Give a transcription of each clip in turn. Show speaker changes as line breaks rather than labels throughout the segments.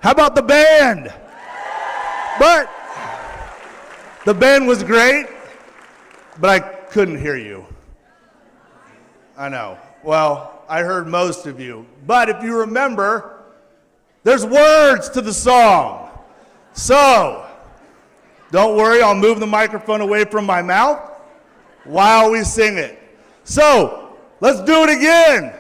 How about the band? But the band was great, but I couldn't hear you. I know. Well, I heard most of you. But if you remember, there's words to the song. So, don't worry, I'll move the microphone away from my mouth while we sing it. So, let's do it again.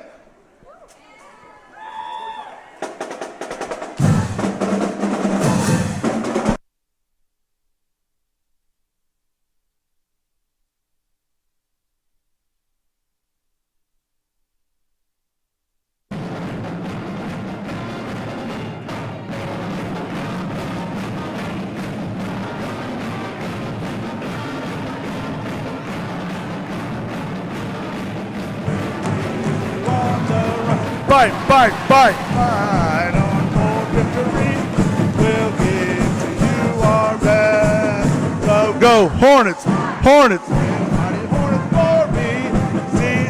Fight, fight on for victory. We'll give to you our best. So go, Hornets, Hornets. Mighty Hornets for me,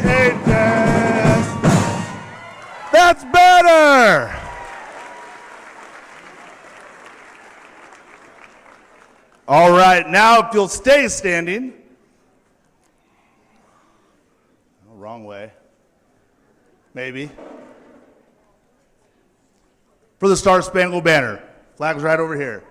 C-H-S. That's better. All right, now if you'll stay standing. Oh, wrong way. Maybe. For the Star Spangled Banner. Flag's right over here.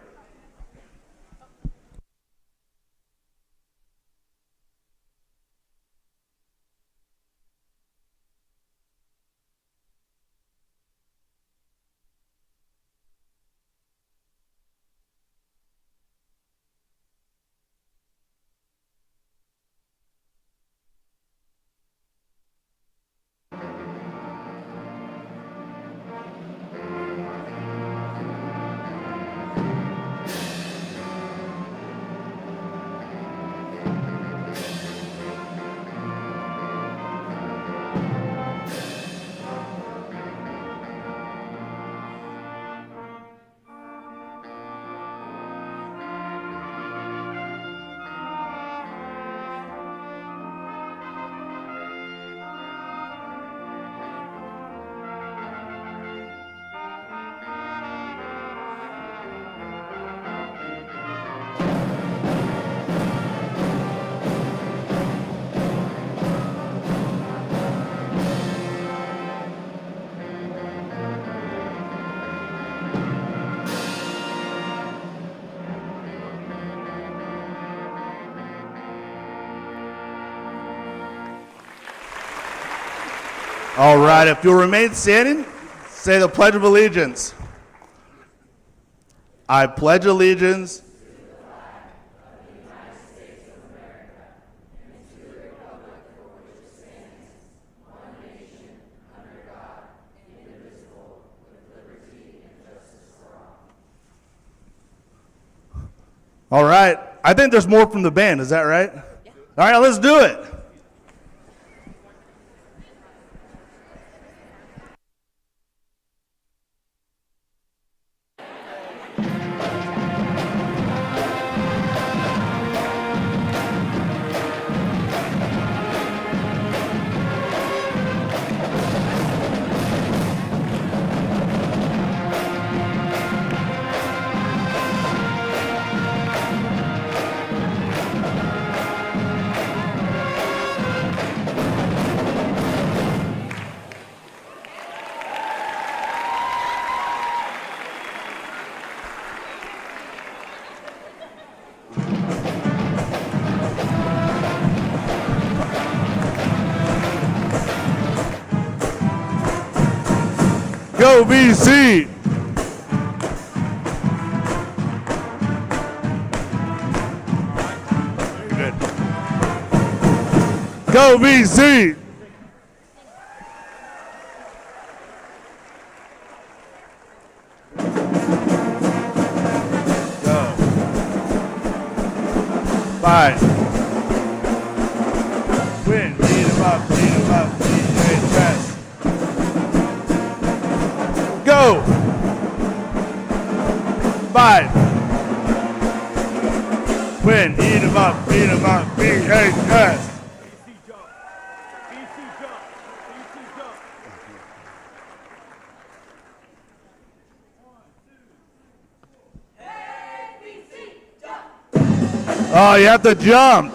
All right, if you'll remain standing, say the Pledge of Allegiance. I pledge allegiance to the flag of the United States of America and to the republic for which it stands, one nation, under God, indivisible, with liberty and justice for all. All right, I think there's more from the band, is that right? Yeah. All right, let's do it. Go BC! Good. Go BC! Go. Fight. Win. Beat 'em up, DJ Press. Go! 5. Win, eat 'em up, BHS. Oh, you have to jump.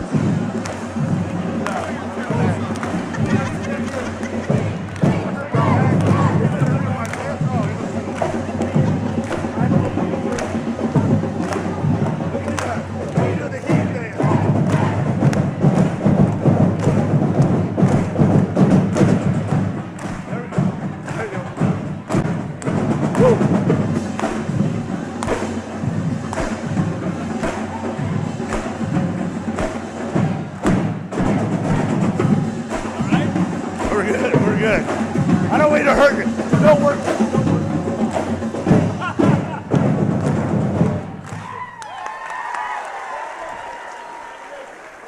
We're good. I don't want you to hurt you. Don't work.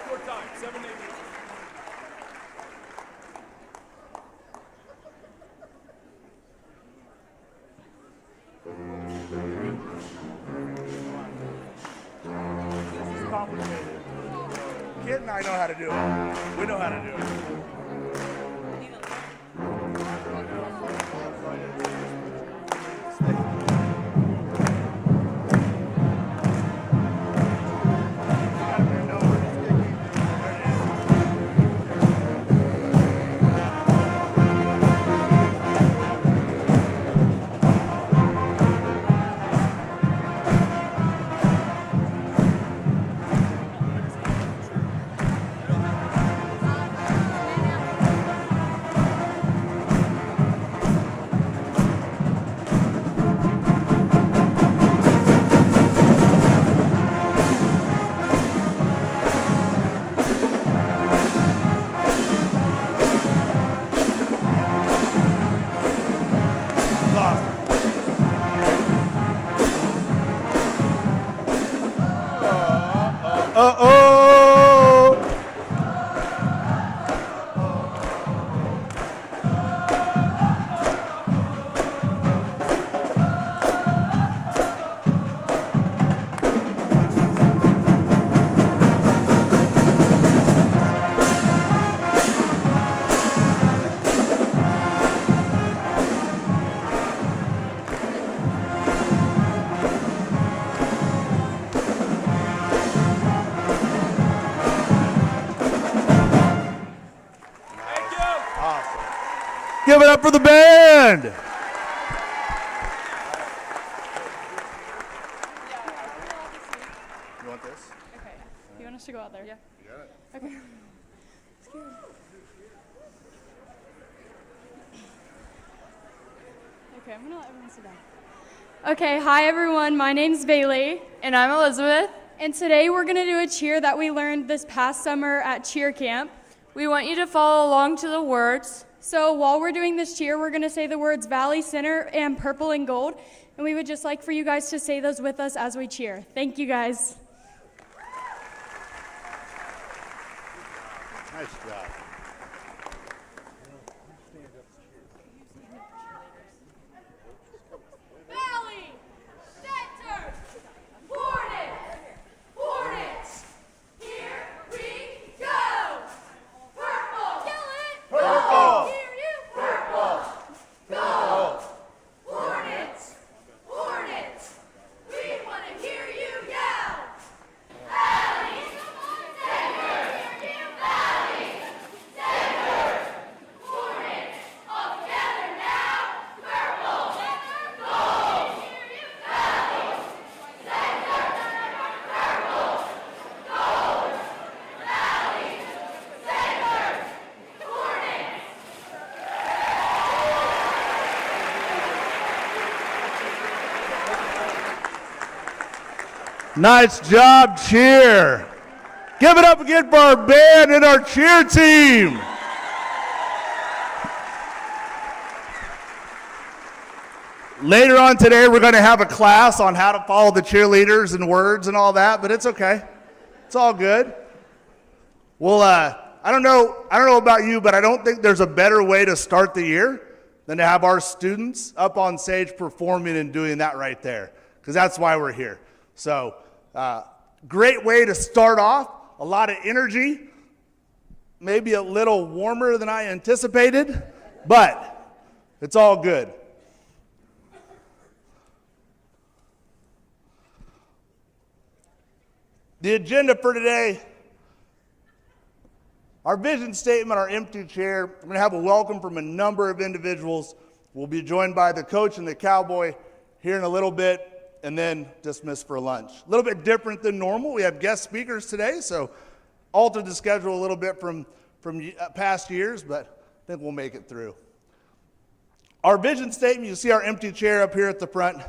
More time, 7, 8.
This is complicated. Kid and I know how to do it. We know how to do it. Uh-oh! Give it up for the band. You want this?
Okay. You want us to go out there? Yeah.
You got it.
Okay. Okay, I'm gonna let everyone sit down. Okay, hi everyone. My name's Bailey.
And I'm Elizabeth.
And today we're gonna do a cheer that we learned this past summer at cheer camp.
We want you to follow along to the words.
So while we're doing this cheer, we're gonna say the words Valley Center and Purple and Gold. And we would just like for you guys to say those with us as we cheer. Thank you guys.
Nice job.
Valley, Center, Hornets, here we go. Purple, yell it.
Purple.
Hear you. Purple, gold. Hornets, we want to hear you yell. Valley, Center, Valley, Center, Hornets, all together now. Purple, gold. Hear you. Valley, Center, purple, gold. Valley, Center, Hornets.
Nice job, cheer. Give it up again for our band and our cheer team. Later on today, we're going to have a class on how to follow the cheerleaders and words and all that, but it's okay. It's all good. Well, I don't know about you, but I don't think there's a better way to start the year than to have our students up on stage performing and doing that right there, because that's why we're here. So, great way to start off, a lot of energy, maybe a little warmer than I anticipated, but it's all good. The agenda for today, our vision statement, our empty chair. We're going to have a welcome from a number of individuals. We'll be joined by the coach and the cowboy here in a little bit, and then dismissed for lunch. A little bit different than normal. We have guest speakers today, so altered the schedule a little bit from past years, but I think we'll make it through. Our vision statement, you see our empty chair up here at the front,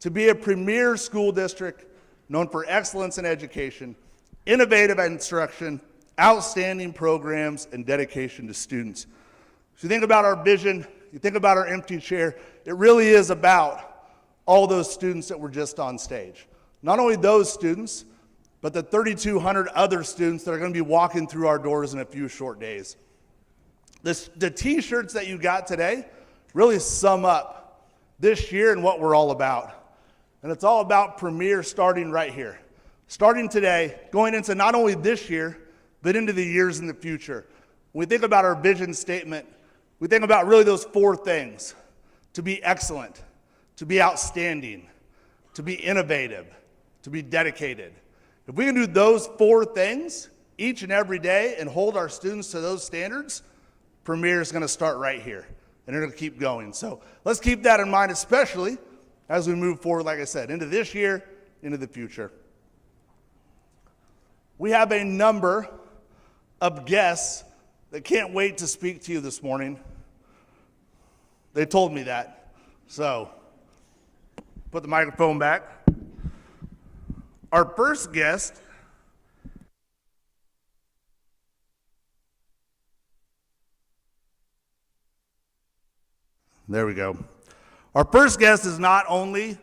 to be a premier school district known for excellence in education, innovative instruction, outstanding programs, and dedication to students. So you think about our vision, you think about our empty chair, it really is about all those students that were just on stage. Not only those students, but the 3,200 other students that are going to be walking through our doors in a few short days. The t-shirts that you got today really sum up this year and what we're all about. And it's all about Premier starting right here. Starting today, going into not only this year, but into the years in the future. When we think about our vision statement, we think about really those four things: to be excellent, to be outstanding, to be innovative, to be dedicated. If we can do those four things each and every day and hold our students to those standards, Premier is going to start right here, and they're going to keep going. So let's keep that in mind, especially as we move forward, like I said, into this year, into the future. We have a number of guests that can't wait to speak to you this morning. They told me that. So, put the microphone back. Our first guest there we go. Our first guest is not only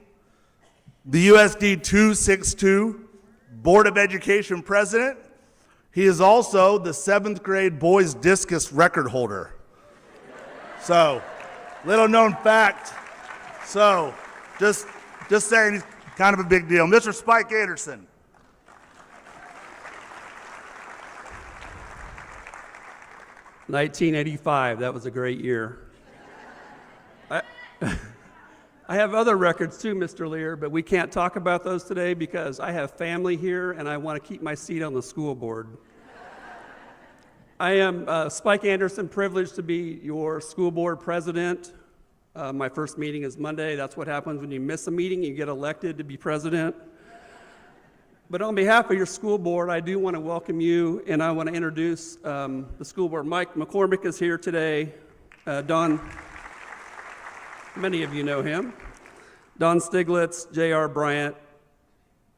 the USD 262 Board of Education president, he is also the 7th grade boys discus record holder. So, little known fact. So, just saying, he's kind of a big deal. Mr. Spike Anderson.
$1985, that was a great year. I have other records too, Mr. Lear, but we can't talk about those today because I have family here and I want to keep my seat on the school board. I am Spike Anderson, privileged to be your school board president. My first meeting is Monday. That's what happens when you miss a meeting, you get elected to be president. But on behalf of your school board, I do want to welcome you, and I want to introduce the school board. Mike McCormick is here today. Don, many of you know him. Don Stiglitz, J.R. Bryant,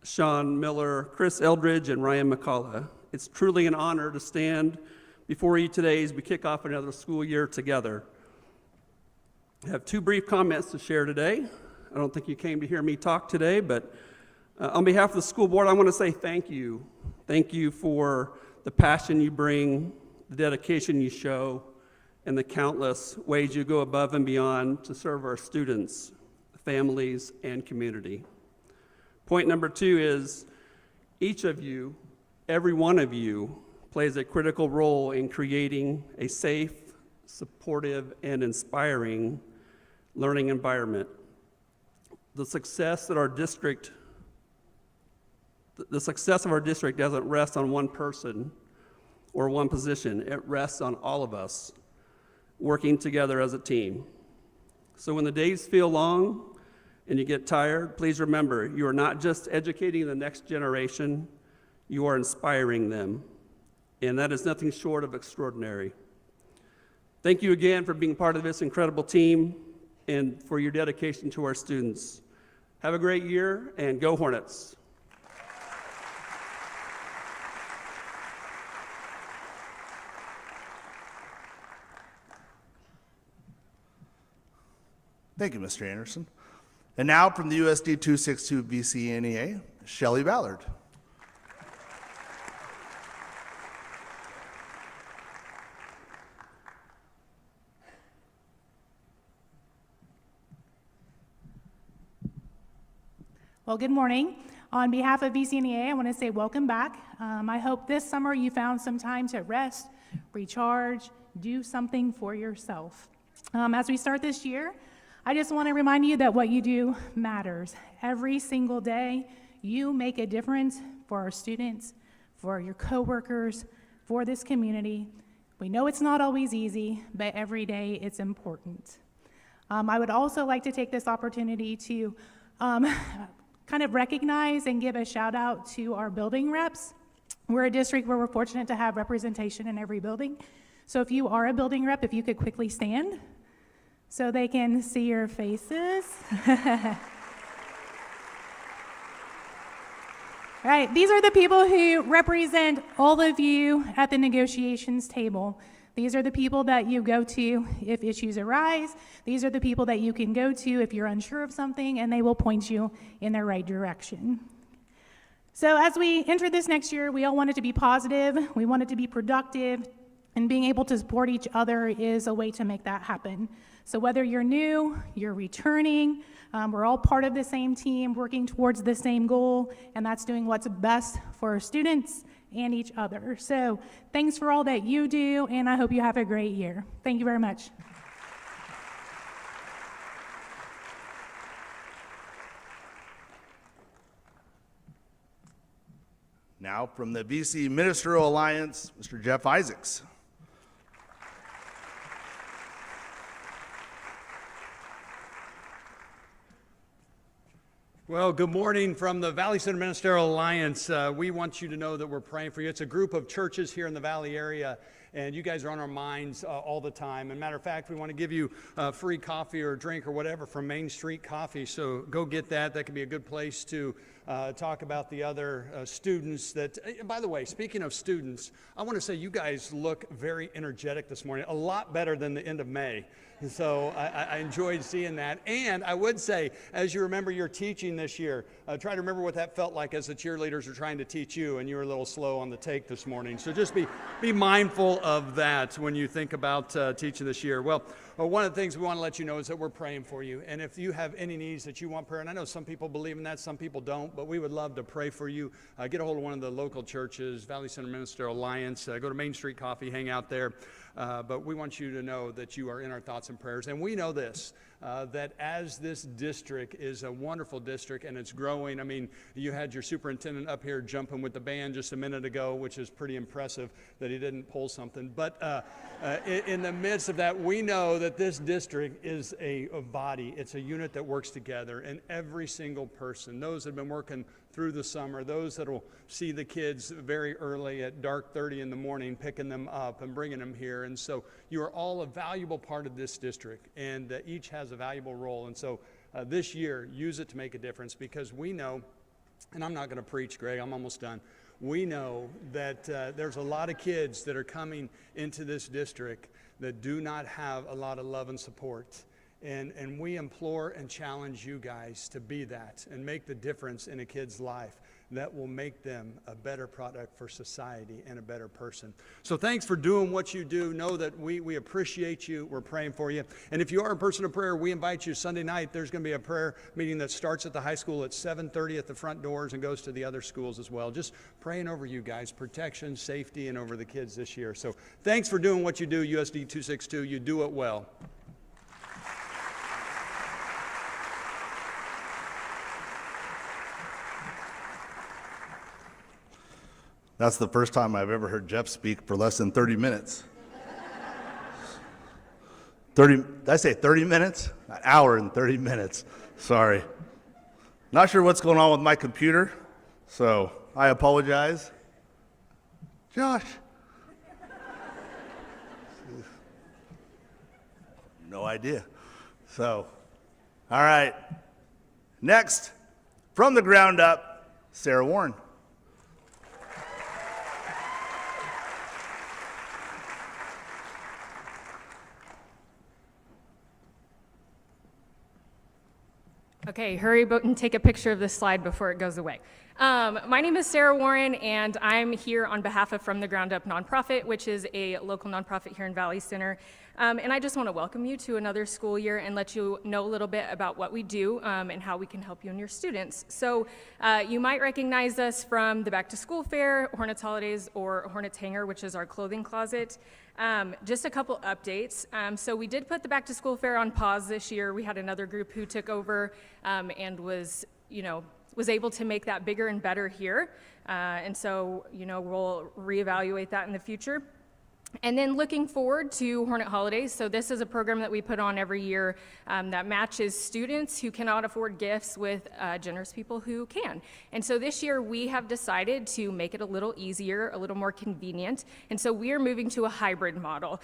Sean Miller, Chris Eldridge, and Ryan McCullough. It's truly an honor to stand before you today as we kick off another school year together. I have two brief comments to share today. I don't think you came to hear me talk today, but on behalf of the school board, I want to say thank you. Thank you for the passion you bring, the dedication you show, and the countless ways you go above and beyond to serve our students, families, and community. Point number two is each of you, every one of you, plays a critical role in creating a safe, supportive, and inspiring learning environment. The success of our district doesn't rest on one person or one position. It rests on all of us working together as a team. So when the days feel long and you get tired, please remember, you are not just educating the next generation, you are inspiring them. And that is nothing short of extraordinary. Thank you again for being part of this incredible team and for your dedication to our students. Have a great year, and go Hornets.
Thank you, Mr. Anderson. And now from the USD 262 VCNEA, Shelley Ballard.
Well, good morning. On behalf of VCNEA, I want to say welcome back. I hope this summer you found some time to rest, recharge, do something for yourself. As we start this year, I just want to remind you that what you do matters. Every single day, you make a difference. for our students, for your coworkers, for this community. We know it's not always easy, but every day it's important. I would also like to take this opportunity to kind of recognize and give a shout out to our building reps. We're a district where we're fortunate to have representation in every building. So if you are a building rep, if you could quickly stand so they can see your faces. All right, these are the people who represent all of you at the negotiations table. These are the people that you go to if issues arise. These are the people that you can go to if you're unsure of something, and they will point you in the right direction. So as we enter this next year, we all want it to be positive, we want it to be productive, and being able to support each other is a way to make that happen. So whether you're new, you're returning, we're all part of the same team, working towards the same goal, and that's doing what's best for our students and each other. So thanks for all that you do, and I hope you have a great year. Thank you very much.
Now from the BC Ministerial Alliance, Mr. Jeff Isaacs.
Well, good morning from the Valley Center Ministerial Alliance. We want you to know that we're praying for you. It's a group of churches here in the Valley area, and you guys are on our minds all the time. And matter of fact, we want to give you free coffee or drink or whatever from Main Street Coffee, so go get that. That could be a good place to talk about the other students that, by the way, speaking of students, I want to say you guys look very energetic this morning, a lot better than the end of May. And so I enjoyed seeing that. And I would say, as you remember your teaching this year, try to remember what that felt like as the cheerleaders are trying to teach you, and you were a little slow on the take this morning. So just be mindful of that when you think about teaching this year. Well, one of the things we want to let you know is that we're praying for you. And if you have any needs that you want prayer, and I know some people believe in that, some people don't, but we would love to pray for you. Get a hold of one of the local churches, Valley Center Ministerial Alliance. Go to Main Street Coffee, hang out there. But we want you to know that you are in our thoughts and prayers. And we know this, that as this district is a wonderful district and it's growing. I mean, you had your superintendent up here jumping with the band just a minute ago, which is pretty impressive that he didn't pull something. But in the midst of that, we know that this district is a body. It's a unit that works together. And every single person, those that have been working through the summer, those that will see the kids very early at dark 30 in the morning, picking them up and bringing them here. And so you are all a valuable part of this district, and each has a valuable role. And so this year, use it to make a difference, because we know, and I'm not going to preach, Greg, I'm almost done. We know that there's a lot of kids that are coming into this district that do not have a lot of love and support. And we implore and challenge you guys to be that and make the difference in a kid's life that will make them a better product for society and a better person. So thanks for doing what you do. Know that we appreciate you. We're praying for you. And if you are a person of prayer, we invite you Sunday night. There's going to be a prayer meeting that starts at the high school at 7:30 at the front doors and goes to the other schools as well. Just praying over you guys, protection, safety, and over the kids this year. So thanks for doing what you do, USD 262. You do it well.
That's the first time I've ever heard Jeff speak for less than 30 minutes. 30, did I say 30 minutes? An hour and 30 minutes. Sorry. Not sure what's going on with my computer, so I apologize. Josh. No idea. So, all right. Next, from the ground up, Sarah Warren.
Okay, hurry and take a picture of this slide before it goes away. My name is Sarah Warren, and I'm here on behalf of From the Ground Up Nonprofit, which is a local nonprofit here in Valley Center. And I just want to welcome you to another school year and let you know a little bit about what we do and how we can help you and your students. So you might recognize us from the Back to School Fair, Hornets Holidays, or Hornets Hangar, which is our clothing closet. Just a couple updates. So we did put the Back to School Fair on pause this year. We had another group who took over and was, was able to make that bigger and better here. And so, we'll reevaluate that in the future. And then looking forward to Hornet Holidays. So this is a program that we put on every year that matches students who cannot afford gifts with generous people who can. And so this year we have decided to make it a little easier, a little more convenient. And so we are moving to a hybrid model.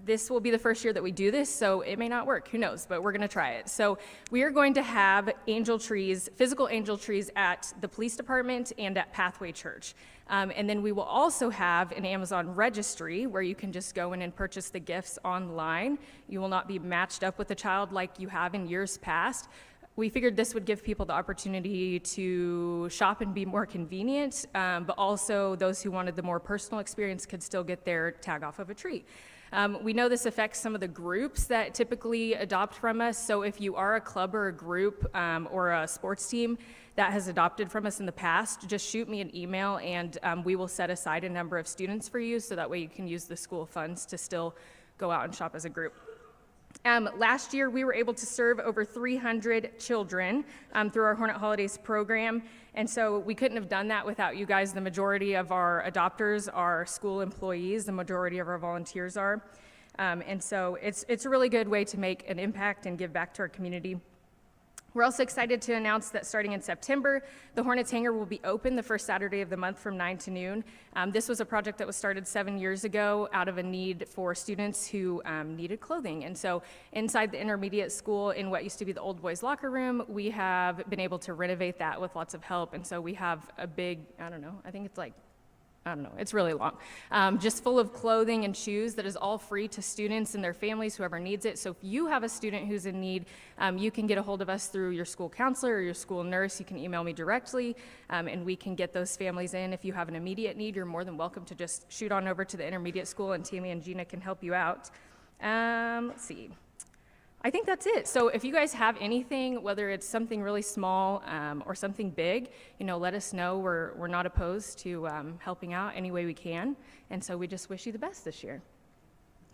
This will be the first year that we do this, so it may not work, who knows, but we're gonna try it. So we are going to have angel trees, physical angel trees at the police department and at Pathway Church. And then we will also have an Amazon registry where you can just go in and purchase the gifts online. You will not be matched up with a child like you have in years past. We figured this would give people the opportunity to shop and be more convenient, but also those who wanted the more personal experience could still get their tag off of a tree. We know this affects some of the groups that typically adopt from us. So if you are a club or a group or a sports team that has adopted from us in the past, just shoot me an email and we will set aside a number of students for you so that way you can use the school funds to still go out and shop as a group. Last year, we were able to serve over 300 children through our Hornet Holidays program, and so we couldn't have done that without you guys. The majority of our adopters are school employees, the majority of our volunteers are, and so it's a really good way to make an impact and give back to our community. We're also excited to announce that starting in September, the Hornets Hangar will be open the first Saturday of the month from 9 to noon. This was a project that was started 7 years ago out of a need for students who needed clothing. And so inside the intermediate school in what used to be the old boys locker room, we have been able to renovate that with lots of help. And so we have a big, it's really long, just full of clothing and shoes that is all free to students and their families, whoever needs it. So if you have a student who's in need, you can get a hold of us through your school counselor or your school nurse. You can email me directly, and we can get those families in. If you have an immediate need, you're more than welcome to just shoot on over to the intermediate school, and Tammy and Gina can help you out. Let's see. I think that's it. So if you guys have anything, whether it's something really small or something big, let us know. We're not opposed to helping out any way we can. And so we just wish you the best this year.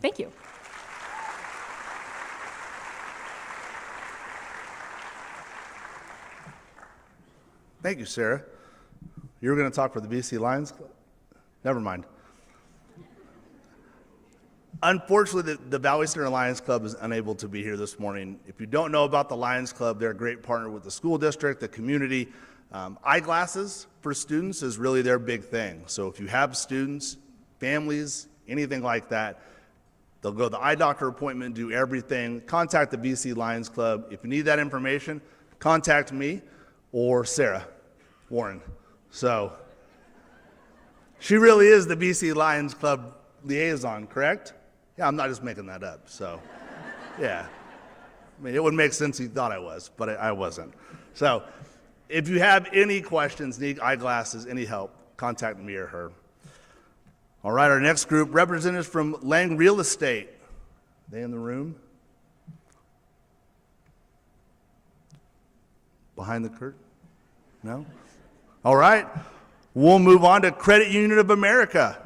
Thank you.
Thank you, Sarah. You were going to talk for the BC Lions Club? Never mind. Unfortunately, the Valley Center Lions Club is unable to be here this morning. If you don't know about the Lions Club, they're a great partner with the school district, the community. Eyeglasses for students is really their big thing. So if you have students, families, anything like that, they'll go to the eye doctor appointment, do everything. Contact the BC Lions Club. If you need that information, contact me or Sarah Warren. So she really is the BC Lions Club liaison, correct? Yeah, I'm not just making that up, so, yeah. I mean, it would make sense he thought I was, but I wasn't. So, if you have any questions, need eyeglasses, any help, contact me or her. All right, our next group, representatives from Lang Real Estate. Are they in the room? Behind the curtain? No? All right, we'll move on to Credit Union of America.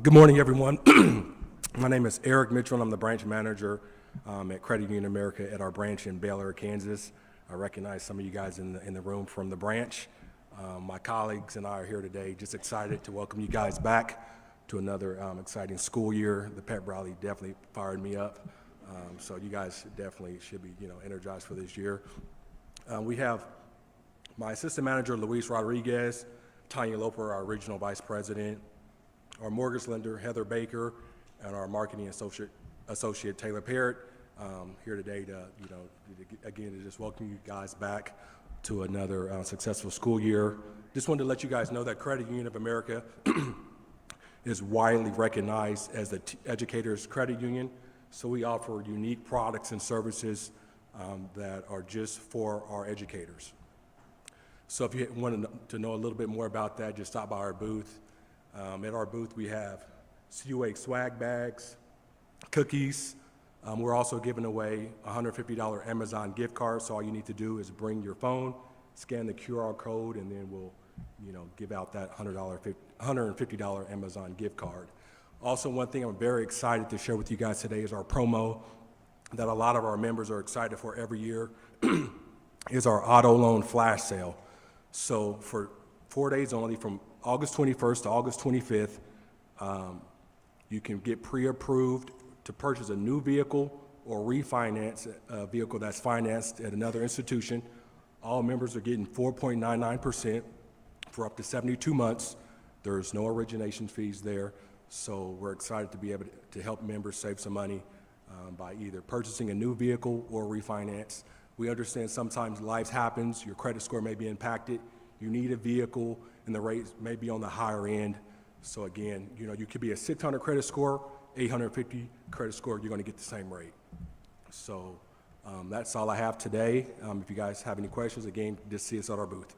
Good morning, everyone. My name is Eric Mitchell. I'm the branch manager at Credit Union America at our branch in Baylor, Kansas. I recognize some of you guys in the room from the branch. My colleagues and I are here today, just excited to welcome you guys back to another exciting school year. The pep rally definitely fired me up, so you guys definitely should be, energized for this year. We have my assistant manager, Luis Rodriguez, Tanya Loper, our regional vice president, our mortgage lender, Heather Baker, and our marketing associate Taylor Parrott, here today to, again, to just welcome you guys back to another successful school year. Just wanted to let you guys know that Credit Union of America is widely recognized as the educators' credit union. So we offer unique products and services that are just for our educators. So if you want to know a little bit more about that, just stop by our booth. At our booth, we have CUA swag bags, cookies. We're also giving away a $150 Amazon gift card, so all you need to do is bring your phone, scan the QR code, and then we'll, give out that $150 Amazon gift card. Also, one thing I'm very excited to share with you guys today is our promo that a lot of our members are excited for every year is our auto loan flash sale. So for 4 days only, from August 21st to August 25th, you can get pre-approved to purchase a new vehicle or refinance a vehicle that's financed at another institution. All members are getting 4.99% for up to 72 months. There's no origination fees there. So we're excited to be able to help members save some money by either purchasing a new vehicle or refinance. We understand sometimes life happens, your credit score may be impacted, you need a vehicle, and the rates may be on the higher end. So again, you could be a 600 credit score, 850 credit score, you're gonna get the same rate. So that's all I have today. If you guys have any questions, again, just see us at our booth.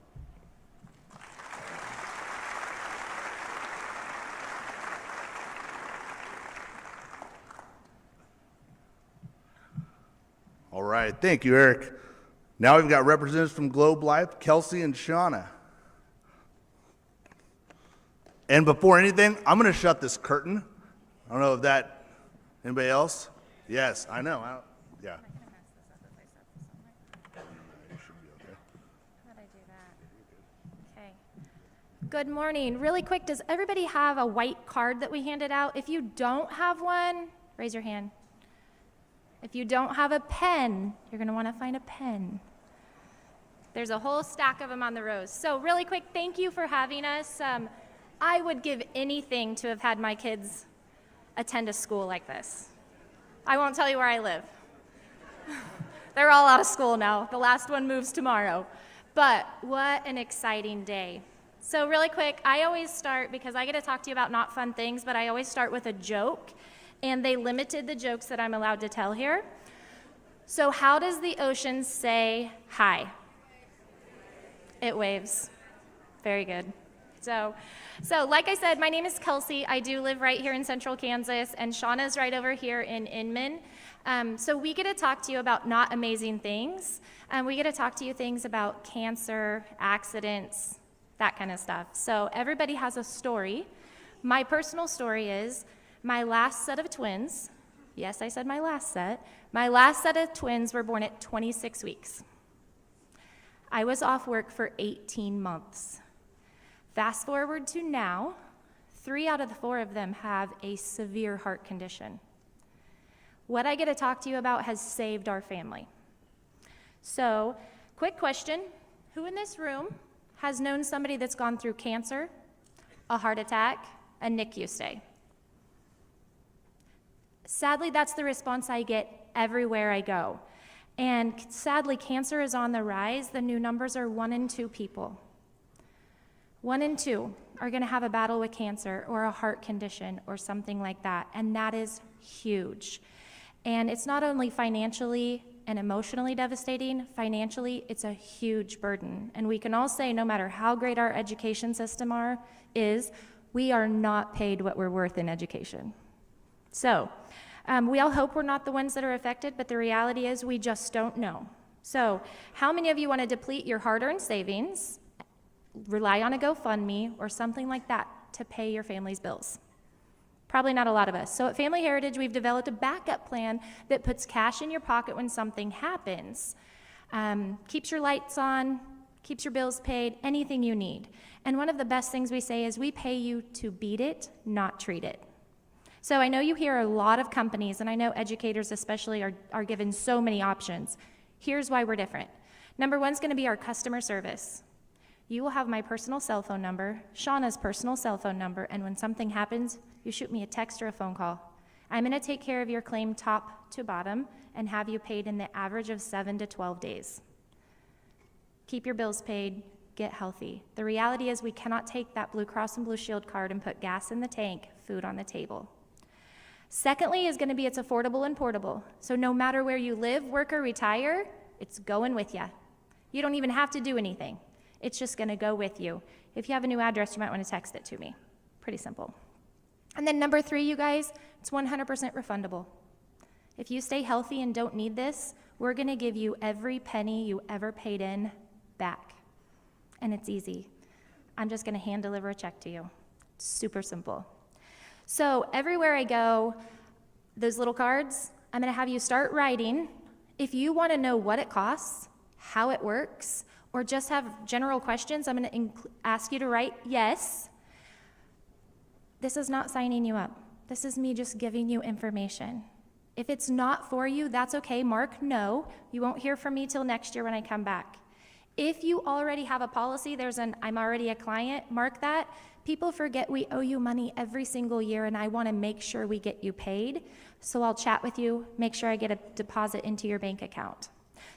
All right, thank you, Eric. Now we've got representatives from Globe Life, Kelsey and Shauna. And before anything, I'm going to shut this curtain. I don't know if anybody else? Yes, I know. Yeah.
Good morning. Really quick, does everybody have a white card that we handed out? If you don't have one, raise your hand. If you don't have a pen, you're going to want to find a pen. There's a whole stack of them on the rows. So really quick, thank you for having us. I would give anything to have had my kids attend a school like this. I won't tell you where I live. They're all out of school now. The last one moves tomorrow. But what an exciting day. So really quick, I always start, because I get to talk to you about not fun things, but I always start with a joke. And they limited the jokes that I'm allowed to tell here. So how does the ocean say hi? It waves. Very good. So like I said, my name is Kelsey. I do live right here in central Kansas, and Shauna's right over here in Inman. So we get to talk to you about not amazing things. We get to talk to you things about cancer, accidents, that kind of stuff. So everybody has a story. My personal story is my last set of twins. Yes, I said my last set. My last set of twins were born at 26 weeks. I was off work for 18 months. Fast forward to now, 3 out of the 4 of them have a severe heart condition. What I get to talk to you about has saved our family. So, quick question, who in this room has known somebody that's gone through cancer, a heart attack, a NICU stay? Sadly, that's the response I get everywhere I go. And sadly, cancer is on the rise. The new numbers are 1 in 2 people. 1 in 2 are going to have a battle with cancer or a heart condition or something like that, and that is huge. And it's not only financially and emotionally devastating, financially, it's a huge burden. And we can all say, no matter how great our education system is, we are not paid what we're worth in education. So, we all hope we're not the ones that are affected, but the reality is we just don't know. So, how many of you want to deplete your hard-earned savings, rely on a GoFundMe or something like that to pay your family's bills? Probably not a lot of us. So at Family Heritage, we've developed a backup plan that puts cash in your pocket when something happens, keeps your lights on, keeps your bills paid, anything you need. And one of the best things we say is we pay you to beat it, not treat it. So I know you hear a lot of companies, and I know educators especially are given so many options. Here's why we're different. Number 1 is going to be our customer service. You will have my personal cell phone number, Shauna's personal cell phone number, and when something happens, you shoot me a text or a phone call. I'm going to take care of your claim top to bottom and have you paid in the average of 7 to 12 days. Keep your bills paid, get healthy. The reality is we cannot take that Blue Cross and Blue Shield card and put gas in the tank, food on the table. Secondly is going to be it's affordable and portable. So no matter where you live, work, or retire, it's going with you. You don't even have to do anything. It's just going to go with you. If you have a new address, you might want to text it to me. Pretty simple. And then number 3, you guys, it's 100% refundable. If you stay healthy and don't need this, we're going to give you every penny you ever paid in back. and it's easy. I'm just going to hand deliver a check to you. Super simple. So everywhere I go, those little cards, I'm going to have you start writing. If you want to know what it costs, how it works, or just have general questions, I'm going to ask you to write yes. This is not signing you up. This is me just giving you information. If it's not for you, that's okay. Mark no. You won't hear from me till next year when I come back. If you already have a policy, there's an I'm already a client, mark that. People forget we owe you money every single year, and I want to make sure we get you paid. So I'll chat with you, make sure I get a deposit into your bank account.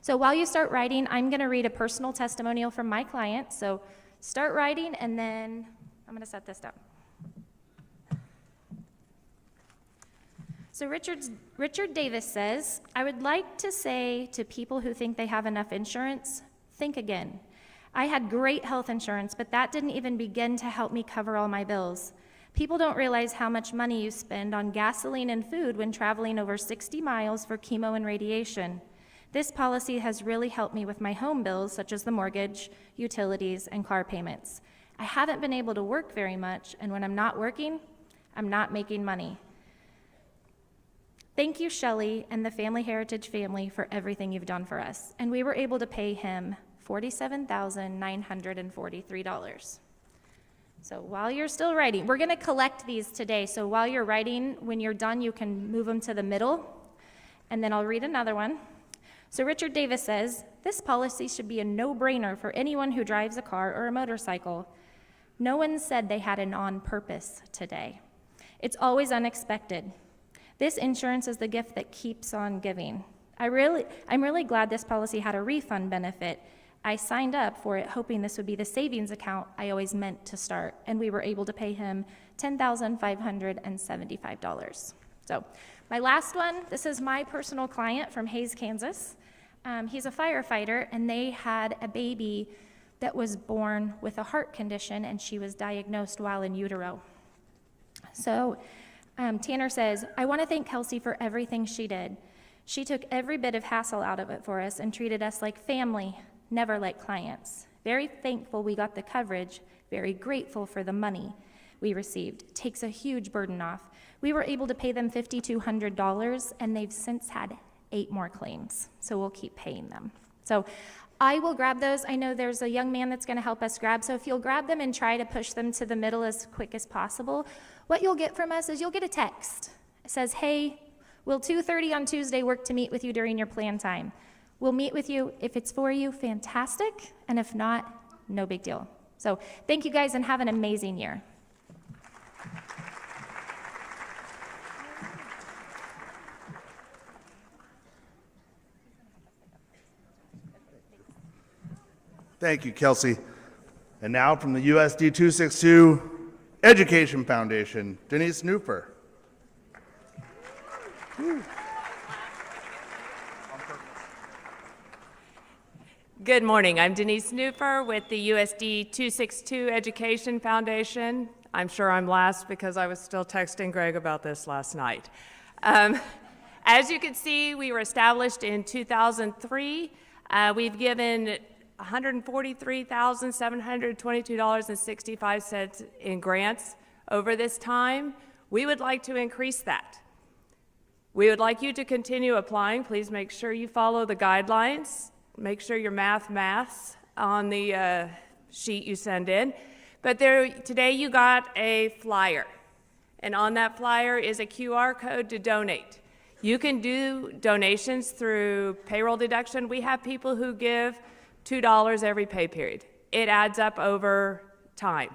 So while you start writing, I'm going to read a personal testimonial from my client. So start writing, and then I'm going to set this down. So Richard Davis says, I would like to say to people who think they have enough insurance, think again. I had great health insurance, but that didn't even begin to help me cover all my bills. People don't realize how much money you spend on gasoline and food when traveling over 60 miles for chemo and radiation. This policy has really helped me with my home bills, such as the mortgage, utilities, and car payments. I haven't been able to work very much, and when I'm not working, I'm not making money. Thank you, Shelley and the Family Heritage family, for everything you've done for us. And we were able to pay him $47,943. So while you're still writing, we're going to collect these today. So while you're writing, when you're done, you can move them to the middle. And then I'll read another one. So Richard Davis says, this policy should be a no-brainer for anyone who drives a car or a motorcycle. No one said they had it on purpose today. It's always unexpected. This insurance is the gift that keeps on giving. I'm really glad this policy had a refund benefit. I signed up for it hoping this would be the savings account I always meant to start, and we were able to pay him $10,575. So my last one, this is my personal client from Hays, Kansas. He's a firefighter, and they had a baby that was born with a heart condition, and she was diagnosed while in utero. So Tanner says, I want to thank Kelsey for everything she did. She took every bit of hassle out of it for us and treated us like family, never like clients. Very thankful we got the coverage, very grateful for the money we received. Takes a huge burden off. We were able to pay them $5,200, and they've since had 8 more claims, so we'll keep paying them. So I will grab those. I know there's a young man that's going to help us grab, so if you'll grab them and try to push them to the middle as quick as possible, what you'll get from us is you'll get a text. It says, hey, will 2:30 on Tuesday work to meet with you during your plan time? We'll meet with you. If it's for you, fantastic, and if not, no big deal. So thank you guys, and have an amazing year.
Thank you, Kelsey. And now from the USD 262 Education Foundation, Denise Newfer.
Good morning. I'm Denise Newfer with the USD 262 Education Foundation. I'm sure I'm last because I was still texting Greg about this last night. As you can see, we were established in 2003. We've given $143,722.65 in grants over this time. We would like to increase that. We would like you to continue applying. Please make sure you follow the guidelines. Make sure your maths on the sheet you send in. But today you got a flyer, and on that flyer is a QR code to donate. You can do donations through payroll deduction. We have people who give $2 every pay period. It adds up over time.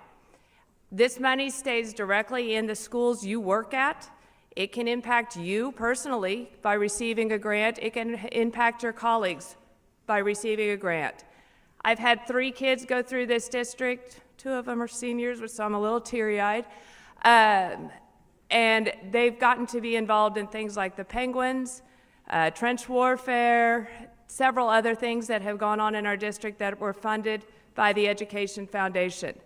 This money stays directly in the schools you work at. It can impact you personally by receiving a grant. It can impact your colleagues by receiving a grant. I've had 3 kids go through this district. 2 of them are seniors, so I'm a little teary-eyed. And they've gotten to be involved in things like the Penguins, trench warfare, several other things that have gone on in our district that were funded by the Education Foundation.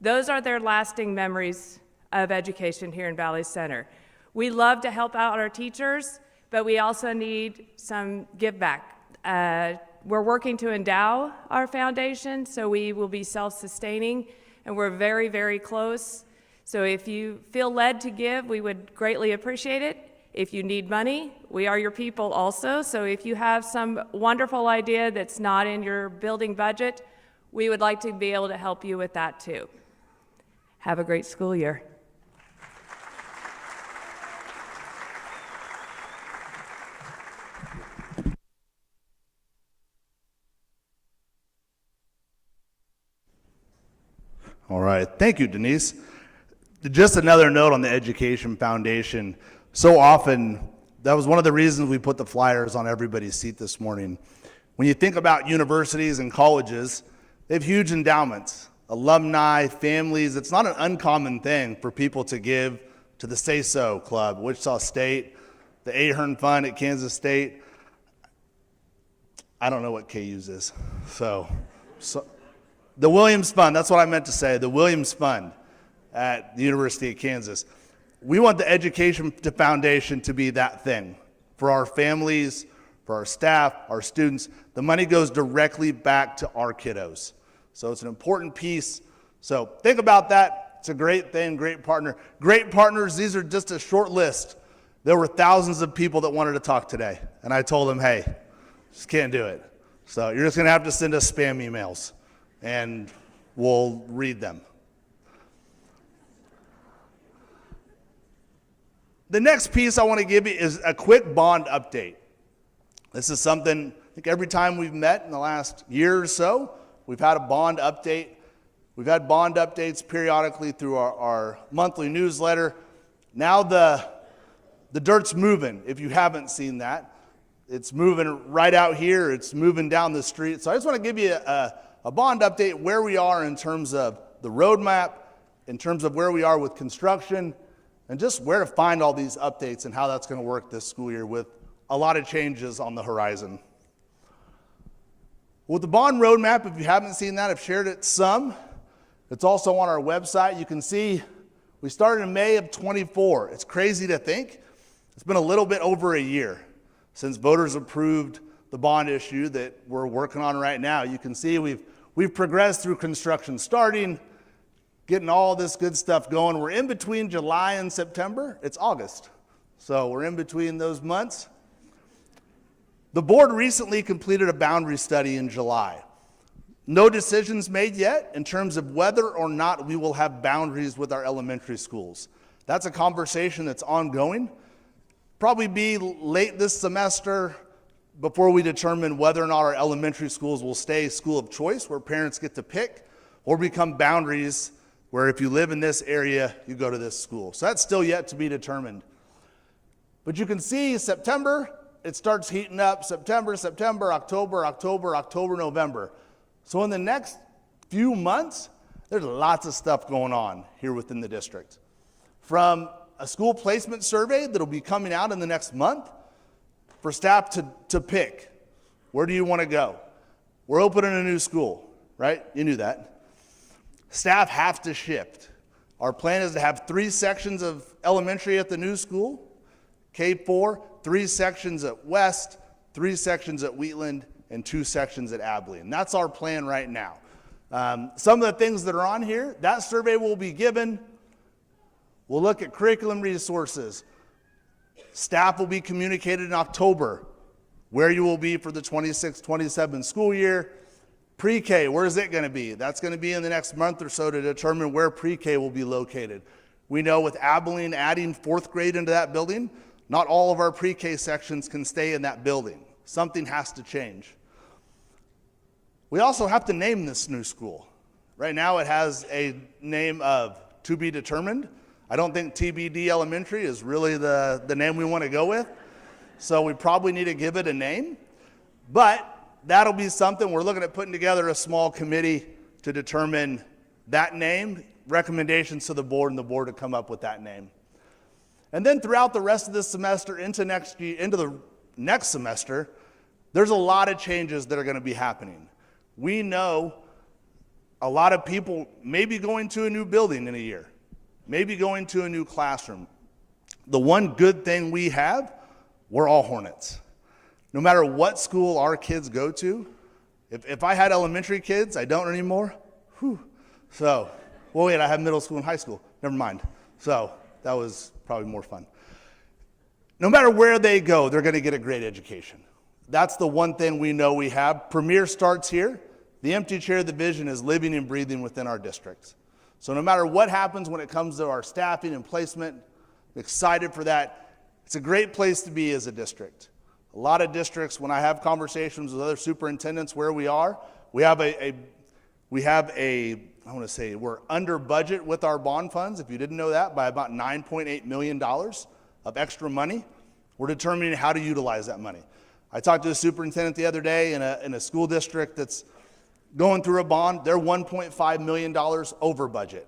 Those are their lasting memories of education here in Valley Center. We love to help out our teachers, but we also need some give back. we're working to endow our foundation, so we will be self-sustaining, and we're very, very close. So if you feel led to give, we would greatly appreciate it. If you need money, we are your people also. So if you have some wonderful idea that's not in your building budget, we would like to be able to help you with that too. Have a great school year.
All right, thank you, Denise. Just another note on the Education Foundation. So often, that was one of the reasons we put the flyers on everybody's seat this morning. When you think about universities and colleges, they have huge endowments, alumni, families. It's not an uncommon thing for people to give to the Say So Club, Wichita State, the Ahern Fund at Kansas State. I don't know what KU's is. So the Williams Fund, that's what I meant to say, the Williams Fund at the University of Kansas. We want the Education Foundation to be that thing for our families, for our staff, our students. The money goes directly back to our kiddos. So it's an important piece. So think about that. It's a great thing, great partner. Great partners, these are just a short list. There were thousands of people that wanted to talk today. And I told them, hey, just can't do it. So you're just going to have to send us spam emails, and we'll read them. The next piece I want to give you is a quick bond update. This is something, I think every time we've met in the last year or so, we've had a bond update. We've had bond updates periodically through our monthly newsletter. Now the dirt's moving, if you haven't seen that. It's moving right out here. It's moving down the street. So I just want to give you a bond update where we are in terms of the roadmap, in terms of where we are with construction, and just where to find all these updates and how that's going to work this school year with a lot of changes on the horizon. With the bond roadmap, if you haven't seen that, I've shared it some. It's also on our website. You can see we started in May of 24. It's crazy to think. It's been a little bit over a year since voters approved the bond issue that we're working on right now. You can see we've progressed through construction starting, getting all this good stuff going. We're in between July and September. It's August. So we're in between those months. The board recently completed a boundary study in July. No decisions made yet in terms of whether or not we will have boundaries with our elementary schools. That's a conversation that's ongoing. Probably be late this semester before we determine whether or not our elementary schools will stay school of choice, where parents get to pick, or become boundaries where if you live in this area, you go to this school. So that's still yet to be determined. But you can see September, it starts heating up. September, October, November. So in the next few months, there's lots of stuff going on here within the district. From a school placement survey that'll be coming out in the next month for staff to pick, where do you want to go? We're opening a new school, right? You knew that. Staff have to shift. Our plan is to have 3 sections of elementary at the new school, K4, 3 sections at West, 3 sections at Wheatland, and 2 sections at Abilene. That's our plan right now. Some of the things that are on here, that survey will be given. We'll look at curriculum resources. Staff will be communicated in October where you will be for the 26-27 school year. Pre-K, where is it going to be? That's going to be in the next month or so to determine where pre-K will be located. We know with Abilene adding 4th grade into that building, not all of our pre-K sections can stay in that building. Something has to change. We also have to name this new school. Right now it has a name of to be determined. I don't think TBD Elementary is really the name we want to go with. So we probably need to give it a name. But that'll be something. We're looking at putting together a small committee to determine that name, recommendations to the board, and the board to come up with that name. And then throughout the rest of this semester into the next semester, there's a lot of changes that are going to be happening. We know a lot of people may be going to a new building in a year, maybe going to a new classroom. The one good thing we have, we're all Hornets. no matter what school our kids go to, if I had elementary kids, I don't anymore. Whew. So, well, wait, I have middle school and high school. Never mind. So that was probably more fun. No matter where they go, they're going to get a great education. That's the one thing we know we have. Premier starts here. The empty chair of the vision is living and breathing within our districts. So no matter what happens when it comes to our staffing and placement, I'm excited for that. It's a great place to be as a district. A lot of districts, when I have conversations with other superintendents where we are, we're under budget with our bond funds, if you didn't know that, by about $9.8 million of extra money. We're determining how to utilize that money. I talked to a superintendent the other day in a school district that's going through a bond. They're $1.5 million over budget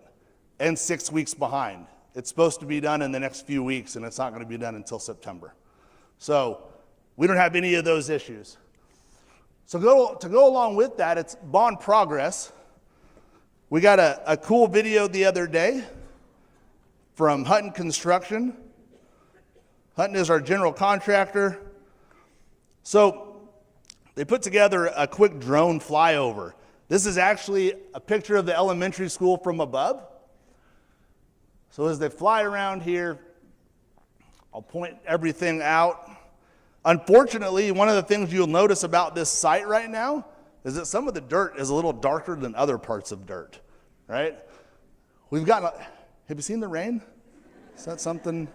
and 6 weeks behind. It's supposed to be done in the next few weeks, and it's not going to be done until September. So we don't have any of those issues. So to go along with that, it's bond progress. We got a cool video the other day from Hutton Construction. Hutton is our general contractor. So they put together a quick drone flyover. This is actually a picture of the elementary school from above. So as they fly around here, I'll point everything out. Unfortunately, one of the things you'll notice about this site right now is that some of the dirt is a little darker than other parts of dirt, right? Have you seen the rain? Is that something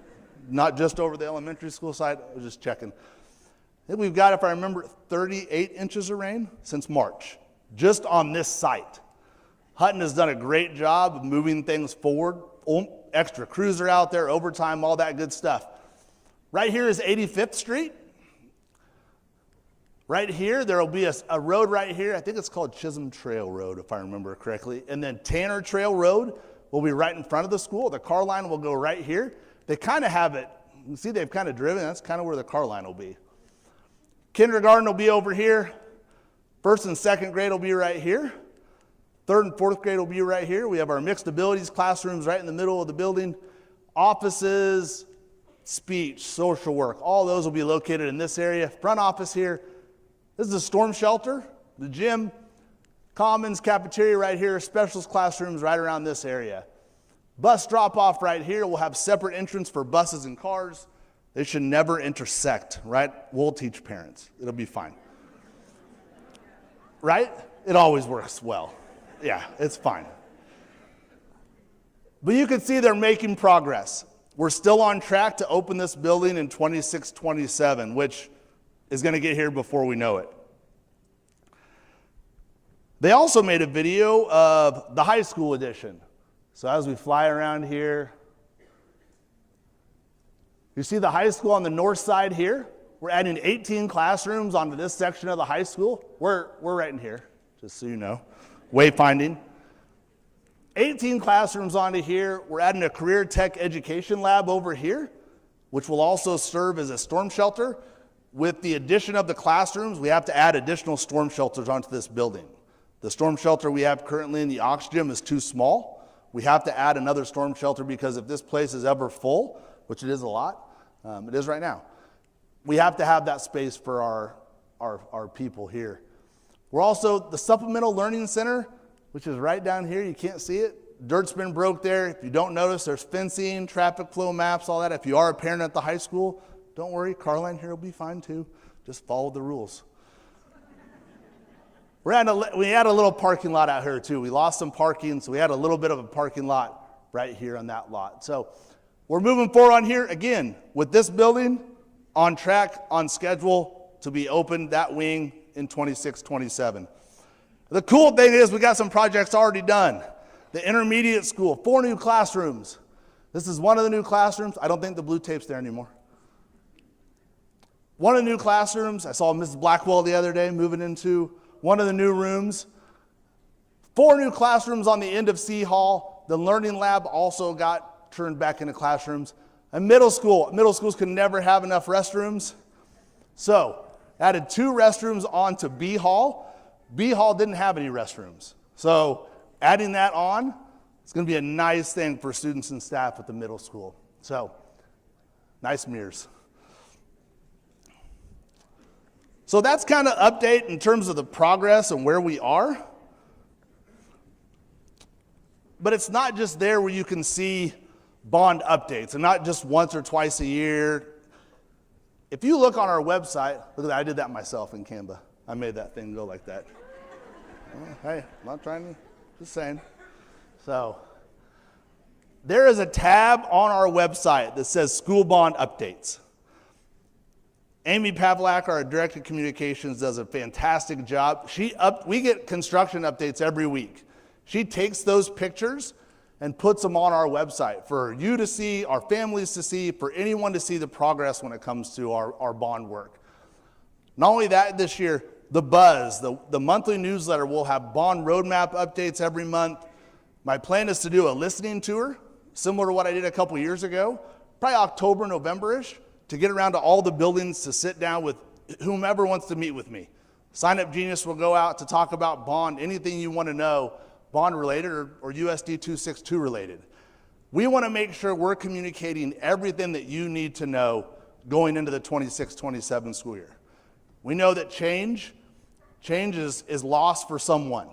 not just over the elementary school side? I was just checking. I think we've got, if I remember, 38 inches of rain since March, just on this site. Hutton has done a great job of moving things forward. Extra crews are out there, overtime, all that good stuff. Right here is 85th Street. Right here, there will be a road right here. I think it's called Chisholm Trail Road, if I remember correctly. And then Tanner Trail Road will be right in front of the school. The car line will go right here. They kind of have it. You see, they've kind of driven. That's kind of where the car line will be. Kindergarten will be over here. First and second grade will be right here. Third and fourth grade will be right here. We have our mixed abilities classrooms right in the middle of the building. Offices, speech, social work, all those will be located in this area. Front office here. This is a storm shelter, the gym, commons, cafeteria right here, specialist classrooms right around this area. Bus drop-off right here. We'll have separate entrance for buses and cars. They should never intersect, right? We'll teach parents. It'll be fine. Right? It always works well. Yeah, it's fine. But you can see they're making progress. We're still on track to open this building in 26-27, which is going to get here before we know it. They also made a video of the high school edition. So as we fly around here, you see the high school on the north side here. We're adding 18 classrooms onto this section of the high school. We're right in here, just so you know. Wayfinding. 18 classrooms onto here. We're adding a career tech education lab over here, which will also serve as a storm shelter. With the addition of the classrooms, we have to add additional storm shelters onto this building. The storm shelter we have currently in the Ox Gym is too small. We have to add another storm shelter because if this place is ever full, which it is a lot, it is right now, we have to have that space for our people here. We're also the Supplemental Learning Center, which is right down here. You can't see it. Dirt's been broke there. If you don't notice, there's fencing, traffic flow maps, all that. If you are a parent at the high school, don't worry, car line here will be fine too. Just follow the rules. We had a little parking lot out here too. We lost some parking, so we had a little bit of a parking lot right here on that lot. So we're moving forward on here again with this building on track, on schedule to be opened, that wing, in 26-27. The cool thing is we got some projects already done. The intermediate school, 4 new classrooms. This is one of the new classrooms. I don't think the blue tape's there anymore. One of the new classrooms, I saw Mrs. Blackwell the other day moving into one of the new rooms. 4 new classrooms on the end of C Hall. The learning lab also got turned back into classrooms. And middle schools can never have enough restrooms. So added 2 restrooms onto B Hall. B Hall didn't have any restrooms. So adding that on, it's going to be a nice thing for students and staff at the middle school. So nice mirrors. So that's kind of update in terms of the progress and where we are. But it's not just there where you can see bond updates, and not just once or twice a year. If you look on our website, look at that, I did that myself in Canva. I made that thing go like that. Hey, I'm not trying to, just saying. So, there is a tab on our website that says School Bond Updates. Amy Pavlak, our Director of Communications, does a fantastic job. We get construction updates every week. She takes those pictures and puts them on our website for you to see, our families to see, for anyone to see the progress when it comes to our bond work. Not only that, this year, the Buzz, the monthly newsletter, will have bond roadmap updates every month. My plan is to do a listening tour, similar to what I did a couple years ago, probably October, November-ish, to get around to all the buildings to sit down with whomever wants to meet with me. Sign Up Genius will go out to talk about bond, anything you want to know, bond related or USD 262 related. We want to make sure we're communicating everything that you need to know going into the 26-27 school year. We know that change is loss for someone,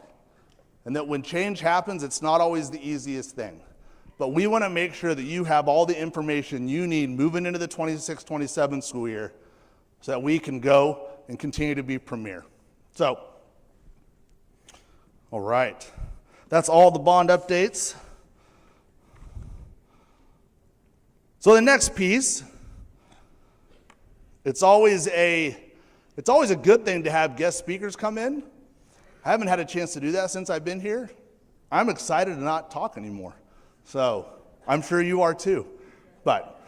and that when change happens, it's not always the easiest thing. But we want to make sure that you have all the information you need moving into the 26-27 school year so that we can go and continue to be premier. So, all right. That's all the bond updates. So the next piece, it's always a good thing to have guest speakers come in. I haven't had a chance to do that since I've been here. I'm excited to not talk anymore. So I'm sure you are too. But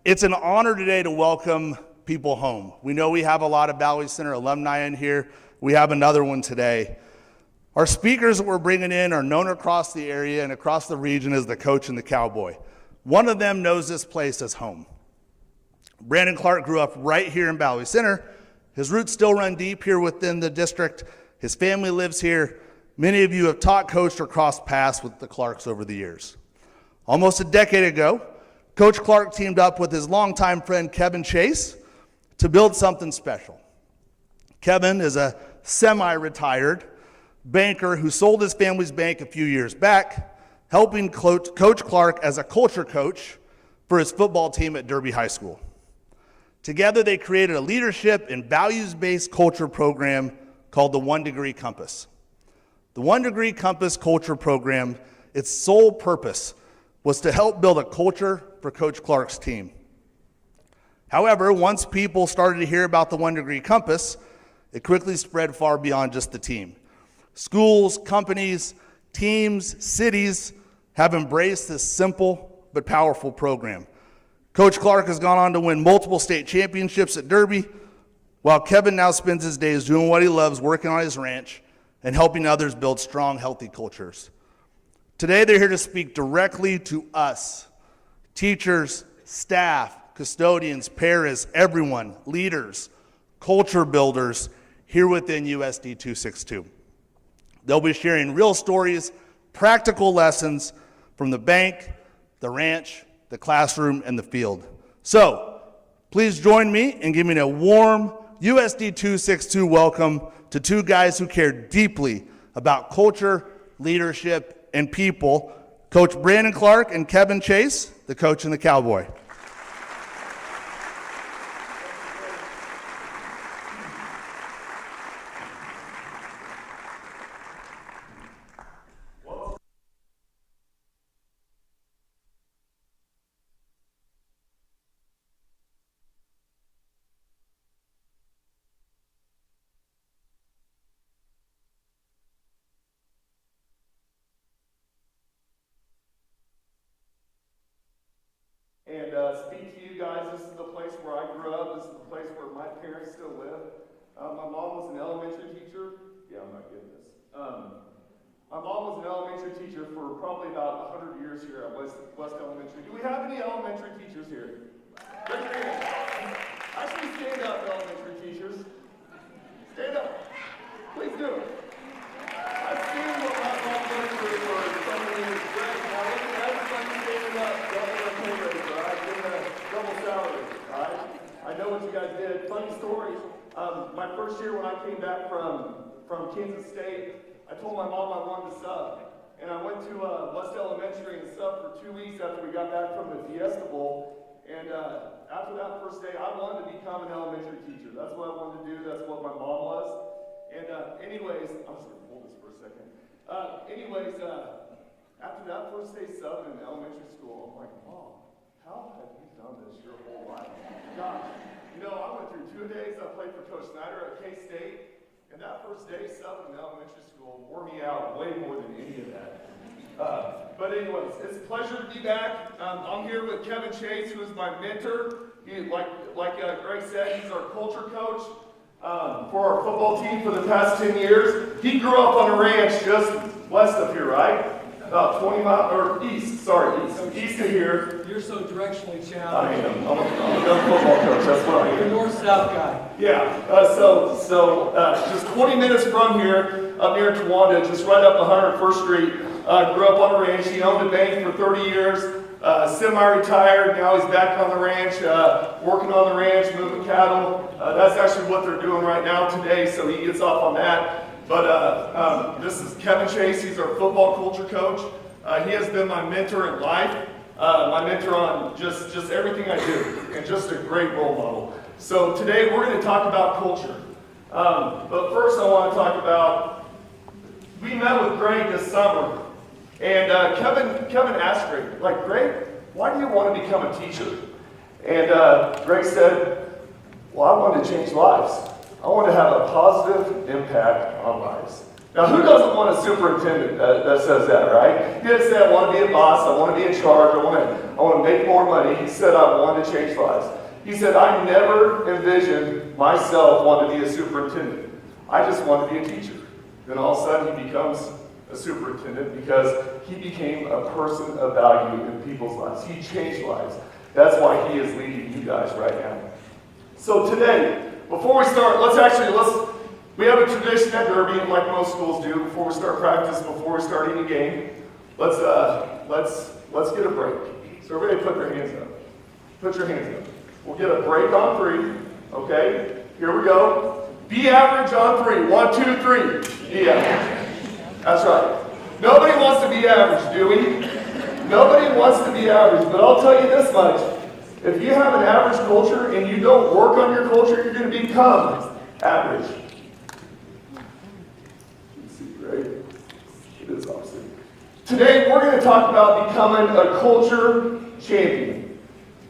it's an honor today to welcome people home. We know we have a lot of Valley Center alumni in here. We have another one today. Our speakers that we're bringing in are known across the area and across the region as the Coach and the Cowboy. One of them knows this place as home. Brandon Clark grew up right here in Valley Center. His roots still run deep here within the district. His family lives here. Many of you have taught, coached, or crossed paths with the Clarks over the years. Almost a decade ago, Coach Clark teamed up with his longtime friend Kevin Chase to build something special. Kevin is a semi-retired banker who sold his family's bank a few years back, helping Coach Clark as a culture coach for his football team at Derby High School. Together, they created a leadership and values-based culture program called the 1 Degree Compass. The 1 Degree Compass culture program, its sole purpose was to help build a culture for Coach Clark's team. However, once people started to hear about the 1 Degree Compass, it quickly spread far beyond just the team. Schools, companies, teams, cities have embraced this simple but powerful program. Coach Clark has gone on to win multiple state championships at Derby, while Kevin now spends his days doing what he loves, working on his ranch and helping others build strong, healthy cultures. Today, they're here to speak directly to us, teachers, staff, custodians, paras, everyone, leaders, culture builders here within USD 262. They'll be sharing real stories, practical lessons from the bank, the ranch, the classroom, and the field. So, please join me in giving a warm USD 262 welcome to two guys who care deeply about culture, leadership, and people, Coach Brandon Clark and Kevin Chase, the Coach and the Cowboy.
And speak to you guys. This is the place where I grew up. This is the place where my parents still live. My mom was an elementary teacher. Yeah, I'm not getting this. My mom was an elementary teacher for probably about 100 years here at West Elementary. Do we have any elementary teachers here? Raise your hand. Actually, stand up, elementary teachers. Stand up. Please do. I've seen what my mom went through for so many years. Great. Now look at everybody standing up. Don't get a pay raise, all right? Give them a double salary, all right? I know what you guys did. Funny story. My first year when I came back from Kansas State, I told my mom I wanted to sub. And I went to West Elementary and subbed for 2 weeks after we got back from the Fiesta Bowl. And after that first day, I wanted to become an elementary teacher. That's what I wanted to do. That's what my mom was. And anyways, I'm just going to hold this for a second. After that first day subbing in elementary school, I'm like, Mom, how have you done this your whole life? Gosh, you know, I went through 2 days. I played for Coach Snyder at K-State. And that first day subbing in elementary school wore me out way more than any of that. But anyways, it's a pleasure to be back. I'm here with Kevin Chase, who is my mentor. He, like Greg said, he's our culture coach for our football team for the past 10 years. He grew up on a ranch just west of here, right? About 20 miles, or east of here.
You're so directionally challenged.
I am. I'm a young football coach. That's what I am.
You're a north-south guy.
Yeah. So just 20 minutes from here, up near Towanda, just right up 101st Street. Grew up on a ranch. He owned a bank for 30 years. Semi-retired. Now he's back on the ranch, working on the ranch, moving cattle. That's actually what they're doing right now today. So he gets off on that. But this is Kevin Chase. He's our football culture coach. He has been my mentor in life. My mentor on just everything I do, and just a great role model. So today we're going to talk about culture. But first I want to talk about, we met with Greg this summer, and Kevin asked Greg, like, Greg, why do you want to become a teacher? And Greg said, well, I want to change lives. I want to have a positive impact on lives. Now, who doesn't want a superintendent that says that, right? He didn't say, I want to be a boss, I want to be in charge, I want to make more money. He said, I want to change lives. He said, I never envisioned myself wanting to be a superintendent. I just want to be a teacher. Then all of a sudden, he becomes a superintendent because he became a person of value in people's lives. He changed lives. That's why he is leading you guys right now. So today, before we start, we have a tradition at Derby, like most schools do, before we start practice, before we start eating a game. Let's get a break. So everybody put their hands up. Put your hands up. We'll get a break on 3, okay? Here we go. Be average on 3. 1, 2, 3. Be average. That's right. Nobody wants to be average, do we? Nobody wants to be average, but I'll tell you this much. If you have an average culture and you don't work on your culture, you're going to become average. Right? It is opposite. Today we're going to talk about becoming a culture champion.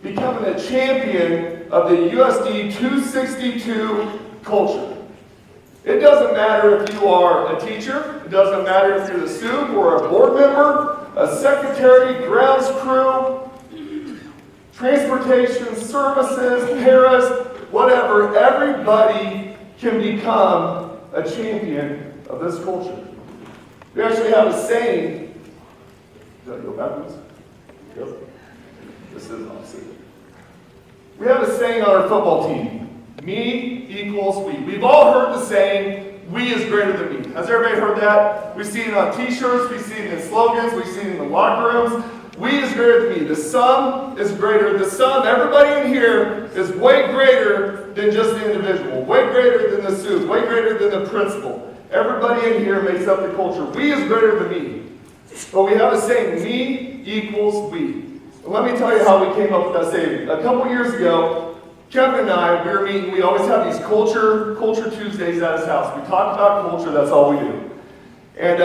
Becoming a champion of the USD 262 culture. It doesn't matter if you are a teacher, it doesn't matter if you're the soup or a board member, a secretary, grounds crew, transportation, services, paras, whatever, everybody can become a champion of this culture. We actually have a saying. Did I go backwards? Yep. This is opposite. We have a saying on our football team. Me equals we. We've all heard the saying, we is greater than me. Has everybody heard that? We've seen it on t-shirts, we've seen it in slogans, we've seen it in the locker rooms. We is greater than me. The sum is greater. The sum, everybody in here is way greater than just the individual. Way greater than the soup. Way greater than the principal. Everybody in here makes up the culture. We is greater than me. But we have a saying, me equals we. And let me tell you how we came up with that saying. A couple years ago, Kevin and I, we were meeting. We always have these culture Tuesdays at his house. We talk about culture. That's all we do. And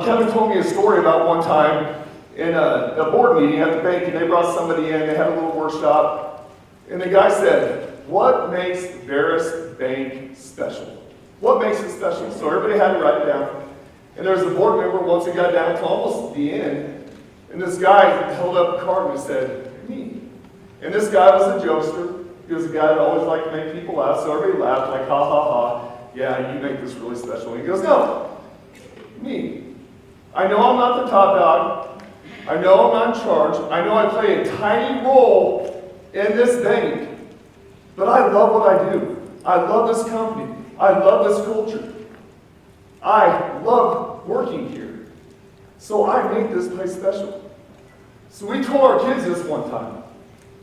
Kevin told me a story about one time in a board meeting at the bank, and they brought somebody in, they had a little workshop, and the guy said, what makes Veris Bank special? What makes it special? So everybody had to write it down. And there was a board member, once it got down to almost the end, and this guy held up a card and said, me. And this guy was a jokester. He was a guy that always liked to make people laugh, so everybody laughed, like, ha, ha, ha. Yeah, you make this really special. And he goes, no, me. I know I'm not the top dog. I know I'm not in charge. I know I play a tiny role in this bank. But I love what I do. I love this company. I love this culture. I love working here. So I make this place special. So we told our kids this one time.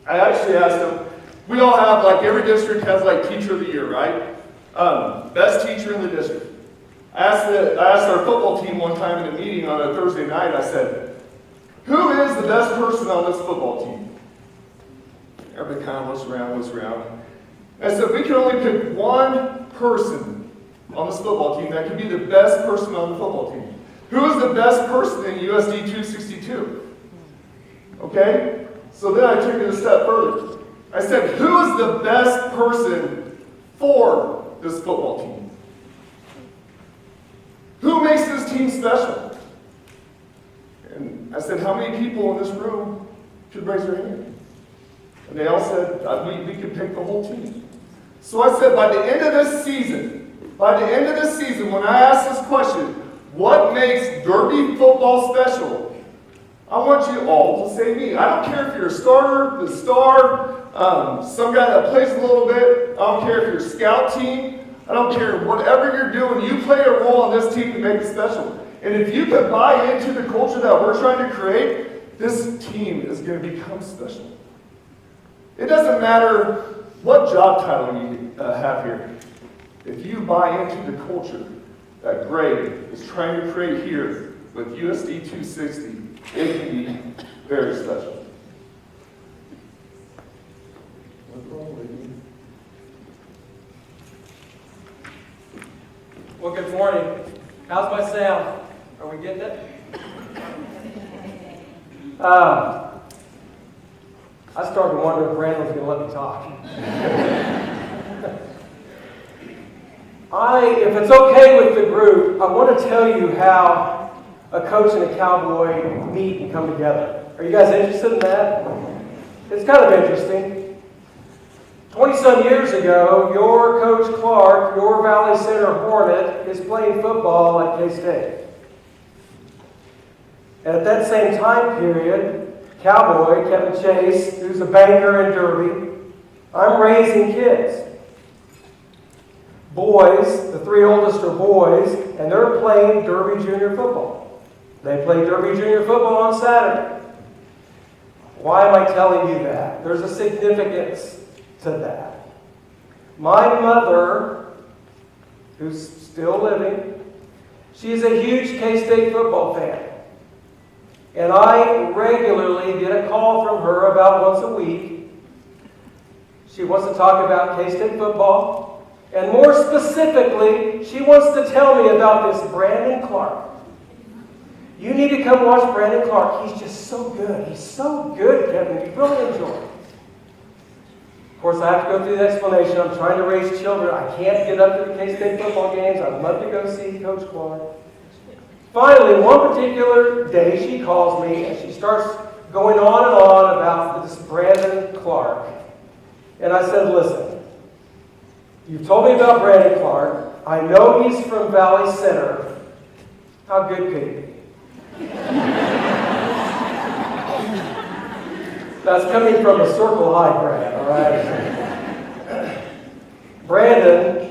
I actually asked them, We all have, like every district has like teacher of the year, right? Best teacher in the district. I asked our football team one time in a meeting on a Thursday night, I said, who is the best person on this football team? Everybody kind of looks around. I said, we can only pick one person on this football team that can be the best person on the football team. Who is the best person in USD 262? Okay? So then I took it a step further. I said, who is the best person for this football team? Who makes this team special? And I said, how many people in this room could raise their hand? And they all said, we could pick the whole team. So I said, by the end of this season, when I ask this question, what makes Derby football special? I want you all to say me. I don't care if you're a starter, the star, some guy that plays a little bit. I don't care if you're a scout team. I don't care. Whatever you're doing, you play a role on this team to make it special. And if you can buy into the culture that we're trying to create, this team is going to become special. It doesn't matter what job title you have here. If you buy into the culture that Greg is trying to create here with USD 260, it can be very special. What's wrong with you?
Well, good morning. How's my sound? Are we getting it? I started wondering if Brandon was going to let me talk. If it's okay with the group, I want to tell you how a coach and a cowboy meet and come together. Are you guys interested in that? It's kind of interesting. 20-some years ago, your Coach Clark, your Valley Center Hornet, is playing football at K-State. And at that same time period, Cowboy, Kevin Chase, who's a banker in Derby, I'm raising kids. Boys, the three oldest are boys, and they're playing Derby Junior football. They play Derby Junior football on Saturday. Why am I telling you that? There's a significance to that. My mother, who's still living, she's a huge K-State football fan. And I regularly get a call from her about once a week. She wants to talk about K-State football. And more specifically, she wants to tell me about this Brandon Clark. You need to come watch Brandon Clark. He's just so good. He's so good, Kevin. You really enjoy it. Of course, I have to go through the explanation. I'm trying to raise children. I can't get up to the K-State football games. I'd love to go see Coach Clark. Finally, one particular day, she calls me and she starts going on and on about this Brandon Clark. And I said, listen, you've told me about Brandon Clark. I know he's from Valley Center. How good could he be? That's coming from a Circle High grad, all right? Brandon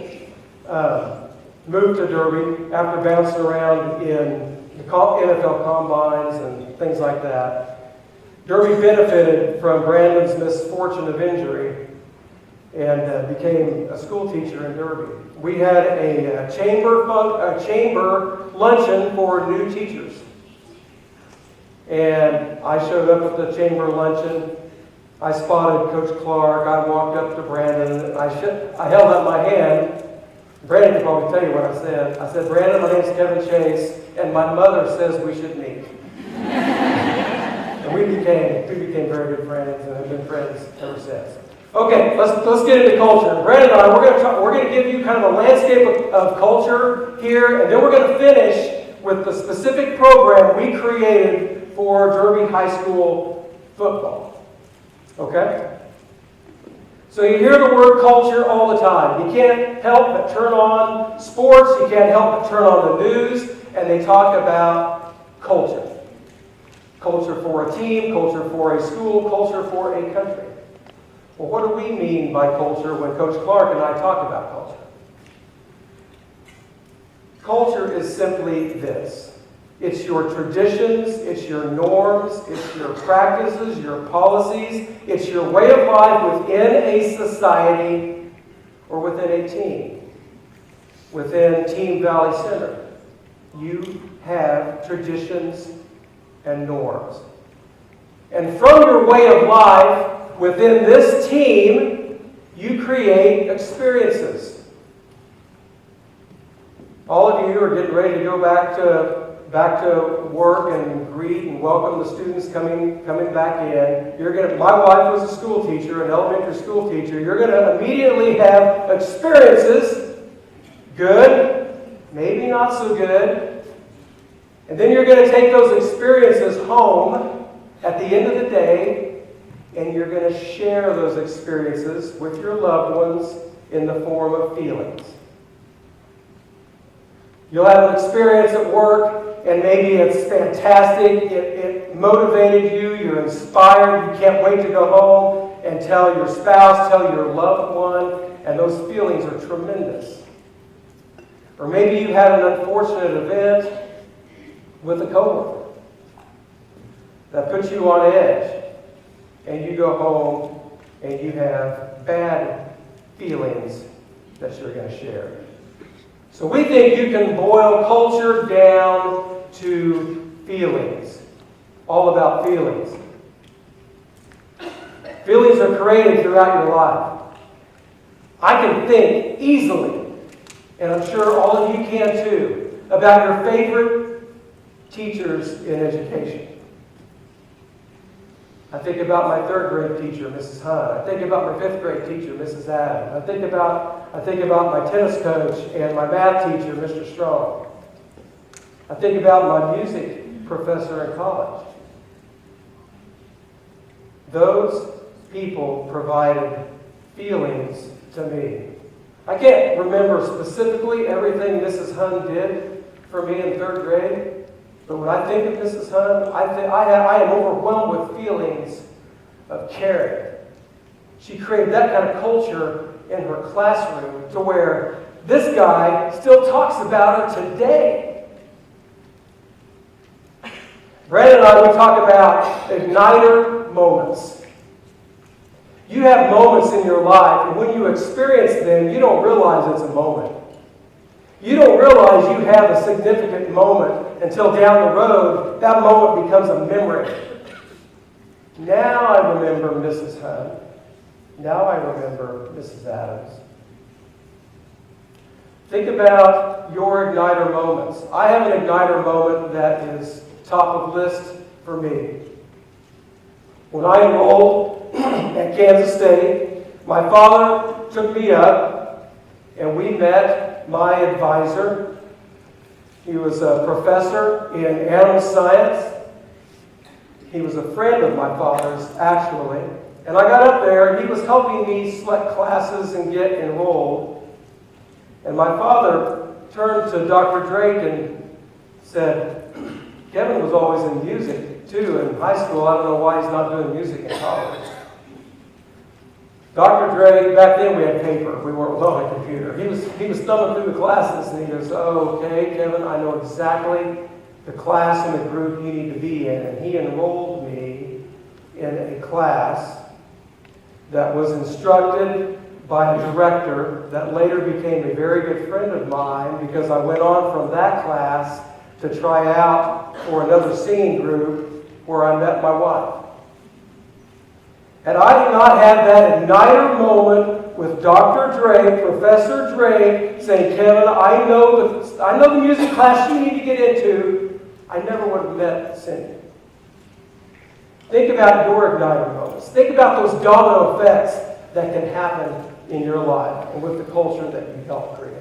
moved to Derby after bouncing around in the NFL combines and things like that. Derby benefited from Brandon's misfortune of injury and became a school teacher in Derby. We had a chamber luncheon for new teachers. And I showed up at the chamber luncheon. I spotted Coach Clark. I walked up to Brandon. And I held out my hand. Brandon can probably tell you what I said. I said, Brandon, my name's Kevin Chase, and my mother says we should meet. And we became very good friends and have been friends ever since. Okay, let's get into culture. Brandon and I, we're going to give you kind of a landscape of culture here, and then we're going to finish with the specific program we created for Derby High School football. Okay? So you hear the word culture all the time. You can't help but turn on sports. You can't help but turn on the news, and they talk about culture. Culture for a team, culture for a school, culture for a country. Well, what do we mean by culture when Coach Clark and I talk about culture? Culture is simply this. It's your traditions, it's your norms, it's your practices, your policies, it's your way of life within a society or within a team, within Team Valley Center. You have traditions and norms. And from your way of life within this team, you create experiences. All of you are getting ready to go back to work and greet and welcome the students coming back in. My wife was a school teacher, an elementary school teacher. You're going to immediately have experiences, good, maybe not so good. And then you're going to take those experiences home at the end of the day, and you're going to share those experiences with your loved ones in the form of feelings. You'll have an experience at work, and maybe it's fantastic, it motivated you, you're inspired, you can't wait to go home and tell your spouse, tell your loved one, and those feelings are tremendous. Or maybe you had an unfortunate event with a coworker that puts you on edge, and you go home and you have bad feelings that you're going to share. So we think you can boil culture down to feelings, all about feelings. Feelings are created throughout your life. I can think easily, and I'm sure all of you can too, about your favorite teachers in education. I think about my third grade teacher, Mrs. Hunt. I think about my fifth grade teacher, Mrs. Adams. I think about my tennis coach and my math teacher, Mr. Strong. I think about my music professor in college. Those people provided feelings to me. I can't remember specifically everything Mrs. Hunt did for me in third grade. But when I think of Mrs. Hunt, I am overwhelmed with feelings of caring. She created that kind of culture in her classroom to where this guy still talks about her today. Brandon and I, we talk about igniter moments. You have moments in your life, and when you experience them, you don't realize it's a moment. You don't realize you have a significant moment until down the road, that moment becomes a memory. Now I remember Mrs. Hunt. Now I remember Mrs. Adams. Think about your igniter moments. I have an igniter moment that is top of list for me. When I enrolled at Kansas State, my father took me up and we met my advisor. He was a professor in animal science. He was a friend of my father's, actually. And I got up there, and he was helping me select classes and get enrolled. And my father turned to Dr. Drake and said, Kevin was always in music, too, in high school. I don't know why he's not doing music in college. Dr. Drake, back then we had paper. We weren't on a computer. He was thumbing through the classes, and he goes, "Oh, okay, Kevin, I know exactly the class and the group you need to be in." And he enrolled me in a class that was instructed by a director that later became a very good friend of mine, because I went on from that class to try out for another singing group where I met my wife. And I did not have that igniter moment with Dr. Drake, Professor Drake, saying, "Kevin, I know the music class you need to get into," I never would have met Cindy. Think about your igniter moments. Think about those domino effects that can happen in your life and with the culture that you help create.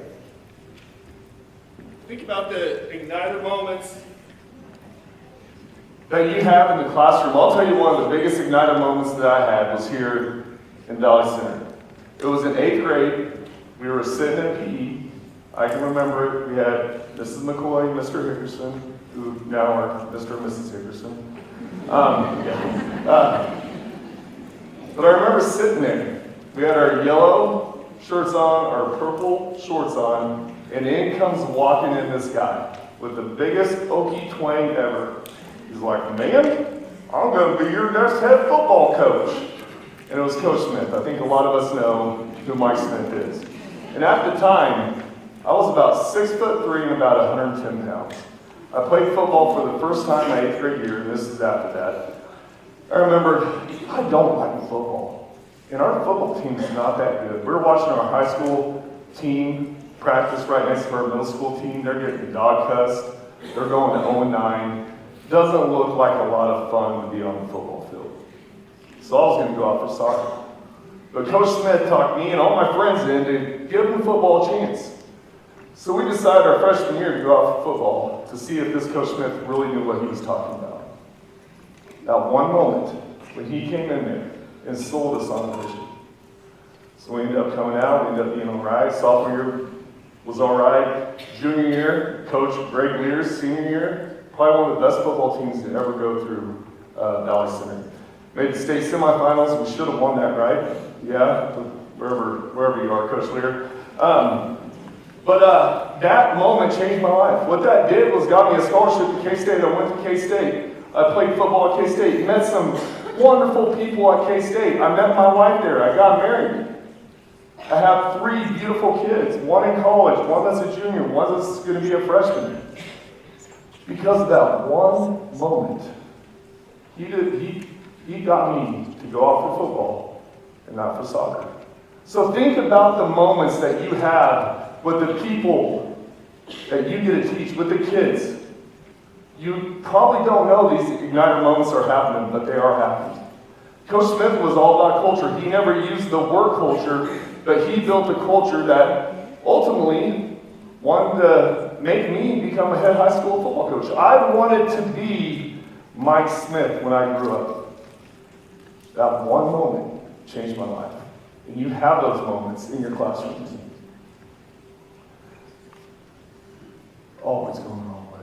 Think about the igniter moments that you have in the classroom. I'll tell you one of the biggest igniter moments that I had was here in Valley Center. It was in 8th grade. We were sitting in PE. I can remember it. We had Mrs. McCoy, Mr. Hickerson, who now are Mr. and Mrs. Hickerson. But I remember sitting there. We had our yellow shirts on, our purple shorts on, and in comes walking in this guy with the biggest Okie twang ever. He's like, man, I'm going to be your next head football coach. And it was Coach Smith. I think a lot of us know who Mike Smith is. And at the time, I was about 6'3" and about 110 pounds. I played football for the first time my 8th grade year, and this is after that. I remember, I don't like football. And our football team is not that good. We're watching our high school team practice right next to our middle school team. They're getting dog cussed. They're going to 0-9. Doesn't look like a lot of fun to be on the football field. So I was going to go out for soccer. But Coach Smith talked me and all my friends in to give them football a chance. So we decided our freshman year to go out for football to see if this Coach Smith really knew what he was talking about. That one moment when he came in there and sold us on the vision. So we ended up coming out, we ended up being all right. Sophomore year was all right. Junior year, coach great leaders. Senior year, probably one of the best football teams to ever go through Valley Center. Made the state semifinals. We should have won that, right? Yeah, wherever you are, Coach Lear. But that moment changed my life. What that did was got me a scholarship to K-State. I went to K-State. I played football at K-State. Met some wonderful people at K-State. I met my wife there. I got married. I have 3 beautiful kids. One in college, one that's a junior, one that's going to be a freshman. Because of that one moment, he got me to go out for football and not for soccer. So think about the moments that you have with the people that you get to teach, with the kids. You probably don't know these Igniter moments are happening, but they are happening. Coach Smith was all about culture. He never used the word culture, but he built a culture that ultimately wanted to make me become a head high school football coach. I wanted to be Mike Smith when I grew up. That one moment changed my life. And you have those moments in your classrooms. Always going the wrong way.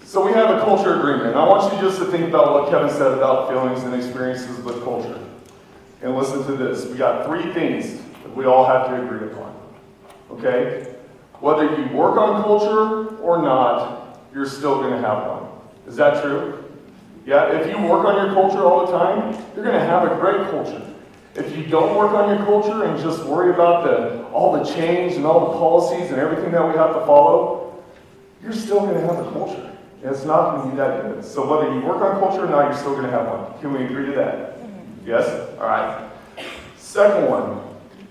So we have a culture agreement. I want you just to think about what Kevin said about feelings and experiences with culture. And listen to this. We got 3 things that we all have to agree upon. Okay? Whether you work on culture or not, you're still going to have one. Is that true? Yeah, if you work on your culture all the time, you're going to have a great culture. If you don't work on your culture and just worry about all the change and all the policies and everything that we have to follow, you're still going to have a culture. And it's not going to be that good. So whether you work on culture or not, you're still going to have one. Can we agree to that? Yes? All right. Second one,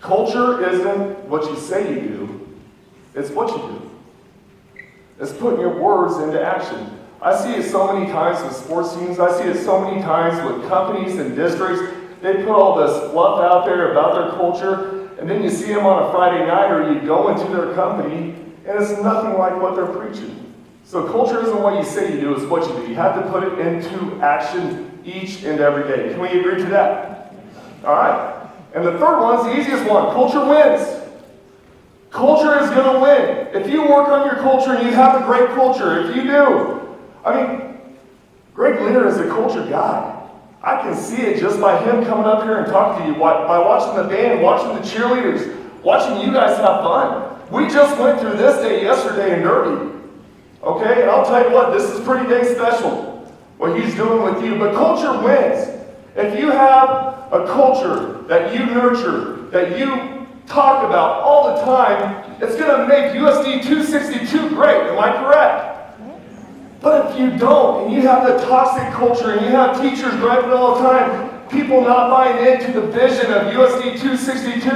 culture isn't what you say you do, it's what you do. It's putting your words into action. I see it so many times with sports teams. I see it so many times with companies and districts. They put all this fluff out there about their culture, and then you see them on a Friday night or you go into their company, and it's nothing like what they're preaching. So culture isn't what you say you do, it's what you do. You have to put it into action each and every day. Can we agree to that? All right. And the third one's the easiest one. Culture wins. Culture is going to win. If you work on your culture and you have a great culture, if you do, Greg Lear is a culture guy. I can see it just by him coming up here and talking to you, by watching the band, watching the cheerleaders, watching you guys have fun. We just went through this day yesterday in Derby. Okay, and I'll tell you what, this is pretty dang special, what he's doing with you. But culture wins. If you have a culture that you nurture, that you talk about all the time, it's going to make USD 262 great. Am I correct? But if you don't, and you have the toxic culture, and you have teachers griping all the time, people not buying into the vision of USD 262,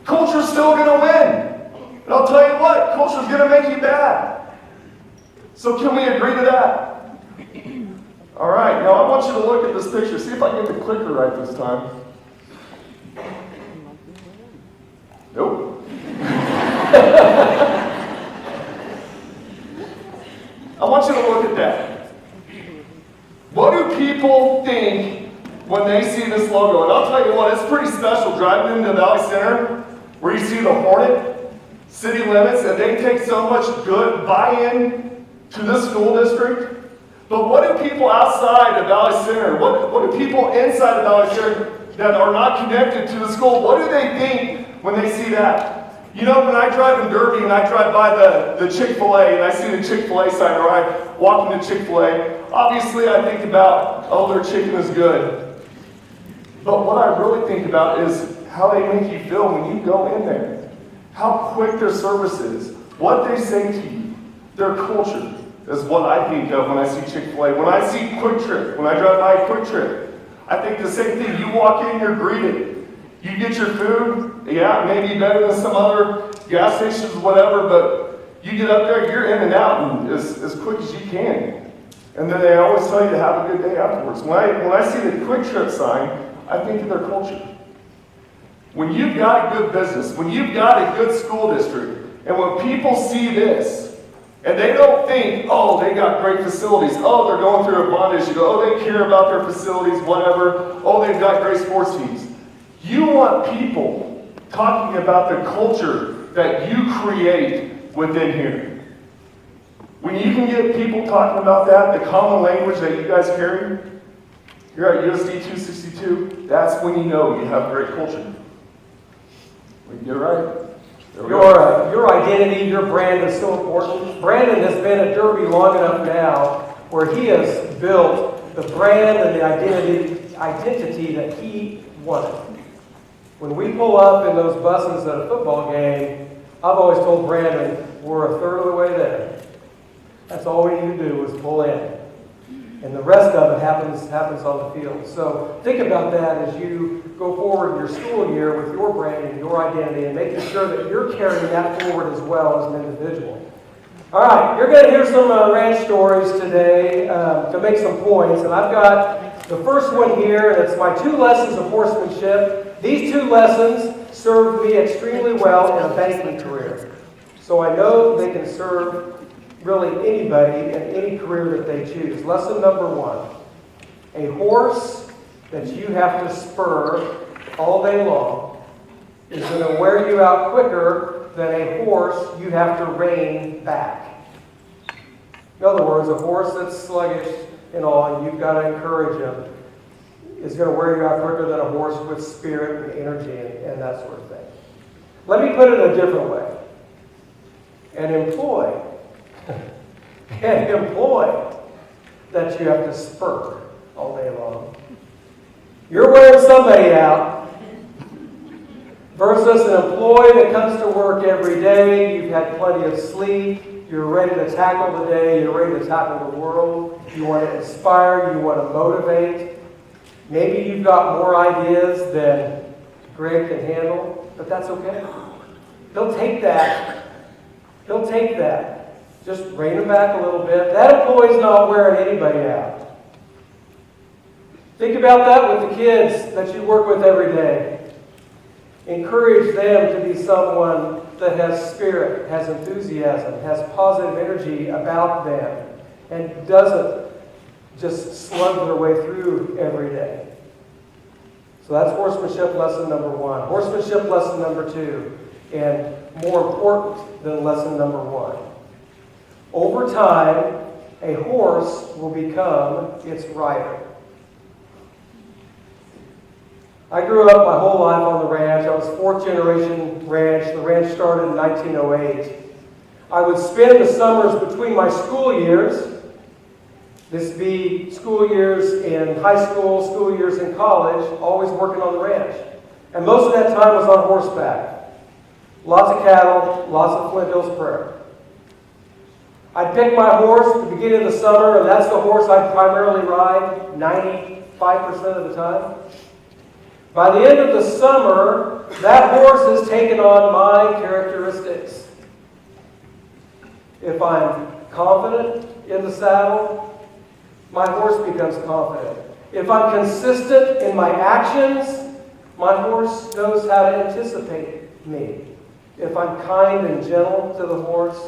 culture's still going to win. And I'll tell you what, culture's going to make you bad. So can we agree to that? All right, now I want you to look at this picture. See if I can get the clicker right this time. Nope. I want you to look at that. What do people think when they see this logo? And I'll tell you what, it's pretty special driving into Valley Center where you see the Hornet, city limits, and they take so much good buy-in to this school district. But what do people outside of Valley Center, what do people inside of Valley Center that are not connected to the school, what do they think when they see that? You know, when I drive in Derby and I drive by the Chick-fil-A and I see the Chick-fil-A sign, or I walk into Chick-fil-A, obviously I think about, oh, their chicken is good. But what I really think about is how they make you feel when you go in there. How quick their service is. What they say to you. Their culture is what I think of when I see Chick-fil-A. When I see Quick Trip, when I drive by Quick Trip, I think the same thing. You walk in, you're greeted. You get your food, yeah, maybe better than some other gas stations, whatever, but you get up there, you're in and out and as quick as you can. And then they always tell you to have a good day afterwards. When I see the Quick Trip sign, I think of their culture. When you've got a good business, when you've got a good school district, and when people see this, and they don't think, oh, they got great facilities, oh, they're going through a bond issue, oh, they care about their facilities, whatever, oh, they've got great sports teams. You want people talking about the culture that you create within here. When you can get people talking about that, the common language that you guys carry, you're at USD 262, that's when you know you have great culture. When you get it right.
Your identity, your brand is so important. Brandon has been at Derby long enough now where he has built the brand and the identity that he wanted. When we pull up in those buses at a football game, I've always told Brandon, we're a third of the way there. That's all we need to do is pull in. And the rest of it happens on the field. So think about that as you go forward in your school year with your brand and your identity and making sure that you're carrying that forward as well as an individual. All right, you're going to hear some ranch stories today to make some points. And I've got the first one here, and it's my 2 lessons of horsemanship. These 2 lessons served me extremely well in a banking career. So I know they can serve really anybody in any career that they choose. Lesson number 1, a horse that you have to spur all day long is going to wear you out quicker than a horse you have to rein back. In other words, a horse that's sluggish and all, and you've got to encourage him, is going to wear you out quicker than a horse with spirit and energy and that sort of thing. Let me put it a different way. An employee that you have to spur all day long. You're wearing somebody out versus an employee that comes to work every day. You've had plenty of sleep. You're ready to tackle the day. You're ready to tackle the world. You want to inspire. You want to motivate. Maybe you've got more ideas than Greg can handle, but that's okay. He'll take that. He'll take that. Just rein him back a little bit. That employee's not wearing anybody out. Think about that with the kids that you work with every day. Encourage them to be someone that has spirit, has enthusiasm, has positive energy about them, and doesn't just slug their way through every day. So that's horsemanship lesson number 1. Horsemanship lesson number 2, and more important than lesson number 1. Over time, a horse will become its rider. I grew up my whole life on the ranch. I was 4th generation ranch. The ranch started in 1908. I would spend the summers between my school years, this would be school years in high school years in college, always working on the ranch. And most of that time was on horseback. Lots of cattle, lots of Flint Hills prairie. I'd pick my horse at the beginning of the summer, and that's the horse I'd primarily ride 95% of the time. By the end of the summer, that horse has taken on my characteristics. If I'm confident in the saddle, my horse becomes confident. If I'm consistent in my actions, my horse knows how to anticipate me. If I'm kind and gentle to the horse,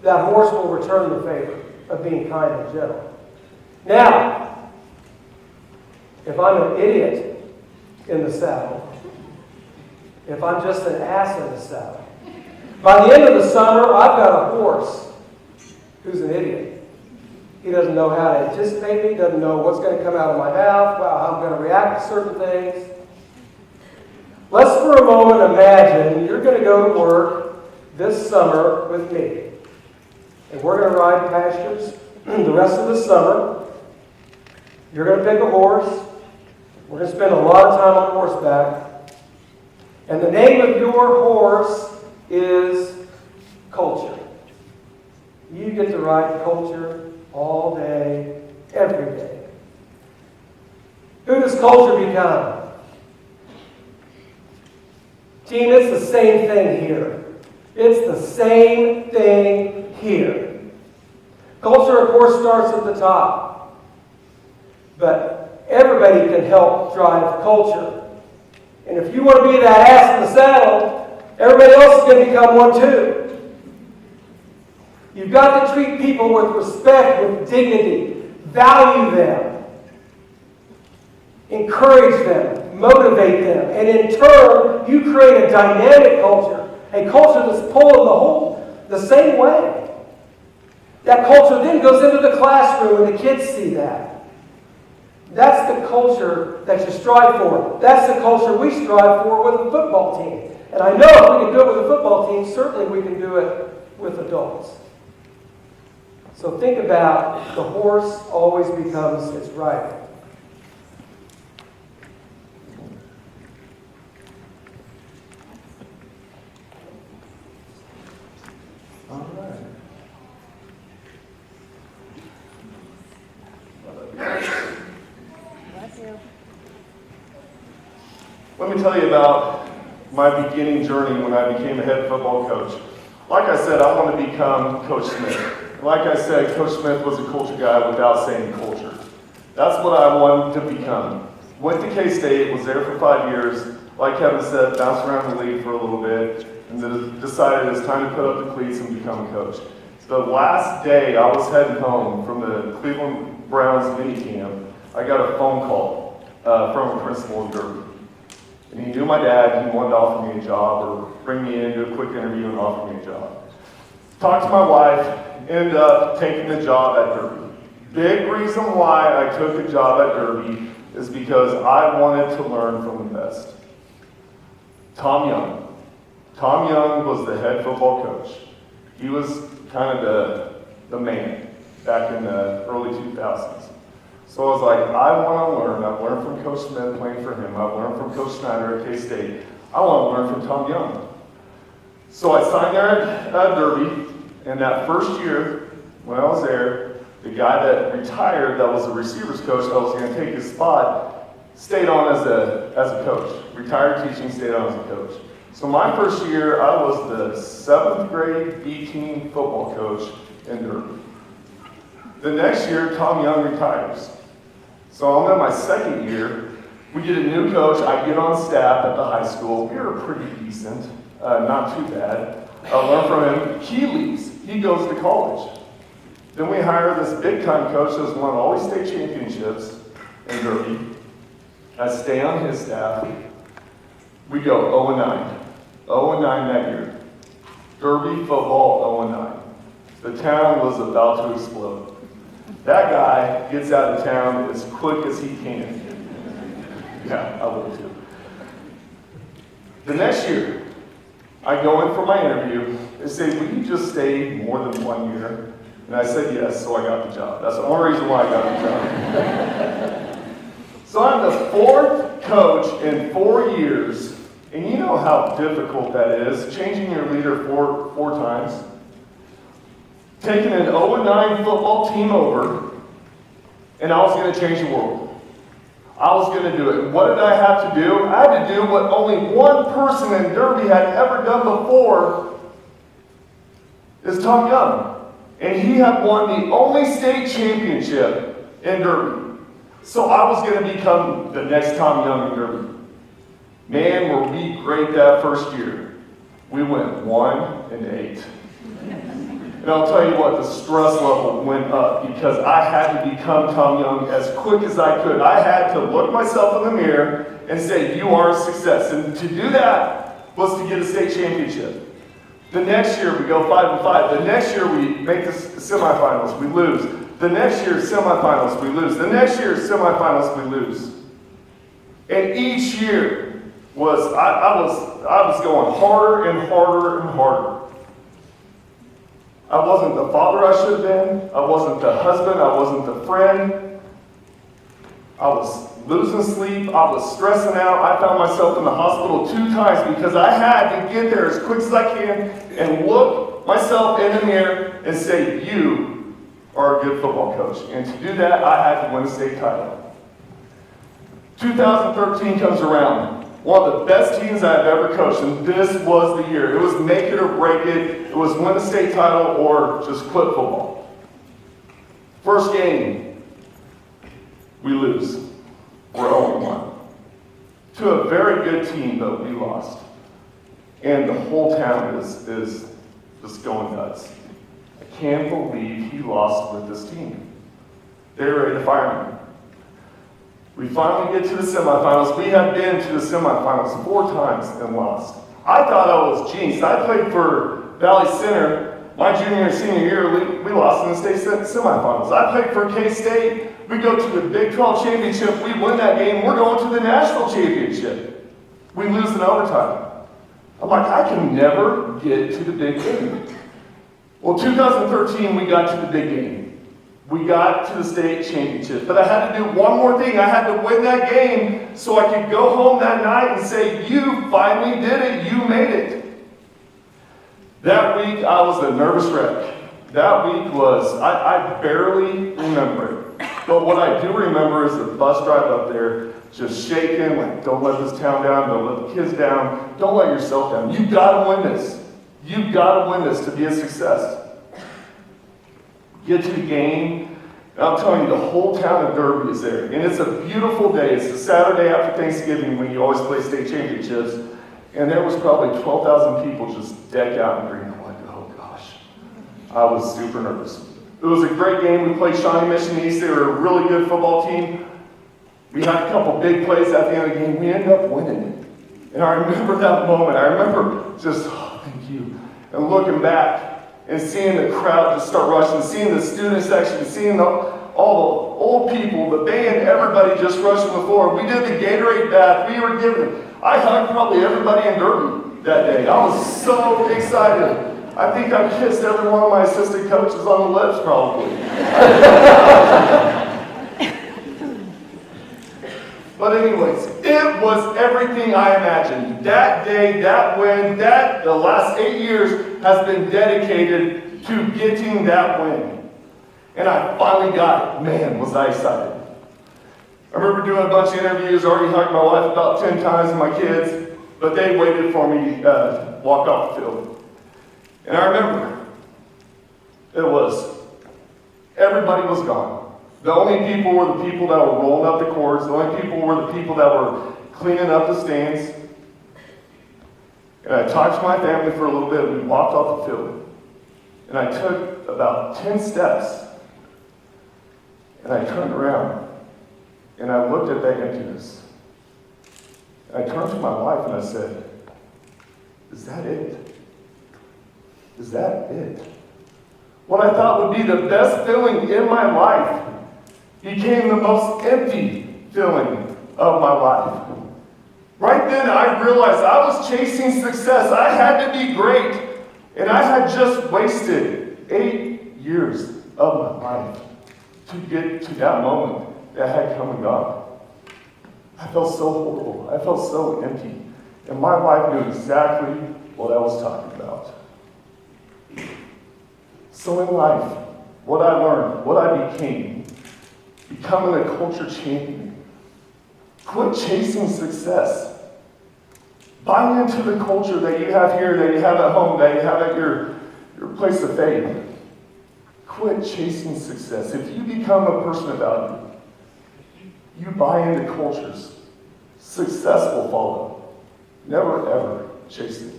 that horse will return the favor of being kind and gentle. Now, if I'm an idiot in the saddle, if I'm just an ass in the saddle, by the end of the summer, I've got a horse who's an idiot. He doesn't know how to anticipate me, doesn't know what's going to come out of my mouth, how I'm going to react to certain things. Let's for a moment imagine you're you're going to go to work this summer with me. And we're going to ride pastures the rest of the summer. You're going to pick a horse. We're going to spend a lot of time on horseback. And the name of your horse is culture. You get to ride culture all day, every day. Who does culture become? Team, it's the same thing here. It's the same thing here. Culture, of course, starts at the top. But everybody can help drive culture. And if you want to be that ass in the saddle, everybody else is going to become one too. You've got to treat people with respect, with dignity, value them, encourage them, motivate them, and in turn, you create a dynamic culture, a culture that's pulling the whole the same way. That culture then goes into the classroom and the kids see that. That's the culture that you strive for. That's the culture we strive for with a football team. And I know if we can do it with a football team, certainly we can do it with adults. So think about the horse always becomes its rider. All right.
Let me tell you about my beginning journey when I became a head football coach. Like I said, I want to become Coach Smith. Like I said, Coach Smith was a culture guy without saying culture. That's what I wanted to become. Went to K-State, was there for 5 years. Like Kevin said, bounced around the league for a little bit, and then decided it's time to put up the cleats and become a coach. The last day I was heading home from the Cleveland Browns mini camp, I got a phone call from a principal in Derby. And he knew my dad, he wanted to offer me a job or bring me in, do a quick interview and offer me a job. Talked to my wife, ended up taking the job at Derby. Big reason why I took a job at Derby is because I wanted to learn from the best. Tom Young. Tom Young was the head football coach. He was kind of the man back in the early 2000s. So I was like, I want to learn. I've learned from Coach Smith playing for him. I've learned from Coach Snyder at K-State. I want to learn from Tom Young. So I signed there at Derby, and that first year, when I was there, the guy that retired, that was the receivers coach, that was going to take his spot, stayed on as a coach. Retired teaching, stayed on as a coach. So my first year, I was the 7th grade B-team football coach in Derby. The next year, Tom Young retires. So I'm in my second year. We get a new coach. I get on staff at the high school. We were pretty decent, not too bad. I learned from him. He leaves. He goes to college. Then we hire this big-time coach that's won all these state championships in Derby. I stay on his staff. We go 0-9. 0-9 that year. Derby football 0-9. The town was about to explode. That guy gets out of town as quick as he can. Yeah, I would too. The next year, I go in for my interview. They say, will you just stay more than 1 year? And I said yes, so I got the job. That's the only reason why I got the job. So I'm the 4th coach in 4 years. And you know how difficult that is, changing your leader four times. Taking an 0-9 football team over, and I was going to change the world. I was going to do it. What did I have to do? I had to do what only one person in Derby had ever done before, is Tom Young. And he had won the only state championship in Derby. So I was going to become the next Tom Young in Derby. Man, were we great that first year. We went 1-8. And I'll tell you what, the stress level went up because I had to become Tom Young as quick as I could. I had to look myself in the mirror and say, you are a success. And to do that was to get a state championship. The next year we go 5-5. The next year we make the semifinals, we lose. The next year semifinals, we lose. The next year semifinals, we lose. And each year was I was going harder and harder and harder. I wasn't the father I should have been. I wasn't the husband. I wasn't the friend. I was losing sleep. I was stressing out. I found myself in the hospital 2 times because I had to get there as quick as I can and look myself in the mirror and say, you are a good football coach. And to do that, I had to win a state title. 2013 comes around. One of the best teams I've ever coached, and this was the year. It was make it or break it. It was win the state title or just quit football. First game, we lose. We're 0-1. To a very good team, though, we lost. And the whole town is just going nuts. I can't believe he lost with this team. They were ready to fire me. We finally get to the semifinals. We have been to the semifinals 4 times and lost. I thought I was jinxed. I played for Valley Center my junior and senior year. We lost in the state semifinals. I played for K-State. We go to the Big 12 championship. We win that game. We're going to the national championship. We lose in overtime. I'm like, I can never get to the big game. Well, 2013, we got to the big game. We got to the state championship, but I had to do one more thing. I had to win that game so I could go home that night and say, you finally did it, you made it. That week, I was a nervous wreck. That week was, I barely remember it. But what I do remember is the bus drive up there, just shaking, like, don't let this town down, don't let the kids down, don't let yourself down. You've got to win this. You've got to win this to be a success. Get to the game, and I'm telling you, the whole town of Derby is there. And it's a beautiful day. It's the Saturday after Thanksgiving when you always play state championships. And there was probably 12,000 people just decked out in green. I'm like, oh gosh. I was super nervous. It was a great game. We played Shawnee Mission East. They were a really good football team. We had a couple big plays at the end of the game. We ended up winning. And I remember that moment. I remember just, oh, thank you. And looking back, and seeing the crowd just start rushing, seeing the student section, seeing all the old people, the band, everybody just rushing the floor. We did the Gatorade bath. We were giving. I hugged probably everybody in Derby that day. I was so excited. I think I kissed every one of my assistant coaches on the lips, probably. But anyways, it was everything I imagined. That day, that win, the last 8 years has been dedicated to getting that win. And I finally got it. Man, was I excited. I remember doing a bunch of interviews, already hugged my wife about 10 times and my kids, but they waited for me to walk off the field. And I remember, everybody was gone. The only people were the people that were rolling up the cords. The only people were the people that were cleaning up the stands. And I talked to my family for a little bit, and we walked off the field. And I took about 10 steps, and I turned around, and I looked at that emptiness. And I turned to my wife, and I said, is that it? Is that it? What I thought would be the best feeling in my life became the most empty feeling of my life. Right then, I realized I was chasing success. I had to be great. And I had just wasted 8 years of my life to get to that moment that had come and gone. I felt so horrible. I felt so empty. And my wife knew exactly what I was talking about. So in life, what I learned, what I became, becoming a culture champion. Quit chasing success. Buy into the culture that you have here, that you have at home, that you have at your place of faith. Quit chasing success. If you become a person of value, you buy into cultures, success will follow. Never, ever chase it.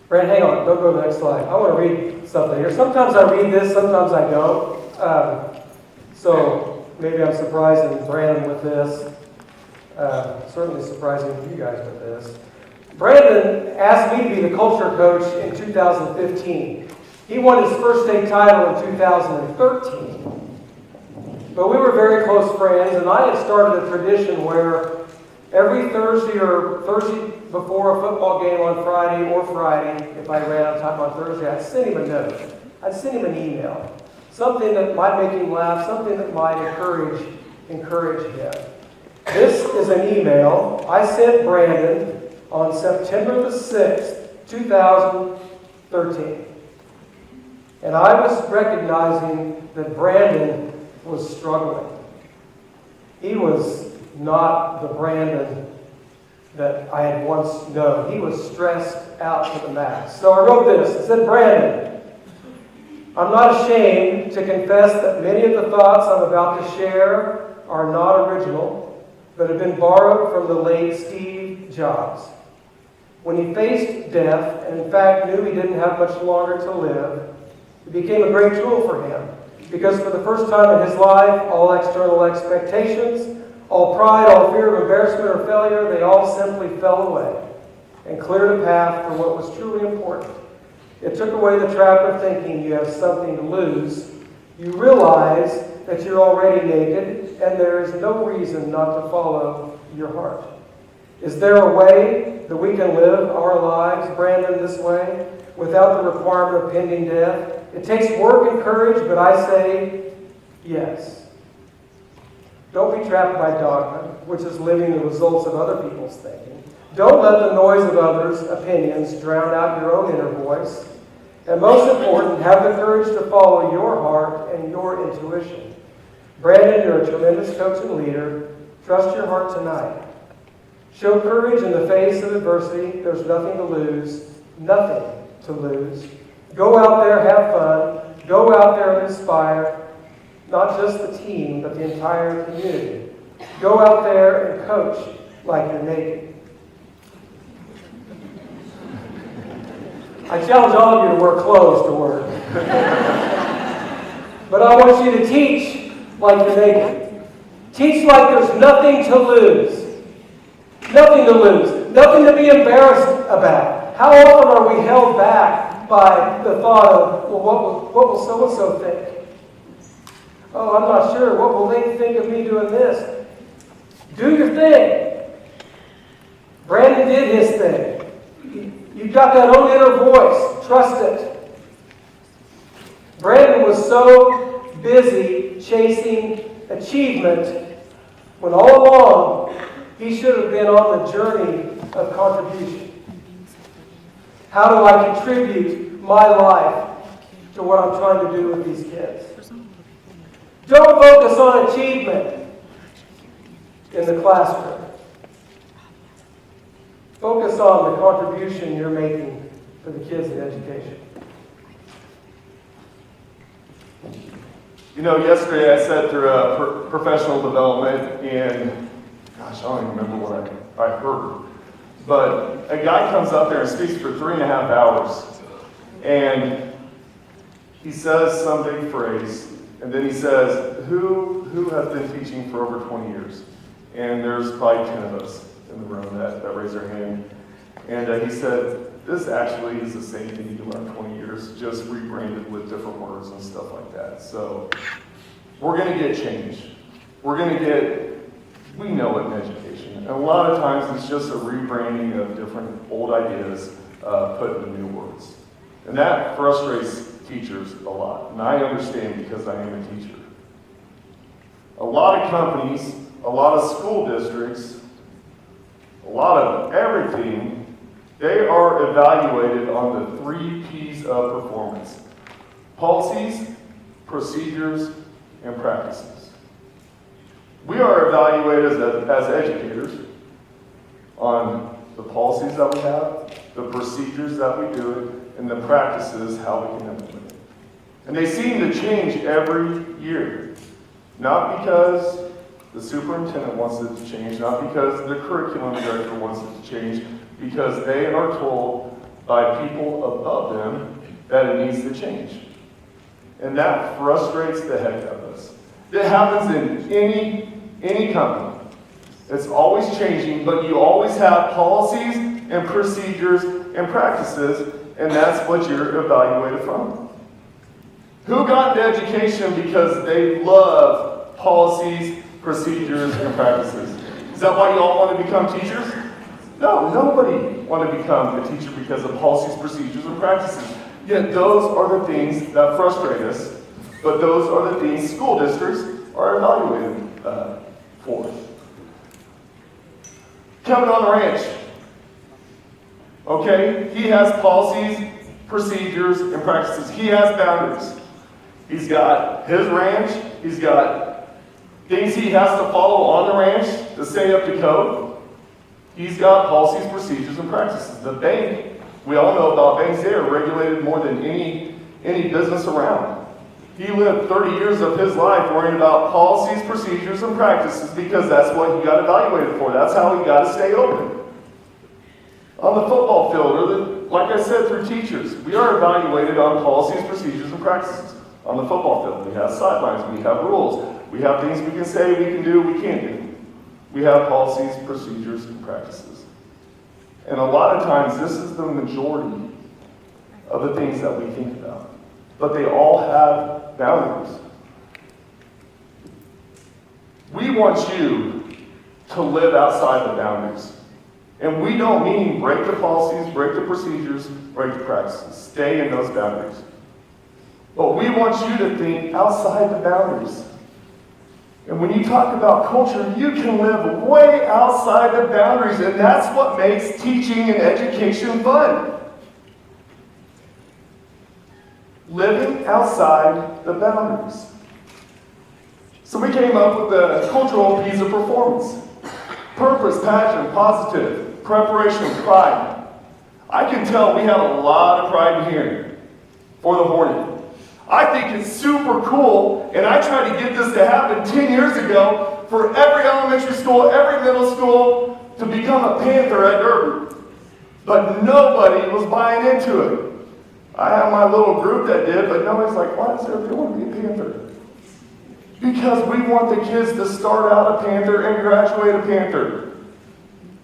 Brad, hang on. Don't go to the next slide. I want to read something here. Sometimes I read this, sometimes I don't. So maybe I'm surprising Brandon with this. Certainly surprising you guys with this. Brandon asked me to be the culture coach in 2015. He won his first state title in 2013. But we were very close friends, and I had started a tradition where Every Thursday or Thursday before a football game on Friday or Friday, if I ran out of time on Thursday, I'd send him a note. I'd send him an email. Something that might make him laugh, something that might encourage him. This is an email I sent Brandon on September the 6th, 2013. And I was recognizing that Brandon was struggling. He was not the Brandon that I had once known. He was stressed out to the max. So I wrote this. I said, Brandon, I'm not ashamed to confess that many of the thoughts I'm about to share are not original, but have been borrowed from the late Steve Jobs. When he faced death, and in fact knew he didn't have much longer to live, it became a great tool for him. Because for the first time in his life, all external expectations, all pride, all fear of embarrassment or failure, they all simply fell away and cleared a path for what was truly important. It took away the trap of thinking you have something to lose. You realize that you're already naked, and there is no reason not to follow your heart. Is there a way that we can live our lives, Brandon, this way, without the requirement of pending death? It takes work and courage, but I say yes. Don't be trapped by dogma, which is living the results of other people's thinking. Don't let the noise of others' opinions drown out your own inner voice. And most important, have the courage to follow your heart and your intuition. Brandon, you're a tremendous coach and leader. Trust your heart tonight. Show courage in the face of adversity. There's nothing to lose. Nothing to lose. Go out there, have fun. Go out there and inspire. Not just the team, but the entire community. Go out there and coach like you're naked. I challenge all of you to wear clothes to work. But I want you to teach like you're naked. Teach like there's nothing to lose. Nothing to lose. Nothing to be embarrassed about. How often are we held back by the thought of, well, what will so-and-so think? Oh, I'm not sure. What will they think of me doing this? Do your thing. Brandon did his thing. You got that own inner voice. Trust it. Brandon was so busy chasing achievement when all along he should have been on the journey of contribution. How do I contribute my life to what I'm trying to do with these kids? Don't focus on achievement in the classroom. Focus on the contribution you're making for the kids in education.
You know, yesterday I sat through a professional development, and gosh, I don't even remember what I heard. But a guy comes up there and speaks for 3.5 hours, and he says some big phrase. And then he says, who has been teaching for over 20 years? And there's probably 10 of us in the room that raised their hand. And he said, this actually is the same thing you learned 20 years, just rebranded with different words and stuff like that. So we're going to get change. We know it in education. And a lot of times it's just a rebranding of different old ideas put into new words. And that frustrates teachers a lot, and I understand because I am a teacher. A lot of companies, a lot of school districts, a lot of everything, they are evaluated on the 3 P's of performance: policies, procedures, and practices. We are evaluated as educators on the policies that we have, the procedures that we do, and the practices, how we can implement it. And they seem to change every year. Not because the superintendent wants it to change, not because the curriculum director wants it to change, because they are told by people above them that it needs to change. And that frustrates the heck out of us. It happens in any company. It's always changing, but you always have policies and procedures and practices, and that's what you're evaluated from. Who got into education because they love policies, procedures, and practices? Is that why you all want to become teachers? No, nobody want to become a teacher because of policies, procedures, and practices. Yet those are the things that frustrate us, but those are the things school districts are evaluated for. Kevin on the ranch, okay? He has policies, procedures, and practices. He has boundaries. He's got his ranch, he's got things he has to follow on the ranch to stay up to code. He's got policies, procedures, and practices. The bank, we all know about banks, they are regulated more than any business around. He lived 30 years of his life worrying about policies, procedures, and practices because that's what he got evaluated for. That's how he got to stay open. On the football field, or like I said, through teachers, we are evaluated on policies, procedures, and practices. On the football field, we have sidelines, we have rules, we have things we can say, we can do, we can't do. We have policies, procedures, and practices. And a lot of times, this is the majority of the things that we think about. But they all have boundaries. We want you to live outside the boundaries. And we don't mean break the policies, break the procedures, break the practices. Stay in those boundaries. But we want you to think outside the boundaries. And when you talk about culture, you can live way outside the boundaries, and that's what makes teaching and education fun. Living outside the boundaries. So we came up with the cultural P's of performance. Purpose, passion, positive, preparation, pride. I can tell we have a lot of pride in here for the Hornet. I think it's super cool, and I tried to get this to happen 10 years ago for every elementary school, every middle school to become a Panther at Derby. But nobody was buying into it. I have my little group that did, but nobody's like, why does everybody want to be a Panther? Because we want the kids to start out a Panther and graduate a Panther.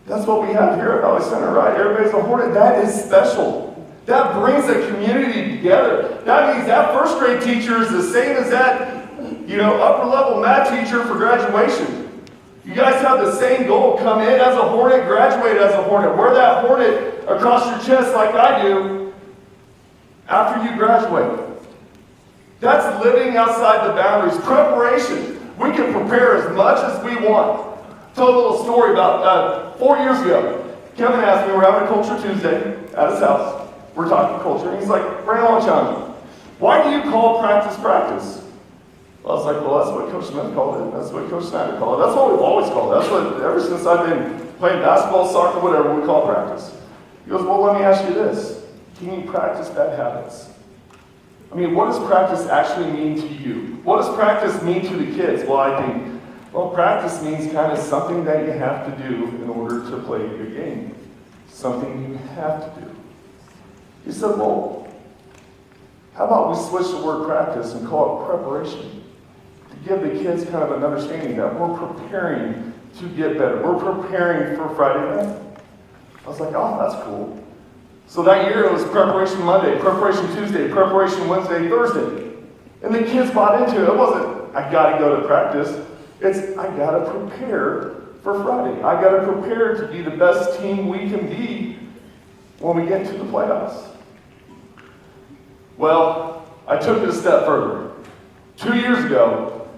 That's what we have here at Valley Center, right? Everybody's a Hornet. That is special. That brings a community together. That means that first grade teacher is the same as that, upper level math teacher for graduation. You guys have the same goal. Come in as a Hornet, graduate as a Hornet. Wear that Hornet across your chest like I do after you graduate. That's living outside the boundaries. Preparation. We can prepare as much as we want. Tell a little story about 4 years ago. Kevin asked me, we're having a Culture Tuesday at his house. We're talking culture. And he's like, Brandon, I want to challenge you. Why do you call practice practice? I was like, well, that's what Coach Smith called it. That's what Coach Snyder called it. That's what we've always called it. That's what, ever since I've been playing basketball, soccer, whatever, we call practice. He goes, well, let me ask you this. Can you practice bad habits? I mean, what does practice actually mean to you? What does practice mean to the kids? Well, I think, practice means kind of something that you have to do in order to play a good game. Something you have to do. He said, well, how about we switch the word practice and call it preparation? To give the kids kind of an understanding that we're preparing to get better. We're preparing for Friday night. I was like, oh, that's cool. So that year it was preparation Monday, preparation Tuesday, preparation Wednesday, Thursday. And the kids bought into it. It wasn't, I gotta go to practice. It's, I gotta prepare for Friday. I gotta prepare to be the best team we can be when we get to the playoffs. Well, I took it a step further. 2 years ago,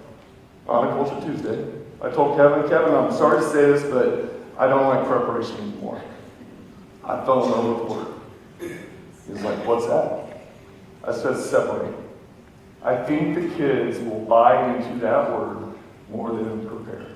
on a Culture Tuesday, I told Kevin, I'm sorry to say this, but I don't like preparation anymore. I fell in love with the word. He's like, what's that? I said, separate. I think the kids will buy into that word more than prepare.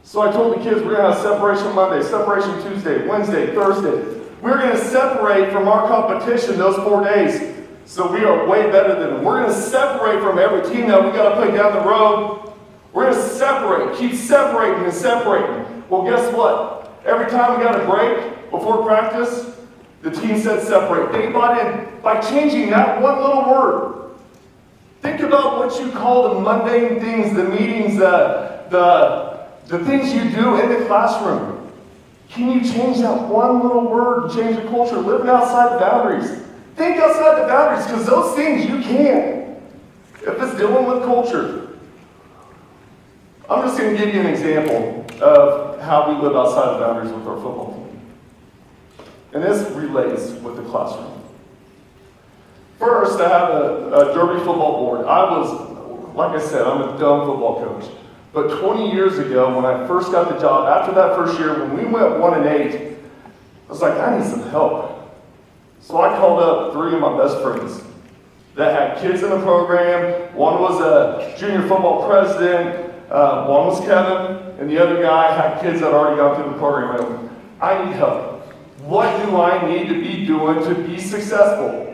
So I told the kids we're going to have separation Monday, separation Tuesday, Wednesday, Thursday. We're going to separate from our competition those 4 days so we are way better than them. We're going to separate from every team that we got to play down the road. We're going to separate, keep separating and separating. Well, guess what? Every time we got a break before practice, the team said separate. They bought in by changing that one little word. Think about what you call the mundane things, the meetings, the things you do in the classroom. Can you change that one little word and change the culture? Living outside the boundaries. Think outside the boundaries, because those things you can. If it's dealing with culture. I'm just going to give you an example. of how we live outside the boundaries with our football team. And this relates with the classroom. First, I have a Derby football board. I was, like I said, I'm a dumb football coach. But 20 years ago, when I first got the job, after that first year, when we went 1-8, I was like, I need some help. So I called up 3 of my best friends that had kids in the program. One was a junior football president, one was Kevin, and the other guy had kids that had already gone through the program. And I went, I need help. What do I need to be doing to be successful?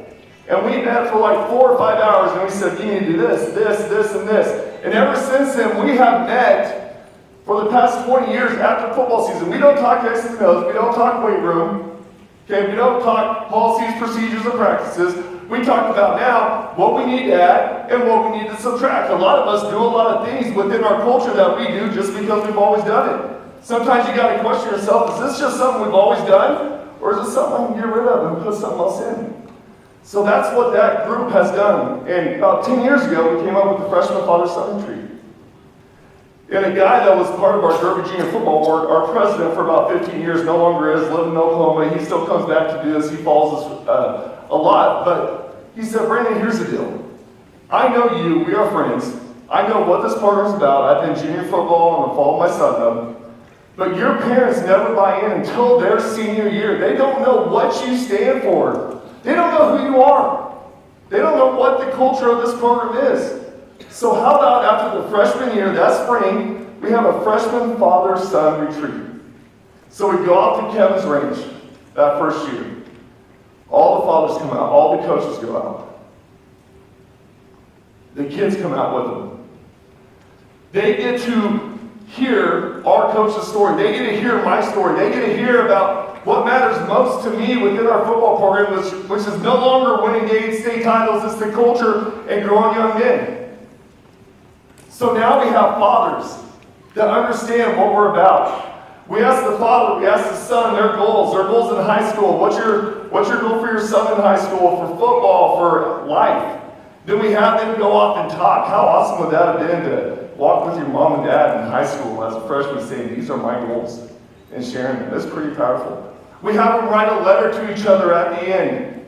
And we met for like 4 or 5 hours, and we said, you need to do this, this, and this. And ever since then, we have met for the past 20 years after football season. We don't talk X's and O's. We don't talk weight room. Okay, we don't talk policies, procedures, or practices. We talk about now what we need to add and what we need to subtract. A lot of us do a lot of things within our culture that we do just because we've always done it. Sometimes you got to question yourself, is this just something we've always done? Or is this something I can get rid of and put something else in? So that's what that group has done. And about 10 years ago, we came up with the Freshman Father-Son Retreat. And a guy that was part of our Derby Junior Football Board, our president for about 15 years, no longer is, living in Oklahoma. He still comes back to do this. He follows us a lot. But he said, Brandon, here's the deal. I know you. We are friends. I know what this program's about. I've been junior football and I followed my son up. But your parents never buy in until their senior year. They don't know what you stand for. They don't know who you are. They don't know what the culture of this program is. So how about after the freshman year, that spring, we have a freshman father-son retreat. So we go out to Kevin's range that first year. All the fathers come out. All the coaches go out. The kids come out with them. They get to hear our coach's story. They get to hear my story. They get to hear about what matters most to me within our football program, which is no longer winning state titles, it's the culture and growing young men. So now we have fathers that understand what we're about. We ask the father, we ask the son their goals in high school. What's your goal for your son in high school, for football, for life? Then we have them go off and talk. How awesome would that have been to walk with your mom and dad in high school as a freshman saying, these are my goals, and sharing them? That's pretty powerful. We have them write a letter to each other at the end.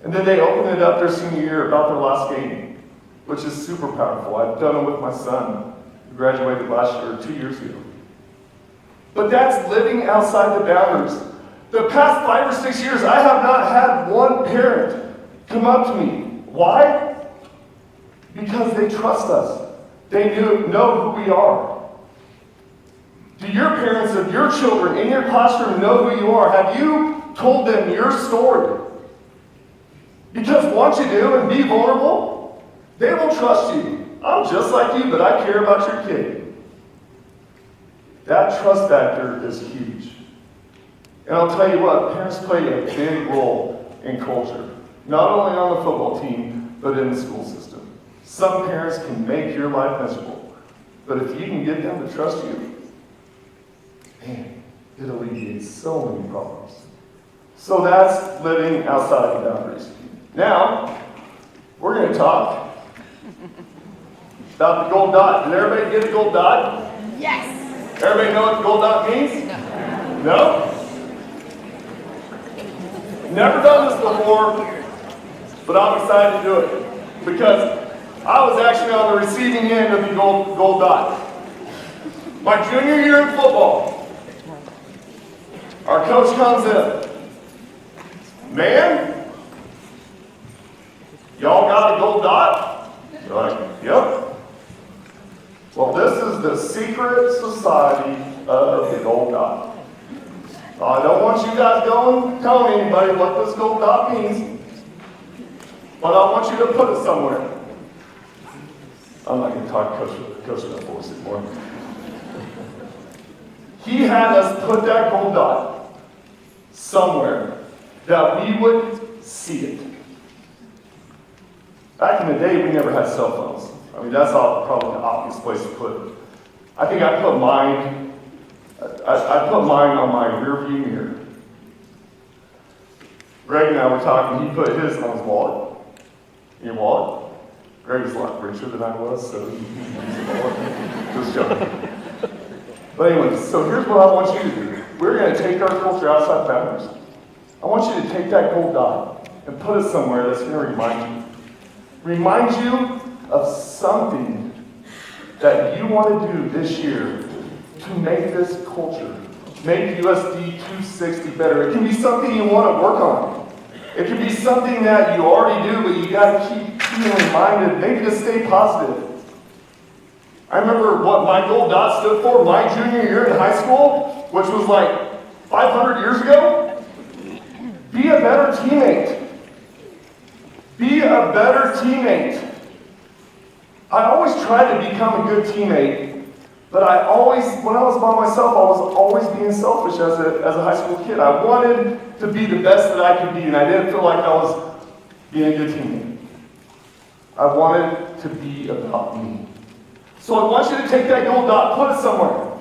And then they open it up their senior year about their last game, which is super powerful. I've done it with my son, who graduated last year, 2 years ago. But that's living outside the boundaries. The past 5 or 6 years, I have not had one parent come up to me. Why? Because they trust us. They know who we are. Do your parents of your children in your classroom know who you are? Have you told them your story? Because once you do and be vulnerable, they will trust you. I'm just like you, but I care about your kid. That trust factor is huge. And I'll tell you what, parents play a big role in culture. Not only on the football team, but in the school system. Some parents can make your life miserable. But if you can get them to trust you, man, it alleviates so many problems. So that's living outside the boundaries. Now, we're going to talk about the gold dot. Did everybody get a gold dot?
Yes.
Everybody know what the gold dot means? No? Never done this before, but I'm excited to do it because I was actually on the receiving end of the gold dot. My junior year in football, our coach comes in. Man, y'all got a gold dot? They're like, yep. Well, this is the secret society of the gold dot. I don't want you guys going telling anybody what this gold dot means, but I want you to put it somewhere. I'm not going to talk coach in that voice anymore. He had us put that gold dot somewhere that we would see it. Back in the day, we never had cell phones. I mean, that's probably the obvious place to put it. I think I put mine on my rear view mirror. Greg and I were talking, he put his on his wallet. In your wallet? Greg was a lot richer than I was, so he used his wallet. Just joking. But anyway, so here's what I want you to do. We're going to take our culture outside boundaries. I want you to take that gold dot and put it somewhere that's going to remind you of something that you want to do this year to make this culture, make USD 260 better. It can be something you want to work on. It can be something that you already do, but you got to keep being reminded, maybe to stay positive. I remember what my gold dot stood for my junior year in high school, which was like 500 years ago. Be a better teammate. Be a better teammate. I always tried to become a good teammate, but when I was by myself, I was always being selfish as a high school kid. I wanted to be the best that I could be, and I didn't feel like I was being a good teammate. I wanted to be about me. So I want you to take that gold dot, put it somewhere.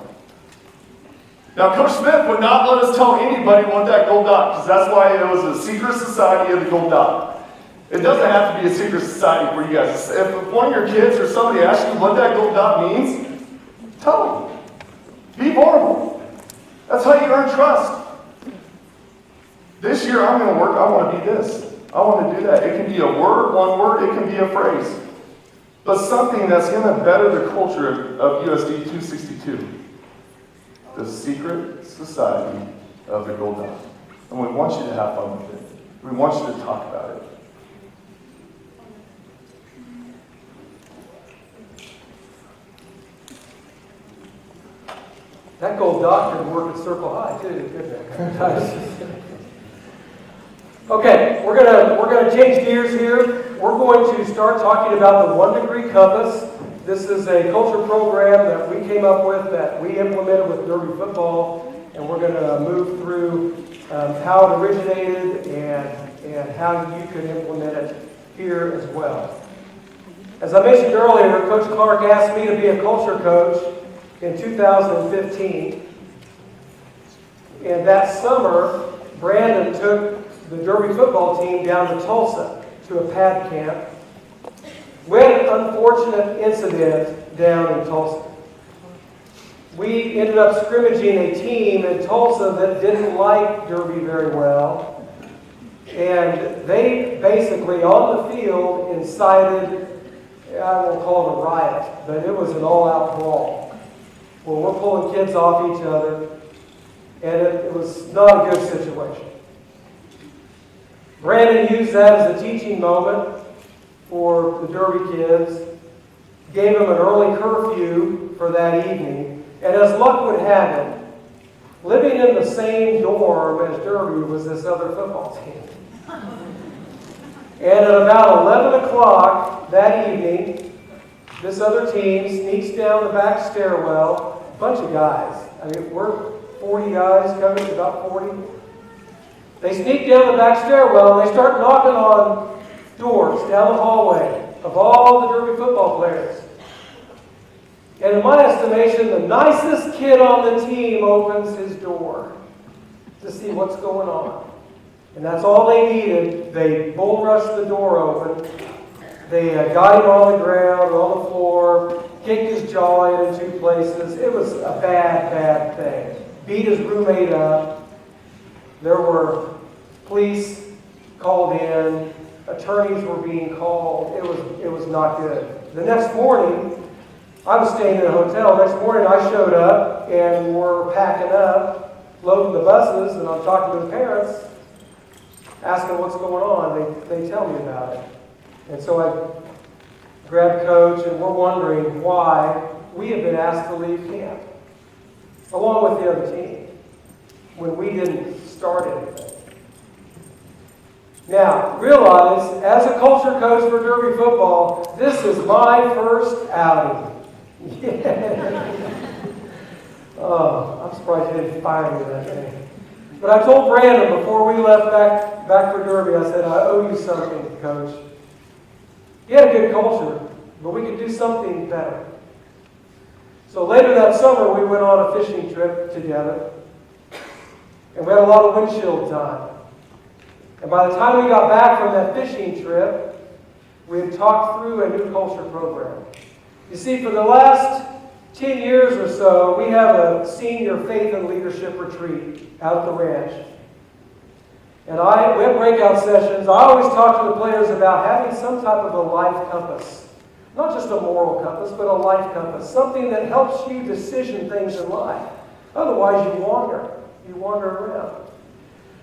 Now, Coach Smith would not let us tell anybody what that gold dot, because that's why it was a secret society of the gold dot. It doesn't have to be a secret society for you guys. If one of your kids or somebody asks you what that gold dot means, tell them. Be vulnerable. That's how you earn trust. This year I'm going to work, I want to be this. I want to do that. It can be a word, one word, it can be a phrase. But something that's going to better the culture of USD 262. The secret society of the gold dot. And we want you to have fun with it. We want you to talk about it.
That gold dot could work at Circle High too, couldn't it? Okay, we're gonna change gears here. We're going to start talking about the 1 degree compass. This is a culture program that we came up with, that we implemented with Derby football, and we're going to move through how it originated and how you can implement it here as well. As I mentioned earlier, Coach Clark asked me to be a culture coach in 2015. And that summer, Brandon took the Derby football team down to Tulsa to a pad camp. We had an unfortunate incident down in Tulsa. We ended up scrimmaging a team in Tulsa that didn't like Derby very well. And they basically, on the field, incited, I won't call it a riot, but it was an all-out brawl, where we're pulling kids off each other, and it was not a good situation. Brandon used that as a teaching moment for the Derby kids, gave them an early curfew for that evening, and as luck would have it, living in the same dorm as Derby was this other football team. And at about 11 o'clock that evening, this other team sneaks down the back stairwell, a bunch of guys. I mean, we're 40 guys, covered about 40. They sneak down the back stairwell and they start knocking on doors down the hallway of all the Derby football players. And in my estimation, the nicest kid on the team opens his door to see what's going on. And that's all they needed. They bull rushed the door open. They got him on the ground, on the floor, kicked his jaw in 2 places. It was a bad, bad thing. Beat his roommate up. There were police called in. Attorneys were being called. It was not good. The next morning, I was staying in a hotel. Next morning, I showed up, and we're packing up, loading the buses, and I'm talking to the parents, asking what's going on. They tell me about it. And so I grabbed Coach, and we're wondering why we have been asked to leave camp, along with the other team, when we didn't start anything. Now, realize, as a culture coach for Derby football, this is my first outing. Yeah. Oh, I'm surprised he didn't fire me that day. But I told Brandon before we left back for Derby, I said, I owe you something, Coach. He had a good culture, but we could do something better. So later that summer, we went on a fishing trip together, and we had a lot of windshield time. And by the time we got back from that fishing trip, we had talked through a new culture program. You see, for the last 10 years or so, we have a senior faith and leadership retreat out at the ranch. And we have breakout sessions. I always talk to the players about having some type of a life compass. Not just a moral compass, but a life compass. Something that helps you decision things in life. Otherwise, you wander. You wander around.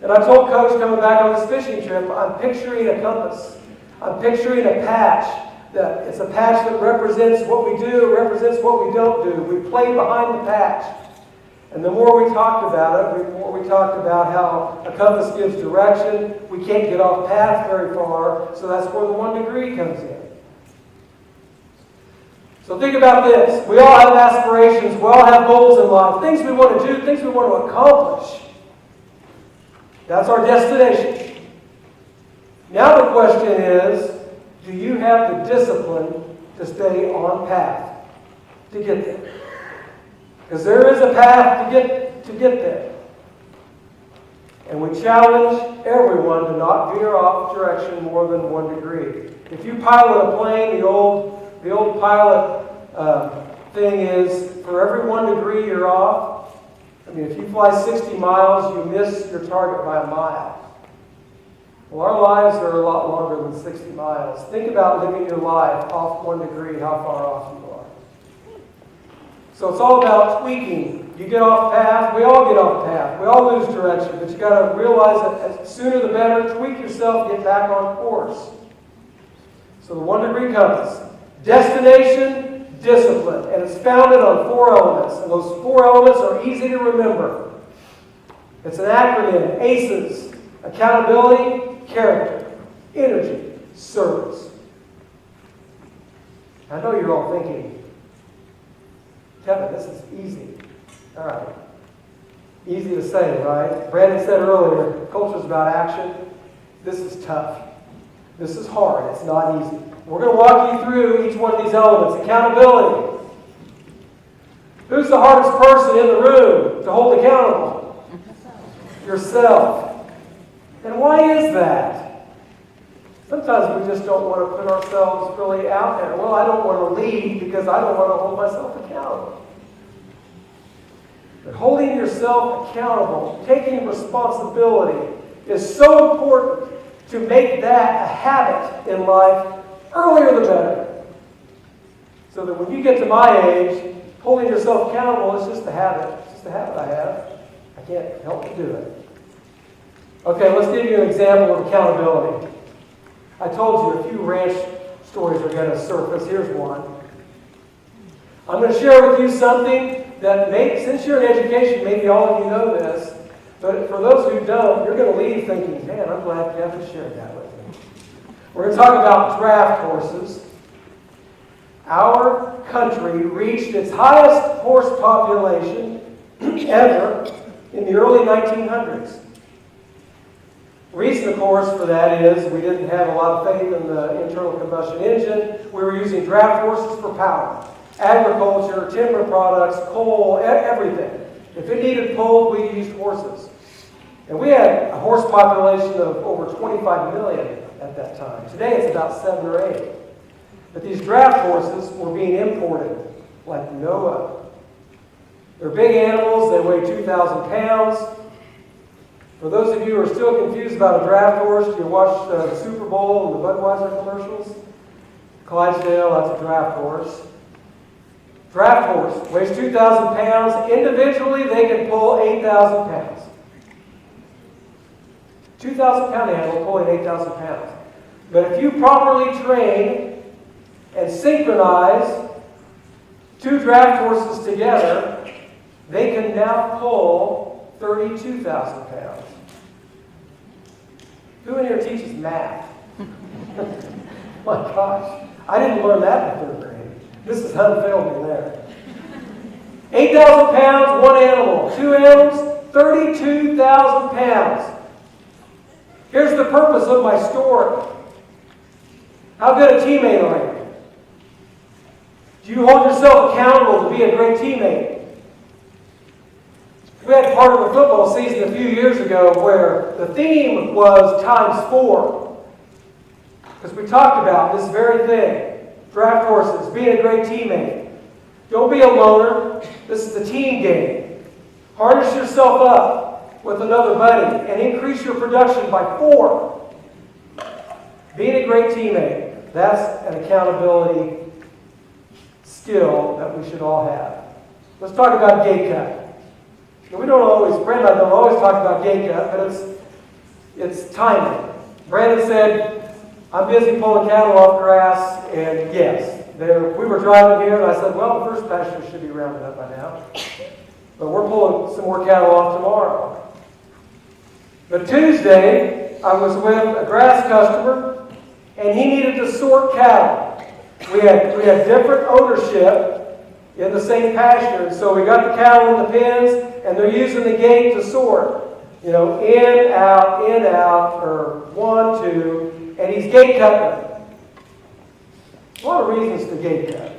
And I told Coach coming back on this fishing trip, I'm picturing a compass. I'm picturing a patch. It's a patch that represents what we do, represents what we don't do. We play behind the patch. And the more we talked about it, the more we talked about how a compass gives direction. We can't get off path very far, so that's where the 1 degree comes in. So think about this. We all have aspirations. We all have goals in life. Things we want to do, things we want to accomplish. That's our destination. Now the question is, do you have the discipline to stay on path to get there? Because there is a path to get there. And we challenge everyone to not veer off direction more than 1 degree. If you pilot a plane, the old pilot thing is, for every 1 degree you're off, I mean, if you fly 60 miles, you miss your target by a mile. Well, our lives are a lot longer than 60 miles. Think about living your life off 1 degree, how far off you are. So it's all about tweaking. You get off path, we all get off path. We all lose direction, but you got to realize that the sooner the better. Tweak yourself, get back on course. So the 1 degree compass. Destination, discipline. And it's founded on 4 elements. And those 4 elements are easy to remember. It's an acronym, ACEs. Accountability, character, energy, service. I know you're all thinking, Kevin, this is easy. All right. Easy to say, right? Brandon said earlier, culture's about action. This is tough. This is hard. It's not easy. We're going to walk you through each one of these elements. Accountability. Who's the hardest person in the room to hold accountable? Yourself. And why is that? Sometimes we just don't want to put ourselves really out there. Well, I don't want to lead because I don't want to hold myself accountable. But holding yourself accountable, taking responsibility, is so important to make that a habit in life. Earlier the better. So that when you get to my age, holding yourself accountable is just a habit. It's just a habit I have. I can't help but do it. Okay, let's give you an example of accountability. I told you a few ranch stories are going to surface. Here's one. I'm going to share with you something that since you're in education, maybe all of you know this, but for those who don't, you're going to leave thinking, man, I'm glad Kevin shared that with me. We're going to talk about draft horses. Our country reached its highest horse population ever in the early 1900s. Reason, of course, for that is we didn't have a lot of faith in the internal combustion engine. We were using draft horses for power. Agriculture, timber products, coal, everything. If it needed pulled, we used horses. And we had a horse population of over 25 million at that time. Today it's about 7 or 8. But these draft horses were being imported like no other. They're big animals. They weigh 2,000 pounds. For those of you who are still confused about a draft horse, you watch the Super Bowl and the Budweiser commercials? Clydesdale, that's a draft horse. Draft horse weighs 2,000 pounds. Individually, they can pull 8,000 pounds. 2,000-pound animal pulling 8,000 pounds. But if you properly train and synchronize 2 draft horses together, they can now pull 32,000 pounds. Who in here teaches math? My gosh, I didn't learn that in 3rd grade. Mrs. Hunt failed me there. 8,000 pounds, 1 animal. 2 animals, 32,000 pounds. Here's the purpose of my story. How good a teammate are you? Do you hold yourself accountable to be a great teammate? We had part of a football season a few years ago where the theme was ×4. Because we talked about this very thing. Draft horses, being a great teammate. Don't be a loner. This is the team game. Harness yourself up with another buddy and increase your production by 4. Being a great teammate, that's an accountability skill that we should all have. Let's talk about gate cut. Now, Brandon and I don't always talk about gate cut, but it's timely. Brandon said, I'm busy pulling cattle off grass, and yes, we were driving here, and I said, well, the first pasture should be rounded up by now. But we're pulling some more cattle off tomorrow. But Tuesday, I was with a grass customer, and he needed to sort cattle. We had different ownership in the same pasture, and so we got the cattle in the pens, and they're using the gate to sort. In, out, or 1, 2, and he's gate cutting them. A lot of reasons to gate cut.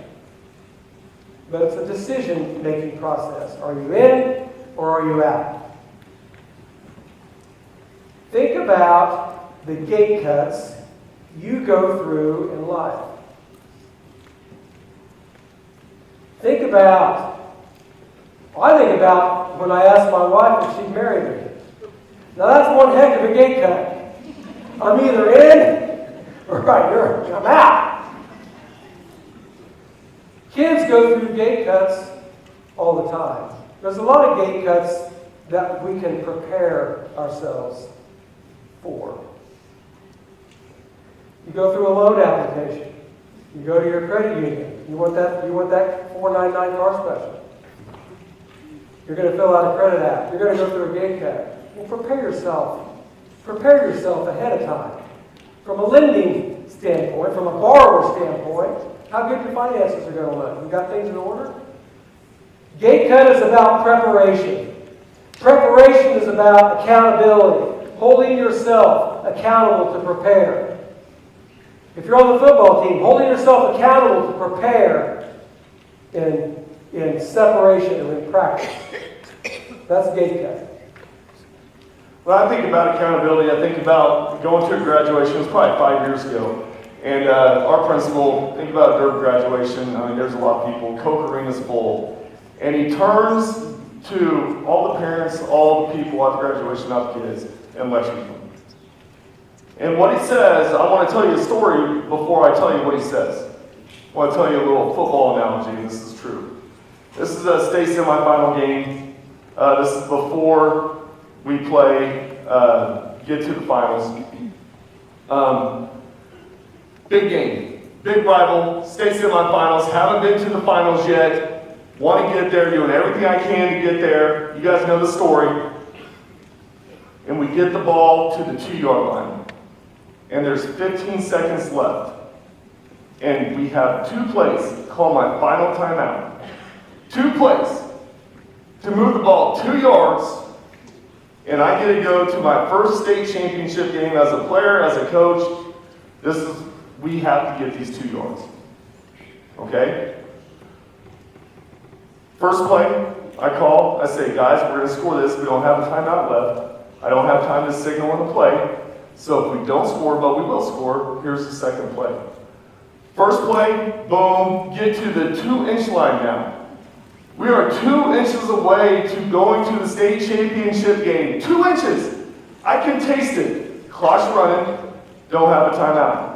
But it's a decision-making process. Are you in or are you out? Think about the gate cuts you go through in life. I think about when I asked my wife if she'd marry me. Now that's one heck of a gate cut. I'm either in or I'm out. Kids go through gate cuts all the time. There's a lot of gate cuts that we can prepare ourselves for. You go through a loan application. You go to your credit union. You want that 499 car special. You're going to fill out a credit app. You're going to go through a gate cut. Well, prepare yourself. Prepare yourself ahead of time. From a lending standpoint, from a borrower standpoint, how good your finances are going to look. You got things in order? Gate cut is about preparation. Preparation is about accountability, holding yourself accountable to prepare. If you're on the football team, holding yourself accountable to prepare in separation and in practice. That's gate cut.
When I think about accountability, I think about going to a graduation. It was probably 5 years ago. And our principal, think about a Derb graduation. I mean, there's a lot of people. Coke Arena's full. And he turns to all the parents, all the people at the graduation, not the kids, and lectures them. And what he says, I want to tell you a story before I tell you what he says. I want to tell you a little football analogy, and this is true. This is a state semifinal game. This is before we play, get to the finals. Big game, big rival, state semifinals, haven't been to the finals yet, want to get there, doing everything I can to get there. You guys know the story. And we get the ball to the 2-yard line. And there's 15 seconds left. And we have 2 plays, call my final timeout. 2 plays to move the ball 2 yards. And I get to go to my first state championship game as a player, as a coach. We have to get these 2 yards. Okay? First play, I call, I say, guys, we're going to score this. We don't have a timeout left. I don't have time to signal on the play. So if we don't score, but we will score, here's the second play. First play, boom, get to the 2-inch line now. We are 2 inches away to going to the state championship game. 2 inches. I can taste it. Clock's running. Don't have a timeout.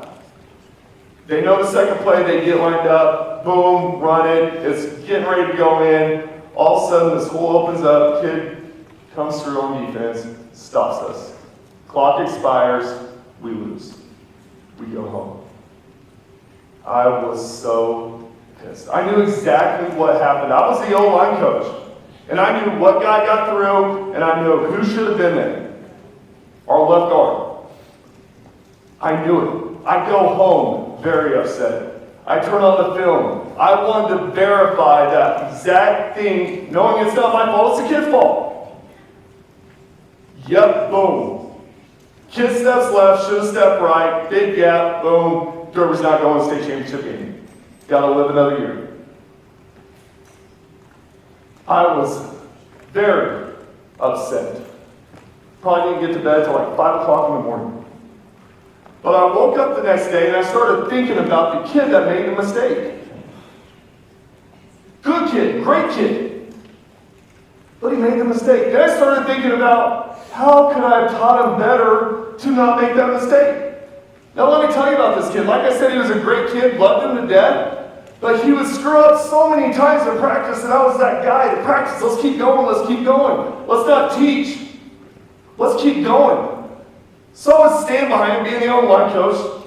They know the second play. They get lined up. Boom, run it. It's getting ready to go in. All of a sudden, this hole opens up. Kid comes through on defense, stops us. Clock expires. We lose. We go home. I was so pissed. I knew exactly what happened. I was the O-line coach. And I knew what guy got through, and I knew who should have been there. Our left guard. I knew it. I go home very upset. I turn on the film. I wanted to verify that exact thing, knowing it's not my fault, it's the kid's fault. Yep, boom. Kid steps left, should have stepped right, big gap, boom. Derby's not going to the state championship game. Gotta live another year. I was very upset. Probably didn't get to bed till like 5 o'clock in the morning. But I woke up the next day and I started thinking about the kid that made the mistake. Good great kid. But he made the mistake. Then I started thinking about how could I have taught him better to not make that mistake. Now let me tell you about this kid. Like I said, he was a great kid, loved him to death. But he would screw up so many times in practice, and I was that guy to practice. Let's keep going, let's keep going. Let's not teach. Let's keep going. So I would stand behind him, being the on-line coach.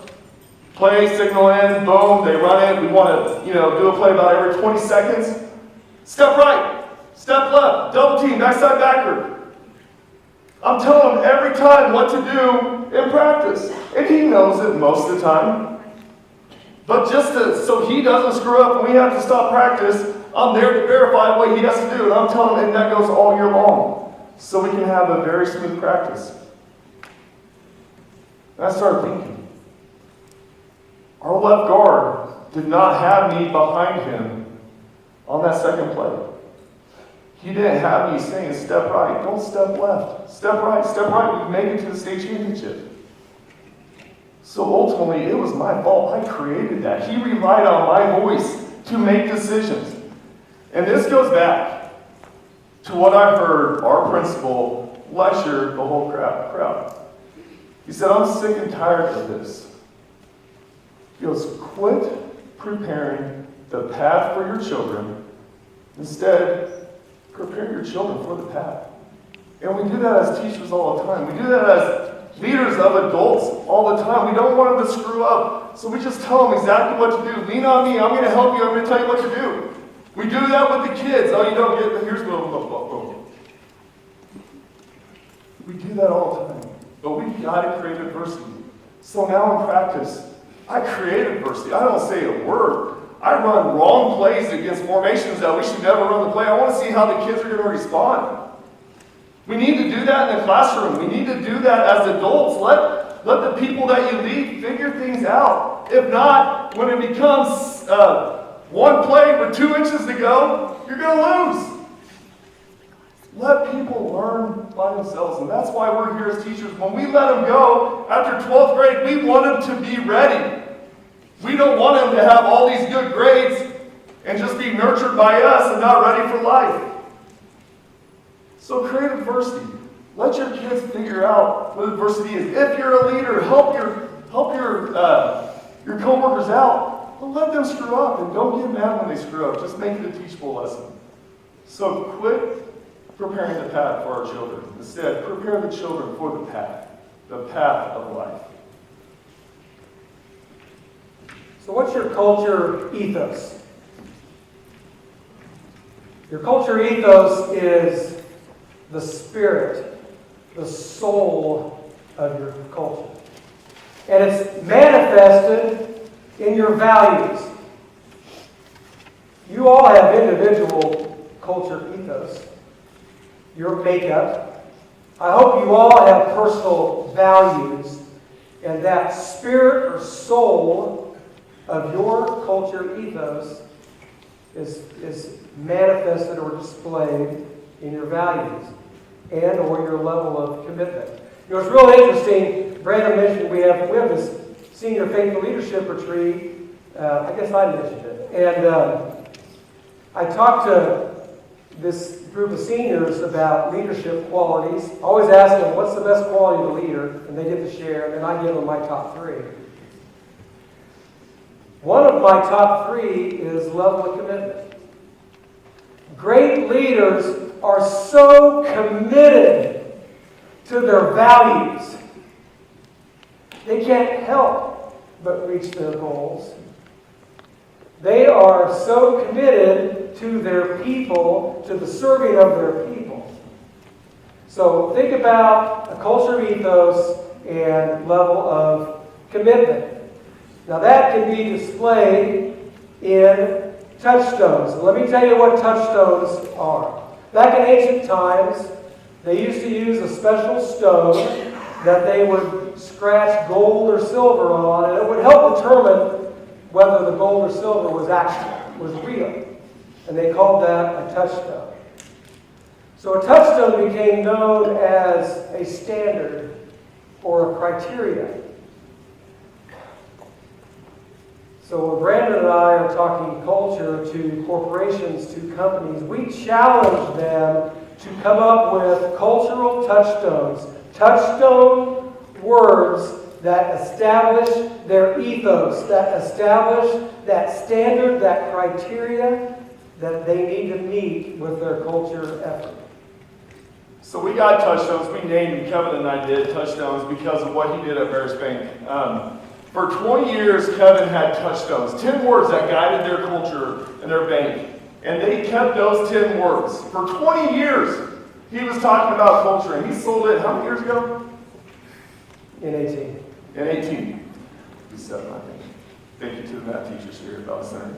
Play, signal in, boom, they run it. We want to, do a play about every 20 seconds. Step right, step left, double team, backside, backward. I'm telling him every time what to do in practice. And he knows it most of the time. But so he doesn't screw up and we have to stop practice, I'm there to verify what he has to do. And I'm telling him, and that goes all year long. So we can have a very smooth practice. And I started thinking, our left guard did not have me behind him on that second play. He didn't have me saying, step right, don't step left. Step right, we make it to the state championship. So ultimately, it was my fault. I created that. He relied on my voice to make decisions. And this goes back to what I heard our principal lecture the whole crowd. He said, I'm sick and tired of this. He goes, quit preparing the path for your children. Instead, prepare your children for the path. And we do that as teachers all the time. We do that as leaders of adults all the time. We don't want them to screw up. So we just tell them exactly what to do. Lean on me. I'm going to help you. I'm going to tell you what to do. We do that with the kids. Oh, you don't get it. Here's boom. We do that all the time. But we've got to create adversity. So now in practice, I create adversity. I don't say a word. I run wrong plays against formations that we should never run the play. I want to see how the kids are going to respond. We need to do that in the classroom. We need to do that as adults. Let the people that you lead figure things out. If not, when it becomes one play with 2 inches to go, you're going to lose. Let people learn by themselves. And that's why we're here as teachers. When we let them go after 12th grade, we want them to be ready. We don't want them to have all these good grades and just be nurtured by us and not ready for life. So create adversity. Let your kids figure out what adversity is. If you're a leader, help your coworkers out. But let them screw up and don't get mad when they screw up. Just make it a teachable lesson. So quit preparing the path for our children. Instead, prepare the children for the path of life.
So what's your culture ethos? Your culture ethos is the spirit, the soul of your culture. And it's manifested in your values. You all have individual culture ethos, your makeup. I hope you all have personal values, and that spirit or soul of your culture ethos is manifested or displayed in your values and or your level of commitment. You know, it's real interesting. Brandon mentioned we have this senior faithful leadership retreat. I guess I mentioned it. And I talked to this group of seniors about leadership qualities. I always ask them, what's the best quality of a leader? And they get to share, and then I give them my top 3. One of my top 3 is level of commitment. Great leaders are so committed to their values. They can't help but reach their goals. They are so committed to their people, to the serving of their people. So think about a culture ethos and level of commitment. Now that can be displayed in touchstones. Let me tell you what touchstones are. Back in ancient times, they used to use a special stone that they would scratch gold or silver on, and it would help determine whether the gold or silver was real. And they called that a touchstone. So a touchstone became known as a standard or a criteria. So when Brandon and I are talking culture to corporations, to companies, we challenge them to come up with cultural touchstones, touchstone words that establish their ethos, that establish that standard, that criteria that they need to meet with their culture effort.
So we got touchdowns. We named them, Kevin and I did, touchdowns because of what he did at Bears Bank. For 20 years, Kevin had touchdowns, 10 words that guided their culture and their bank. And they kept those 10 words. For 20 years, he was talking about culture, and he sold it how many years ago?
In 18.
In 18. He's 7, I think. Thank you to the math teachers here at Valley Center.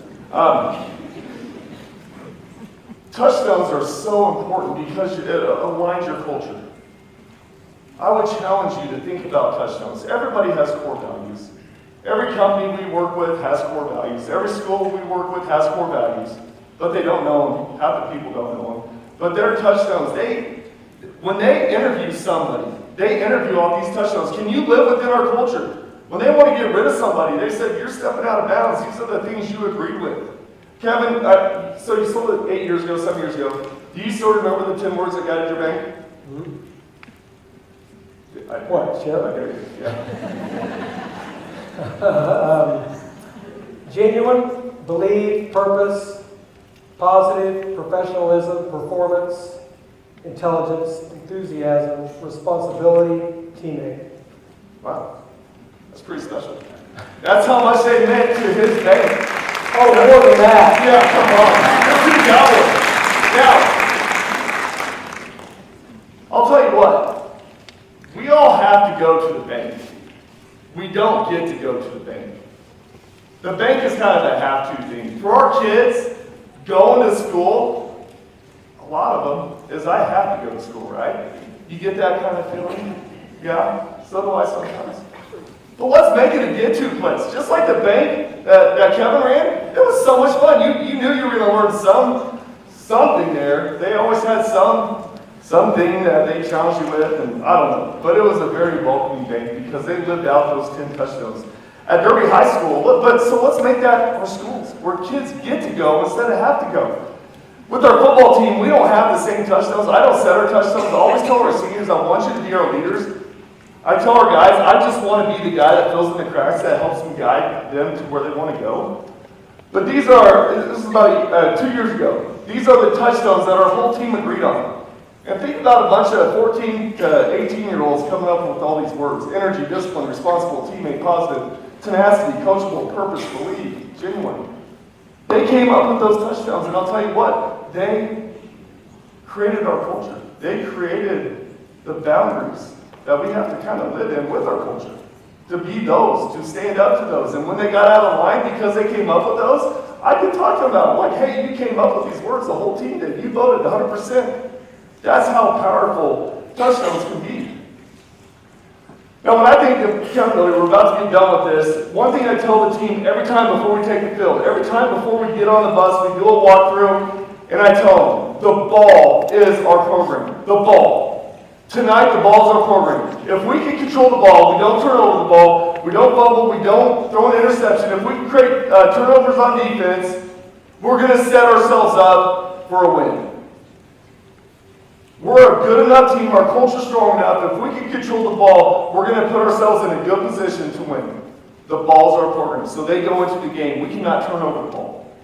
Touchdowns are so important because it aligns your culture. I would challenge you to think about touchdowns. Everybody has core values. Every company we work with has core values. Every school we work with has core values, but they don't know them. Half the people don't know them. But their touchdowns, when they interview somebody, they interview off these touchdowns. Can you live within our culture? When they want to get rid of somebody, they said, you're stepping out of bounds. These are the things you agreed with. Kevin, so you sold it 8 years ago, 7 years ago. Do you still remember the 10 words that guided your bank?
Mm-hmm. What, Sheriff?
Yeah.
Genuine, believe, purpose, positive, professionalism, performance, intelligence, enthusiasm, responsibility, teammate.
Wow, that's pretty special. That's how much they meant to his bank.
Oh, more than that.
Yeah, come on. Now, I'll tell you what. We all have to go to the bank. We don't get to go to the bank. The bank is kind of a have-to thing. For our kids, going to school, a lot of them is I have to go to school, right? You get that kind of feeling? Yeah, so do I sometimes. But let's make it a get-to place. Just like the bank that Kevin ran, it was so much fun. You knew you were going to learn something there. They always had something that they challenged you with, and I don't know. But it was a very welcoming bank because they lived out those 10 touchdowns. At Derby High School, so let's make that our schools, where kids get to go instead of have to go. With our football team, we don't have the same touchdowns. I don't set our touchdowns. I always tell our seniors, I want you to be our leaders. I tell our guys, I just want to be the guy that fills in the cracks, that helps them guide them to where they want to go. But this is about 2 years ago. These are the touchdowns that our whole team agreed on. And think about a bunch of 14 to 18-year-olds coming up with all these words. Energy, discipline, responsible, teammate, positive, tenacity, coachable, purpose, believe, genuine. They came up with those touchdowns, and I'll tell you what, they created our culture. They created the boundaries that we have to kind of live in with our culture. To be those, to stand up to those. And when they got out of line because they came up with those, I could talk to them about it. Like, hey, you came up with these words, the whole team did. You voted 100%. That's how powerful touchdowns can be. Now, when I think of accountability, we're about to get done with this. One thing I tell the team every time before we take the field, every time before we get on the bus, we do a walkthrough, and I tell them, the ball is our program. The ball. Tonight, the ball's our program. If we can control the ball, we don't turn over the ball, we don't fumble, we don't throw an interception, if we can create turnovers on defense, we're going to set ourselves up for a win. We're a good enough team, our culture's strong enough, if we can control the ball, we're going to put ourselves in a good position to win. The ball's our program. So they go into the game. We cannot turn over the ball.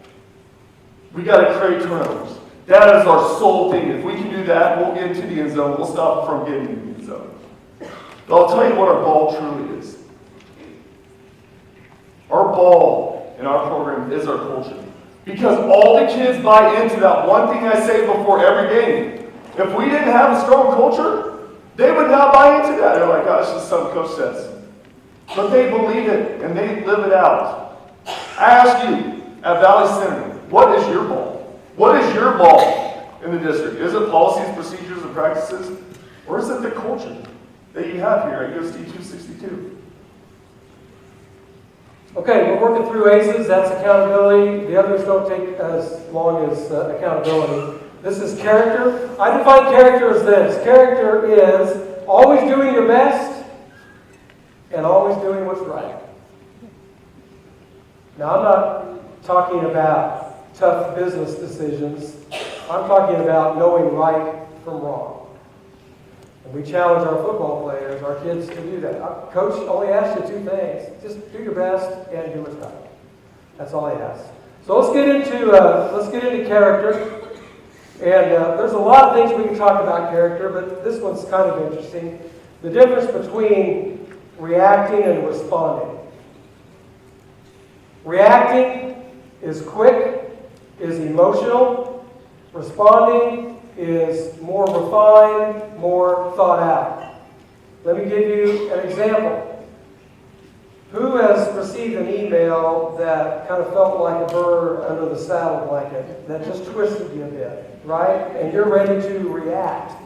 We got to create turnovers. That is our sole thing. If we can do that, we'll get into the end zone. We'll stop from getting into the end zone. But I'll tell you what our ball truly is. Our ball in our program is our culture. Because all the kids buy into that one thing I say before every game. If we didn't have a strong culture, they would not buy into that. They're like, oh, it's just something coach says. But they believe it, and they live it out. I ask you, at Valley Center, what is your ball? What is your ball in the district? Is it policies, procedures, and practices? Or is it the culture that you have here at USD 262?
Okay, we're working through ACEs. That's accountability. The others don't take as long as accountability. This is character. I define character as this. Character is always doing your best and always doing what's right. Now, I'm not talking about tough business decisions. I'm talking about knowing right from wrong. And we challenge our football players, our kids, to do that. Coach only asks you two things. Just do your best and do what's right. That's all he asks. So let's get into character. And there's a lot of things we can talk about character, but this one's kind of interesting. The difference between reacting and responding. Reacting is quick, is emotional. Responding is more refined, more thought out. Let me give you an example. Who has received an email that kind of felt like a bird under the saddle blanket, that just twisted you a bit, right? And you're ready to react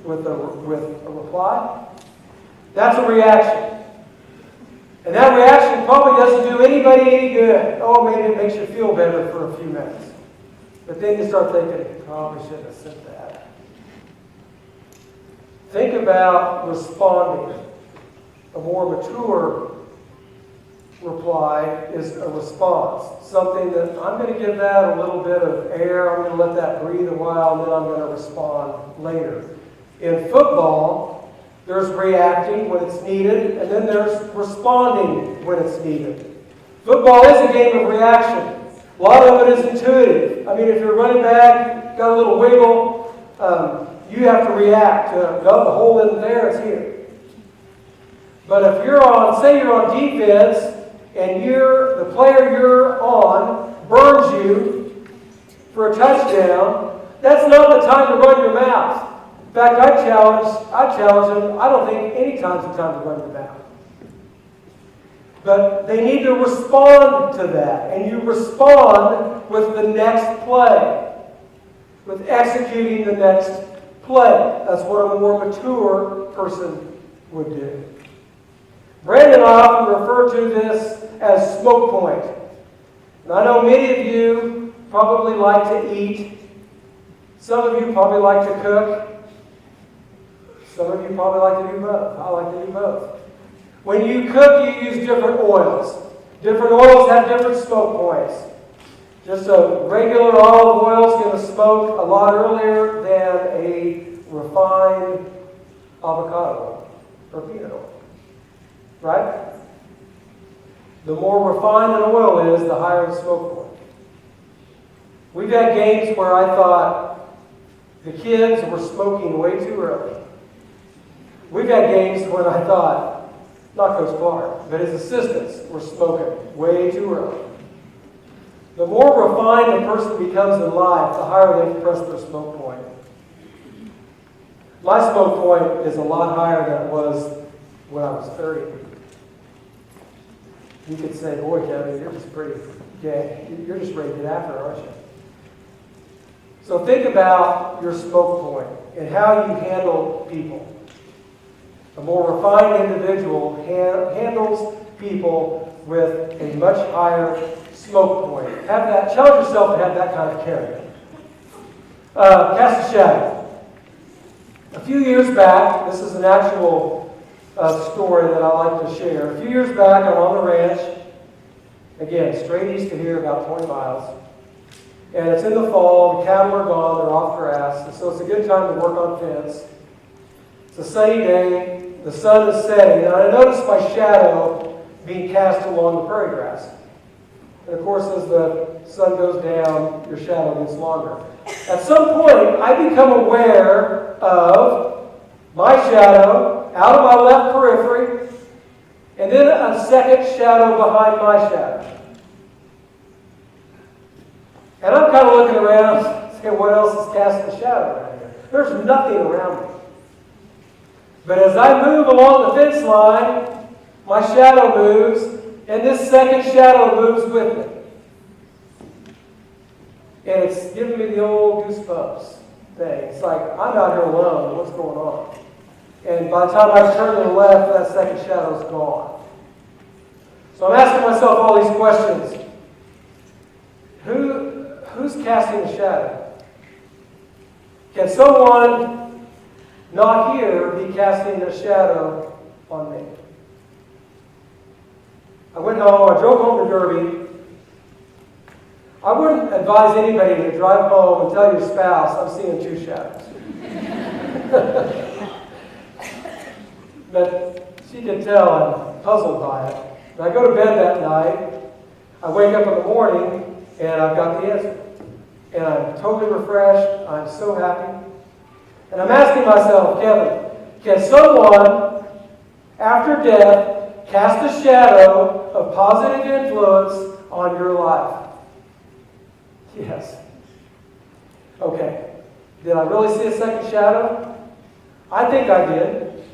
with a reply? That's a reaction. And that reaction probably doesn't do anybody any good. Oh, maybe it makes you feel better for a few minutes. But then you start thinking, probably shouldn't have said that. Think about responding. A more mature reply is a response. Something that I'm going to give that a little bit of air, I'm going to let that breathe a while, and then I'm going to respond later. In football, there's reacting when it's needed, and then there's responding when it's needed. Football is a game of reaction. A lot of it is intuitive. I mean, if you're running back, got a little wiggle, you have to react to, no, the hole isn't there, it's here. But if you're on, say you're on defense, and the player you're on burns you for a touchdown, that's not the time to run your mouth. In fact, I challenge them, I don't think any time's the time to run your mouth. But they need to respond to that. And you respond with the next play, with executing the next play. That's what a more mature person would do. Brandon and I often refer to this as smoke point. And I know many of you probably like to eat. Some of you probably like to cook. Some of you probably like to do both. I like to do both. When you cook, you use different oils. Different oils have different smoke points. Just a regular olive oil is going to smoke a lot earlier than a refined avocado oil or peanut oil. Right? The more refined an oil is, the higher the smoke point. We've had games where I thought the kids were smoking way too early. We've had games when I thought, not Coach Clark, but his assistants were smoking way too early. The more refined a person becomes in life, the higher they press their smoke point. My smoke point is a lot higher than it was when I was 30. You could say, boy, Kevin, you're just pretty gay. You're just ready to get after it, aren't you? So think about your smoke point and how you handle people. A more refined individual handles people with a much higher smoke point. Challenge yourself to have that kind of character. Cast a shadow. A few years back, this is an actual story that I like to share. A few years back, I'm on the ranch. Again, straight east of here, about 20 miles. And it's in the fall. The cattle are gone. They're off grass. And so it's a good time to work on fence. It's a sunny day. The sun is setting. And I noticed my shadow being cast along the prairie grass. And of course, as the sun goes down, your shadow gets longer. At some point, I become aware of my shadow out of my left periphery, and then a second shadow behind my shadow. And I'm kind of looking around, saying, what else is casting a shadow around here? There's nothing around me. But as I move along the fence line, my shadow moves, and this second shadow moves with me. And it's giving me the old goosebumps thing. It's like, I'm not here alone. What's going on? And by the time I turn to the left, that second shadow is gone. So I'm asking myself all these questions. Who's casting the shadow? Can someone not here be casting a shadow on me? I went home, I drove home to Derby, I wouldn't advise anybody to drive home and tell your spouse, I'm seeing 2 shadows. But she could tell I'm puzzled by it. When I go to bed that night, I wake up in the morning and I've got the answer. And I'm totally refreshed. I'm so happy. And I'm asking myself, Kevin, can someone after death cast a shadow of positive influence on your life? Yes. Okay. Did I really see a second shadow? I think I did.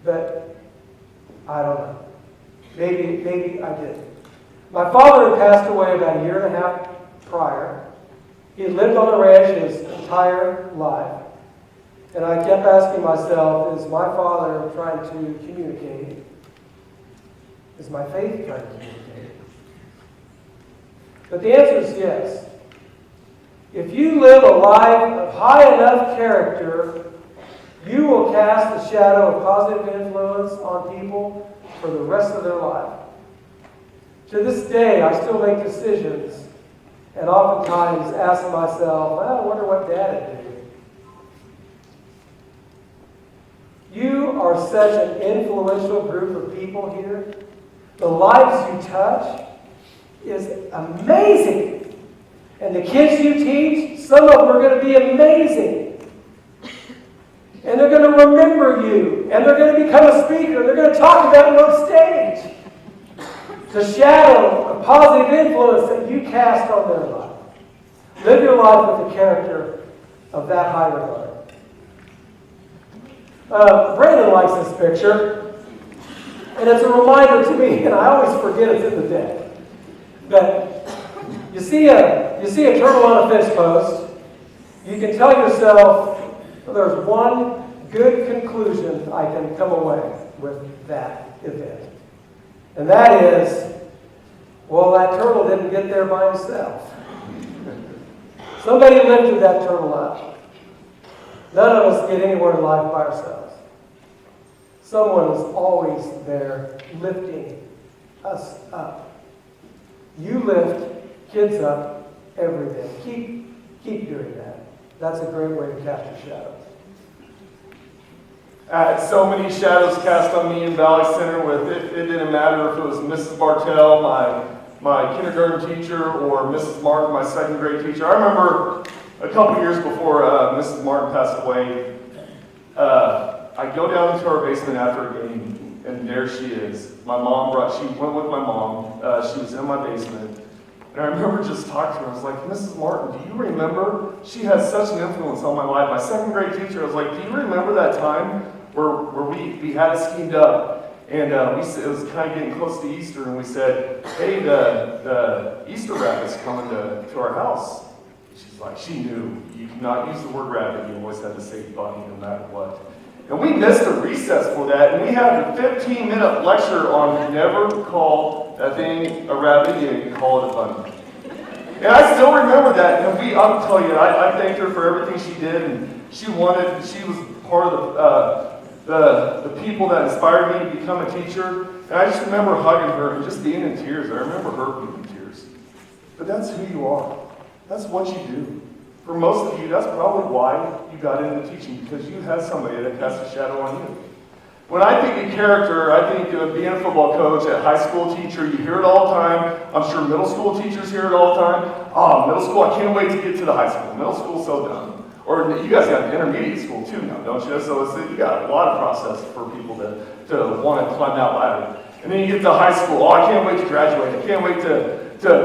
But I don't know. Maybe I did. My father had passed away about a year and a half prior. He had lived on the ranch his entire life. And I kept asking myself, is my father trying to communicate? Is my faith trying to communicate? But the answer is yes. If you live a life of high enough character, you will cast a shadow of positive influence on people for the rest of their life. To this day, I still make decisions and oftentimes ask myself, well, I wonder what Dad would do. You are such an influential group of people here. The lives you touch is amazing. And the kids you teach, some of them are going to be amazing. And they're going to remember you. And they're going to become a speaker. They're going to talk about you on stage. The shadow of positive influence that you cast on their life. Live your life with the character of that high regard. Brandon likes this picture. And it's a reminder to me, and I always forget it's in the deck. But you see a turtle on a fence post. You can tell yourself, well, there's one good conclusion I can come away with that event. And that is, well, that turtle didn't get there by himself. Somebody lifted that turtle up. None of us get anywhere in life by ourselves. Someone is always there lifting us up. You lift kids up every day. Keep doing that. That's a great way to cast a shadow.
I had so many shadows cast on me in Valley Center with it. It didn't matter if it was Mrs. Bartell, my kindergarten teacher, or Mrs. Martin, my second grade teacher. I remember a couple years before Mrs. Martin passed away, I go down into our basement after a game, and there she is. She went with my mom. She was in my basement. And I remember just talking to her. I was like, Mrs. Martin, do you remember? She has such an influence on my life. My second grade teacher, I was like, do you remember that time where we had it schemed up? And it was kind of getting close to Easter, and we said, hey, the Easter rabbit's coming to our house. She's like, she knew. You cannot use the word rabbit. You always had to say bunny no matter what. And we missed a recess for that, and we had a 15-minute lecture on never call that thing a rabbit again, you call it a bunny. And I still remember that, and I'll tell you, I thanked her for everything she did, and she was part of the people that inspired me to become a teacher. And I just remember hugging her and just being in tears. I remember her being in tears. But that's who you are. That's what you do. For most of you, that's probably why you got into teaching, because you had somebody that cast a shadow on you. When I think of character, I think of being a football coach, a high school teacher. You hear it all the time. I'm sure middle school teachers hear it all the time. Oh, middle school, I can't wait to get to the high school. Middle school's so dumb. Or you guys got intermediate school too now, don't you? So you got a lot of process for people to want to climb that ladder. And then you get to high school. Oh, I can't wait to graduate. I can't wait to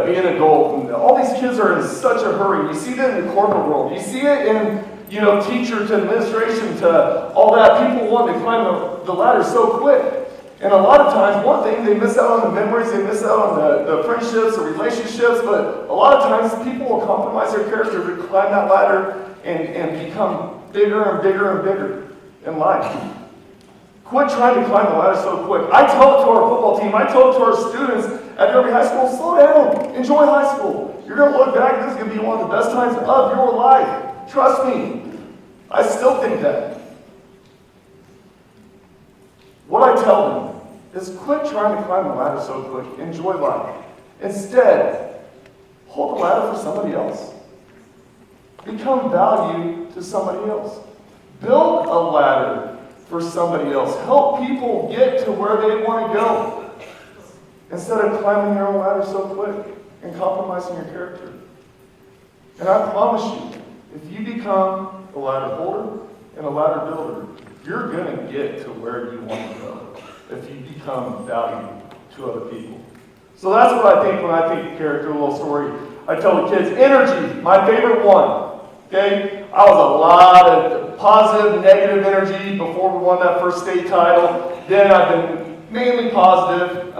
be an adult. And all these kids are in such a hurry. You see that in the corporate world. You see it in teacher to administration to all that. People want to climb the ladder so quick. And a lot of times, one thing, they miss out on the memories, they miss out on the friendships, the relationships, but a lot of times people will compromise their character to climb that ladder and become bigger and bigger and bigger in life. Quit trying to climb the ladder so quick. I tell it to our football team, I tell it to our students at Derby High School, slow down, enjoy high school. You're going to look back, this is going to be one of the best times of your life. Trust me. I still think that. What I tell them is quit trying to climb the ladder so quick. Enjoy life. Instead, hold the ladder for somebody else. Become value to somebody else. Build a ladder for somebody else. Help people get to where they want to go. Instead of climbing your own ladder so quick and compromising your character. And I promise you, if you become a ladder holder and a ladder builder, you're going to get to where you want to go if you become value to other people. So that's what I think when I think of character. A little story I tell the kids. Energy, my favorite one. Okay? I was a lot of positive, negative energy before we won that first state title. Then I've been mainly positive.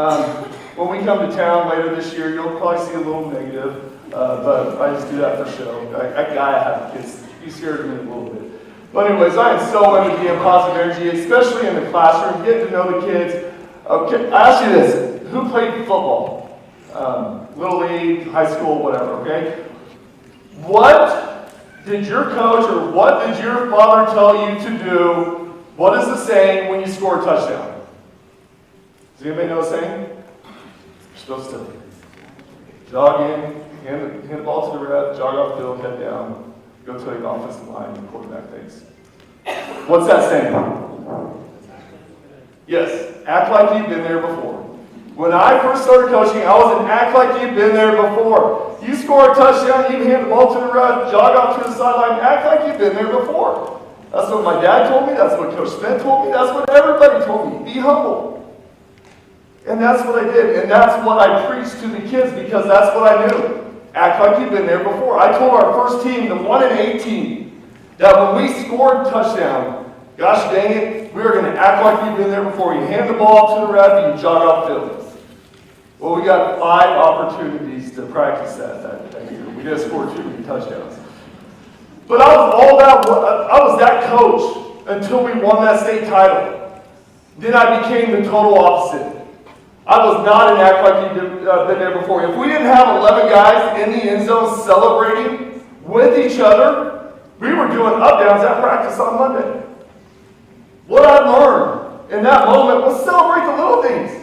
When we come to town later this year, you'll probably see a little negative. But I just do that for show. I gotta have kids be scared of me a little bit. But anyways, I am so into being positive energy, especially in the classroom, getting to know the kids. Okay, I ask you this, who played football? Little league, high school, whatever, okay? What did your coach or what did your father tell you to do? What is the saying when you score a touchdown? Does anybody know the saying? You're supposed to jog in, hand the ball to the ref, jog off the field, head down, go to the offensive line, and the quarterback thinks. What's that saying? Yes, act like you've been there before. When I first started coaching, I was an act like you've been there before. You score a touchdown, you hand the ball to the ref, jog off to the sideline, act like you've been there before. That's what my dad told me, that's what Coach Smith told me, that's what everybody told me. Be humble. And that's what I did, and that's what I preached to the kids because that's what I knew. Act like you've been there before. I told our first team, the 1-8 team, that when we scored a touchdown, gosh dang it, we were going to act like we've been there before. You hand the ball to the ref and you jog off field. Well, we got 5 opportunities to practice that year. We didn't score too many touchdowns. But I was that coach until we won that state title. Then I became the total opposite. I was not an act like you've been there before. If we didn't have 11 guys in the end zone celebrating with each other, we were doing up-downs at practice on Monday. What I learned in that moment was celebrate the little things.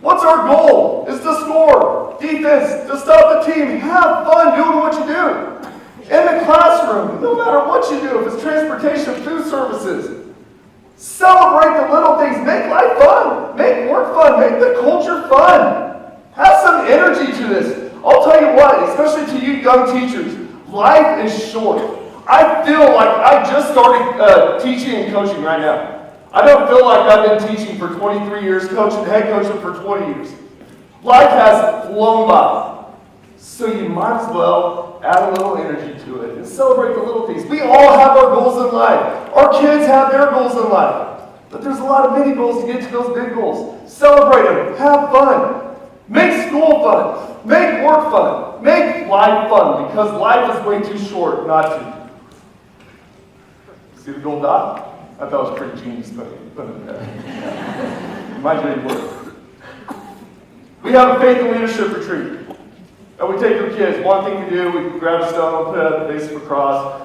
What's our goal? Is to score. Defense, to stop the team. Have fun doing what you do. In the classroom, no matter what you do, if it's transportation, food services, celebrate the little things. Make life fun. Make work fun. Make the culture fun. Have some energy to this. I'll tell you what, especially to you young teachers, life is short. I feel like I just started teaching and coaching right now. I don't feel like I've been teaching for 23 years, coaching, head coaching for 20 years. Life has flown by. So you might as well add a little energy to it and celebrate the little things. We all have our goals in life. Our kids have their goals in life. But there's a lot of mini goals to get to those big goals. Celebrate them. Have fun. Make school fun. Make work fun. Make life fun because life is way too short not to. See the gold dot? I thought it was pretty genius, but put it there. My dream work. We have a faith and leadership retreat. And we take the kids. One thing we do, we grab a stone, put it at the base of a cross.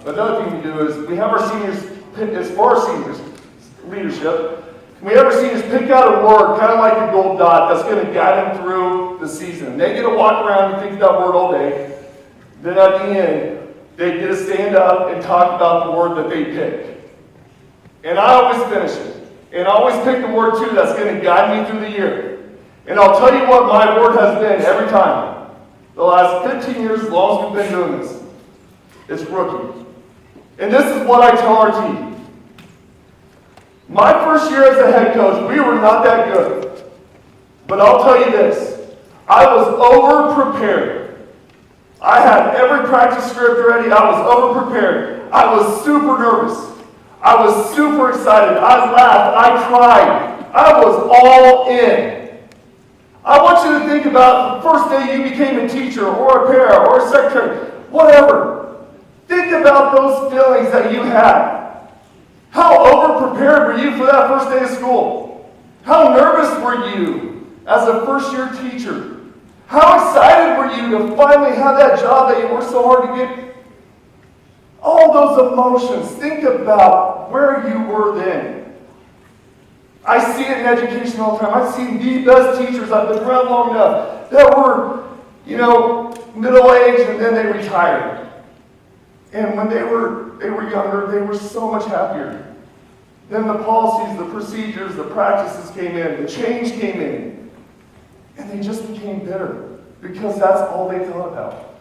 Another thing we do is we have our seniors, as for our seniors leadership, we have our seniors pick out a word, kind of like a gold dot, that's going to guide them through the season. They get to walk around and think that word all day. Then at the end, they get to stand up and talk about the word that they picked. And I always finish it. And I always pick the word, too, that's going to guide me through the year. And I'll tell you what my word has been every time. The last 15 years, as long as we've been doing this. It's rookie. And this is what I tell our team. My first year as a head coach, we were not that good. But I'll tell you this. I was over-prepared. I had every practice script ready. I was over-prepared. I was super nervous. I was super excited. I laughed. I cried. I was all in. I want you to think about the first day you became a teacher or a para or a secretary, whatever. Think about those feelings that you had. How over-prepared were you for that first day of school? How nervous were you as a first-year teacher? How excited were you to finally have that job that you worked so hard to get? All those emotions, think about where you were then. I see it in education all the time. I've seen the best teachers, I've been around long enough, that were, middle-aged, and then they retired. And when they were younger, they were so much happier. Then the policies, the procedures, the practices came in, the change came in, and they just became bitter because that's all they thought about.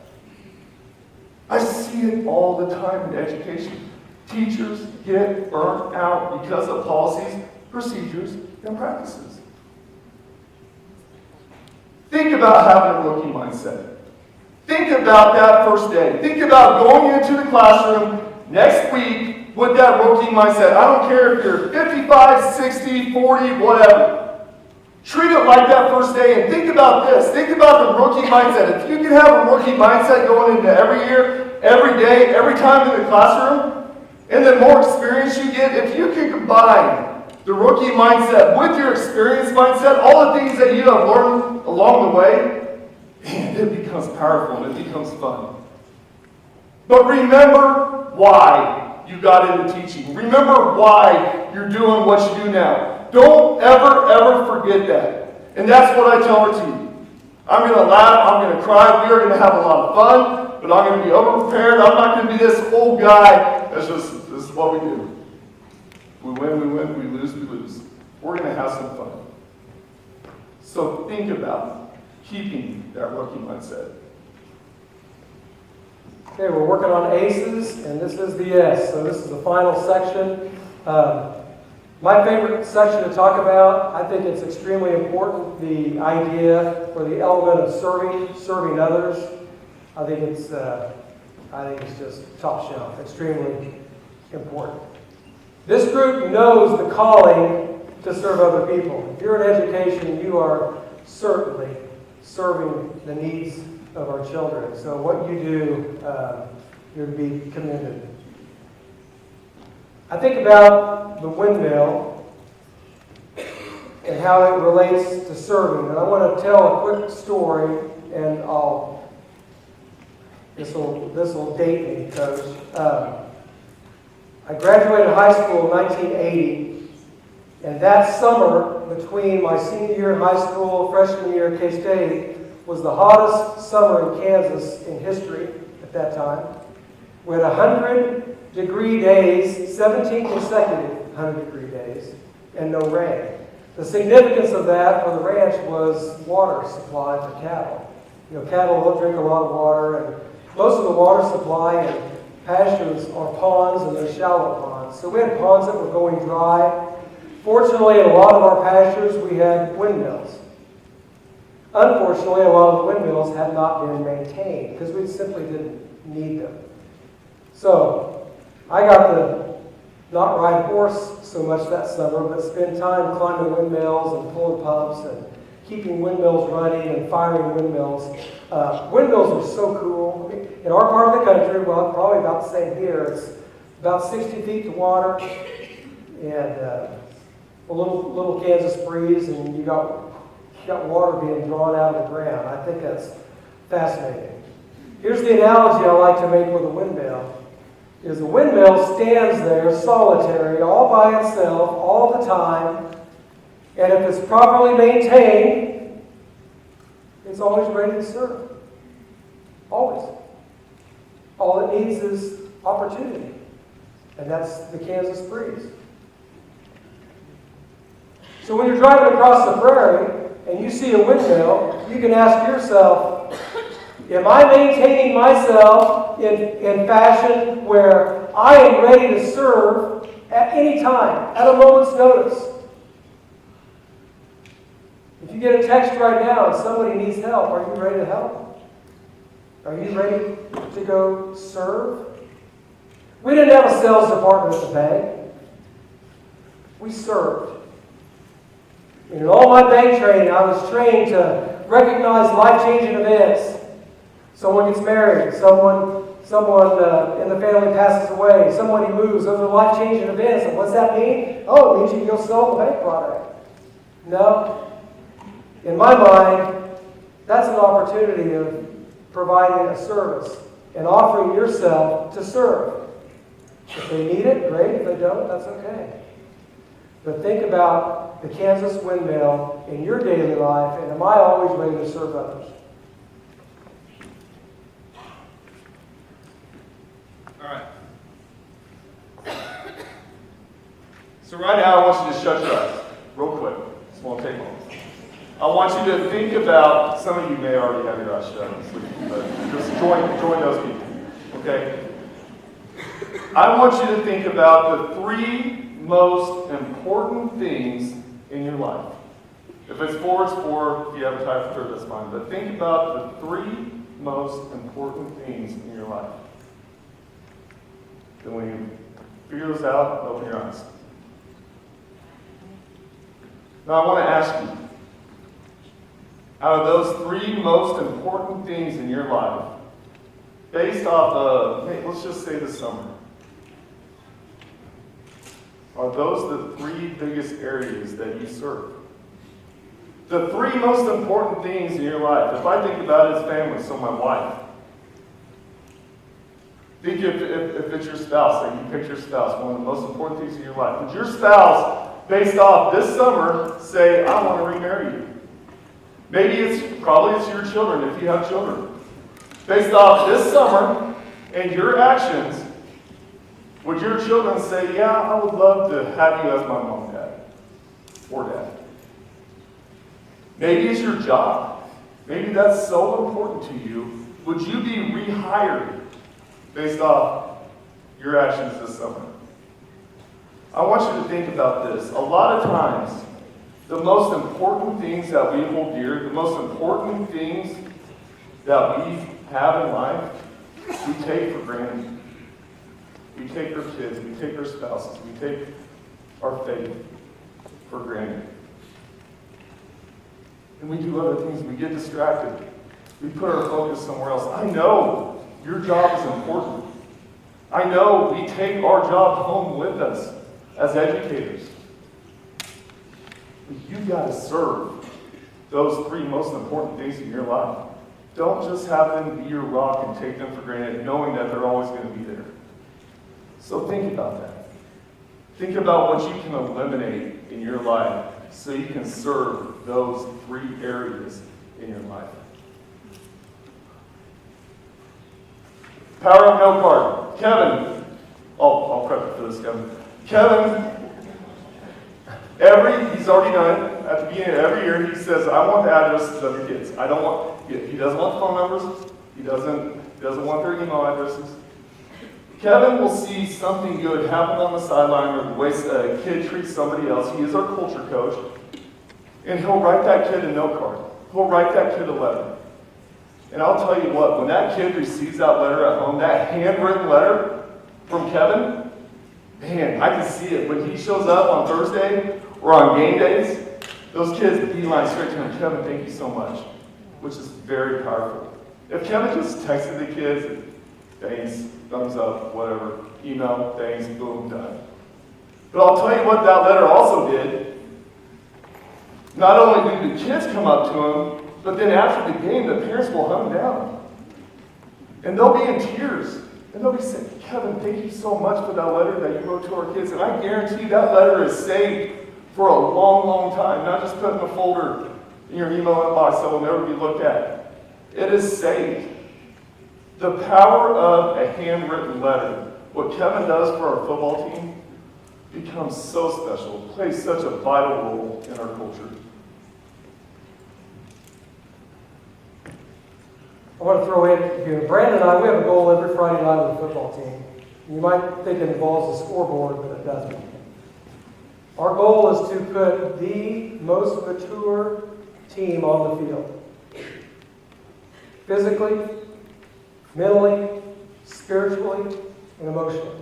I see it all the time in education. Teachers get burnt out because of policies, procedures, and practices. Think about having a rookie mindset. Think about that first day. Think about going into the classroom next week with that rookie mindset. I don't care if you're 55, 60, 40, whatever. Treat it like that first day and think about this. Think about the rookie mindset. If you can have a rookie mindset going into every year, every day, every time in the classroom, and the more experience you get, if you can combine the rookie mindset with your experience mindset, all the things that you have learned along the way, and it becomes powerful and it becomes fun. But remember why you got into teaching. Remember why you're doing what you do now. Don't ever forget that. And that's what I tell our team. I'm going to laugh, I'm going to cry, we are going to have a lot of fun, but I'm going to be over-prepared. I'm not going to be this old guy. This is what we do. We win, we lose, we lose. We're going to have some fun. So think about keeping that rookie mindset.
Okay, we're working on ACEs, and this is the S. So this is the final section. My favorite section to talk about, I think it's extremely important, the idea or the element of serving others. I think it's just top shelf, extremely important. This group knows the calling to serve other people. If you're in education, you are certainly serving the needs of our children. So what you do, you're to be commended. I think about the windmill and how it relates to serving. And I want to tell a quick story, and this will date me, Coach. I graduated high school in 1980, and that summer between my senior year in high school, freshman year at K-State, was the hottest summer in Kansas in history at that time. We had 100-degree days, 17 consecutive 100-degree days, and no rain. The significance of that for the ranch was water supply for cattle. Cattle don't drink a lot of water, and most of the water supply in pastures are ponds, and they're shallow ponds. So we had ponds that were going dry. Fortunately, in a lot of our pastures, we had windmills. Unfortunately, a lot of the windmills had not been maintained because we simply didn't need them. So I got to not ride a horse so much that summer, but spend time climbing windmills and pulling pumps and keeping windmills running and firing windmills. Windmills are so cool. In our part of the country, well, probably about the same here, it's about 60 feet to water and a little Kansas breeze, and you got water being drawn out of the ground. I think that's fascinating. Here's the analogy I like to make with a windmill. Is a windmill stands there solitary, all by itself, all the time, and if it's properly maintained, it's always ready to serve. Always. All it needs is opportunity, and that's the Kansas breeze. So when you're driving across the prairie and you see a windmill, you can ask yourself, am I maintaining myself in fashion where I am ready to serve at any time, at a moment's notice? If you get a text right now and somebody needs help, are you ready to help? Are you ready to go serve? We didn't have a sales department at the bank. We served. In all my bank training, I was trained to recognize life-changing events. Someone gets married, someone in the family passes away, somebody moves. Those are life-changing events. And what's that mean? Oh, it means you can go sell the bank product. No. In my mind, that's an opportunity of providing a service and offering yourself to serve. If they need it, great. If they don't, that's okay. But think about the Kansas windmill in your daily life, and am I always ready to serve others?
So right now, I want you to shut your eyes, real quick. This won't take long. I want you to think about, some of you may already have your eyes shut, but just join those people, okay? I want you to think about the 3 most important things in your life. If it's 4, it's 4. If you have a tie for 3, that's fine. But think about the 3 most important things in your life. Then when you figure this out, open your eyes. Now I want to ask you, out of those 3 most important things in your life, based off of, hey, let's just say the summer, are those the 3 biggest areas that you serve? The 3 most important things in your life. If I think about it as family, so my wife. Think if it's your spouse, say you pick your spouse, one of the most important things in your life. Would your spouse, based off this summer, say, I want to remarry you? Maybe probably it's your children if you have children. Based off this summer and your actions, would your children say, yeah, I would love to have you as my mom and dad or dad? Maybe it's your job. Maybe that's so important to you. Would you be rehired based off your actions this summer? I want you to think about this. A lot of times, the most important things that we hold dear, the most important things that we have in life, we take for granted. We take our kids, we take our spouses, we take our faith for granted. And we do other things, we get distracted. We put our focus somewhere else. I know your job is important. I know we take our job home with us as educators. But you've got to serve those 3 most important things in your life. Don't just have them be your rock and take them for granted, knowing that they're always going to be there. So think about that. Think about what you can eliminate in your life so you can serve those 3 areas in your life. Power up, no card. Kevin. Oh, I'll prep for this, Kevin. Kevin, he's already done it. At the beginning of every year, he says, I want the addresses of your kids. He doesn't want the phone numbers. He doesn't want their email addresses. Kevin will see something good happen on the sideline or the way a kid treats somebody else. He is our culture coach. And he'll write that kid a note card. He'll write that kid a letter. And I'll tell you what, when that kid receives that letter at home, that handwritten letter from Kevin, man, I can see it. When he shows up on Thursday or on game days, those kids beeline straight to him. Kevin, thank you so much, which is very powerful. If Kevin just texted the kids, thanks, thumbs up, whatever, email, thanks, boom, done. But I'll tell you what that letter also did. Not only did the kids come up to him, but then after the game, the parents will hunt him down. And they'll be in tears. And they'll be saying, Kevin, thank you so much for that letter that you wrote to our kids. And I guarantee you that letter is saved for a long, long time. Not just put in a folder in your email inbox that will never be looked at. It is saved. The power of a handwritten letter, what Kevin does for our football team, becomes so special, plays such a vital role in our culture.
I want to throw in here, Brandon and I, we have a goal every Friday night with the football team. You might think it involves a scoreboard, but it doesn't. Our goal is to put the most mature team on the field. Physically, mentally, spiritually, and emotionally.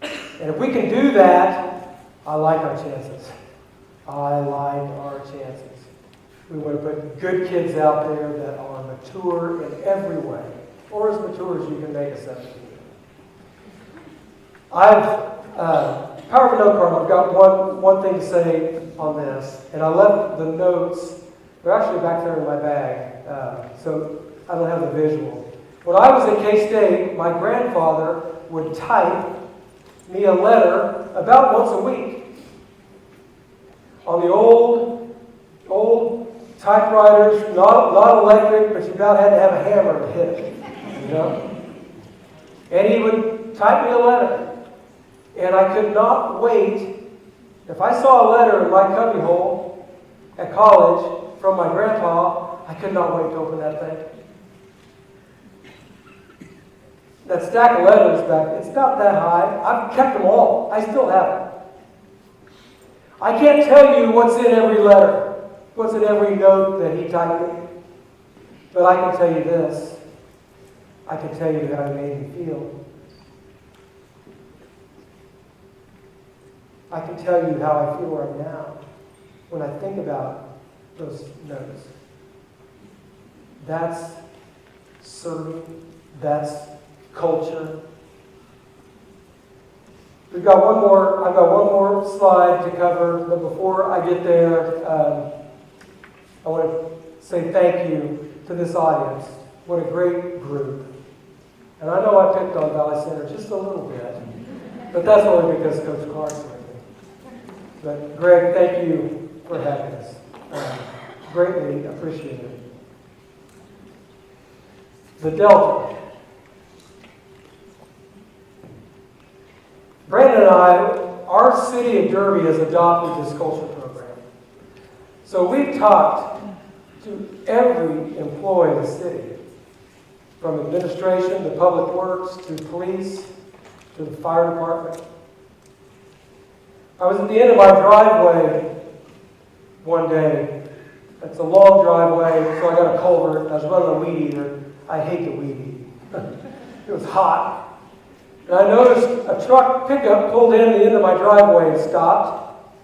And if we can do that, I like our chances. I like our chances. We want to put good kids out there that are mature in every way, or as mature as you can make a 17-year-old. Power of a note card, I've got one thing to say on this, and I left the notes, they're actually back there in my bag, so I don't have the visual. When I was at K-State, my grandfather would type me a letter about once a week on the old typewriters, not electric, but you about had to have a hammer to hit it, you know? And he would type me a letter. And I could not wait. If I saw a letter in my cubbyhole at college from my grandpa, I could not wait to open that thing. That stack of letters back, it's about that high. I've kept them all. I still have them. I can't tell you what's in every letter, what's in every note that he typed me. But I can tell you this. I can tell you how he made me feel. I can tell you how I feel right now when I think about those notes. That's serving. That's culture. I've got one more slide to cover, but before I get there, I want to say thank you to this audience. What a great group. And I know I picked on Valley Center just a little bit, but that's only because Coach Clark's with me. But Greg, thank you for having us. Greatly appreciated. The Delta. Brandon and I, our city of Derby has adopted this culture program. So we've talked to every employee in the city, from administration to public works to police to the fire department. I was at the end of my driveway one day. It's a long driveway, so I got a culvert. I was running a weed eater. I hate the weed eater. It was hot. And I noticed a truck pickup pulled in the end of my driveway and stopped.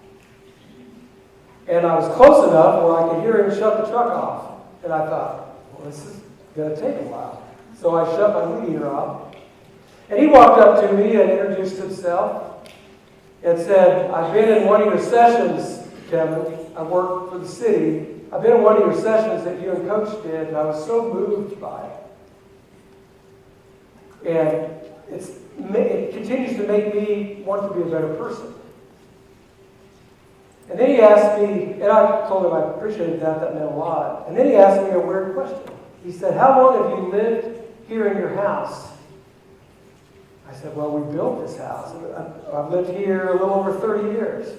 And I was close enough where I could hear him shut the truck off. And I thought, well, this is going to take a while. So I shut my weed eater off. And he walked up to me and introduced himself and said, I've been in one of your sessions, Kevin. I work for the city. I've been in one of your sessions that you and Coach did, and I was so moved by it. And it continues to make me want to be a better person. And then he asked me, and I told him I appreciated that meant a lot. And then he asked me a weird question. He said, how long have you lived here in your house? I said, well, we built this house. I've lived here a little over 30 years.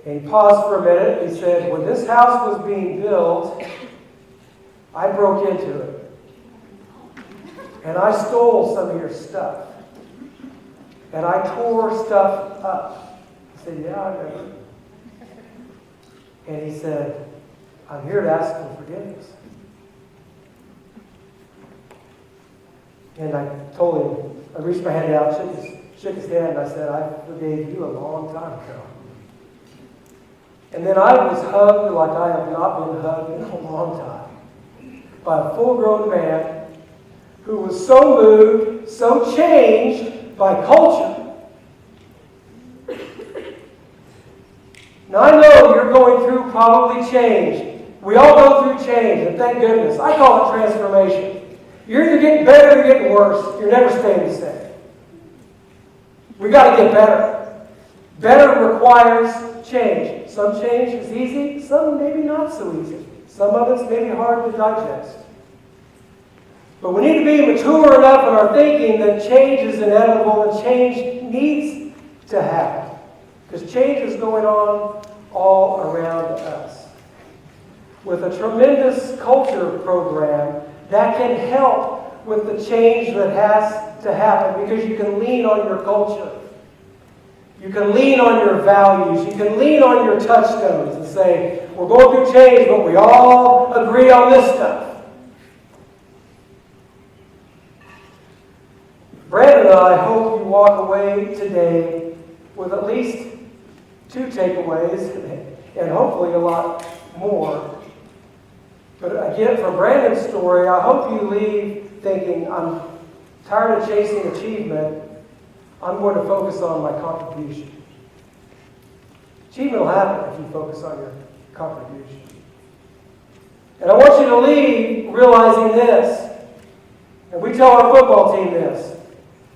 And he paused for a minute. He said, when this house was being built, I broke into it. And I stole some of your stuff. And I tore stuff up. I said, yeah, I remember. And he said, I'm here to ask for forgiveness. And I told him, I reached my hand out, shook his hand, and I said, I forgave you a long time ago. And then I was hugged like I have not been hugged in a long time by a full-grown man who was so moved, so changed by culture. Now I know you're going through probably change. We all go through change, and thank goodness. I call it transformation. You're either getting better or you're getting worse. You're never staying the same. We got to get better. Better requires change. Some change is easy, some maybe not so easy. Some of it's maybe hard to digest. But we need to be mature enough in our thinking that change is inevitable and change needs to happen. Because change is going on all around us. With a tremendous culture program that can help with the change that has to happen, because you can lean on your culture. You can lean on your values. You can lean on your touchstones and say, we're going through change, but we all agree on this stuff. Brandon and I hope you walk away today with at least 2 takeaways, and hopefully a lot more. But again, from Brandon's story, I hope you leave thinking, I'm tired of chasing achievement. I'm going to focus on my contribution. Achievement will happen if you focus on your contribution. And I want you to leave realizing this, and we tell our football team this: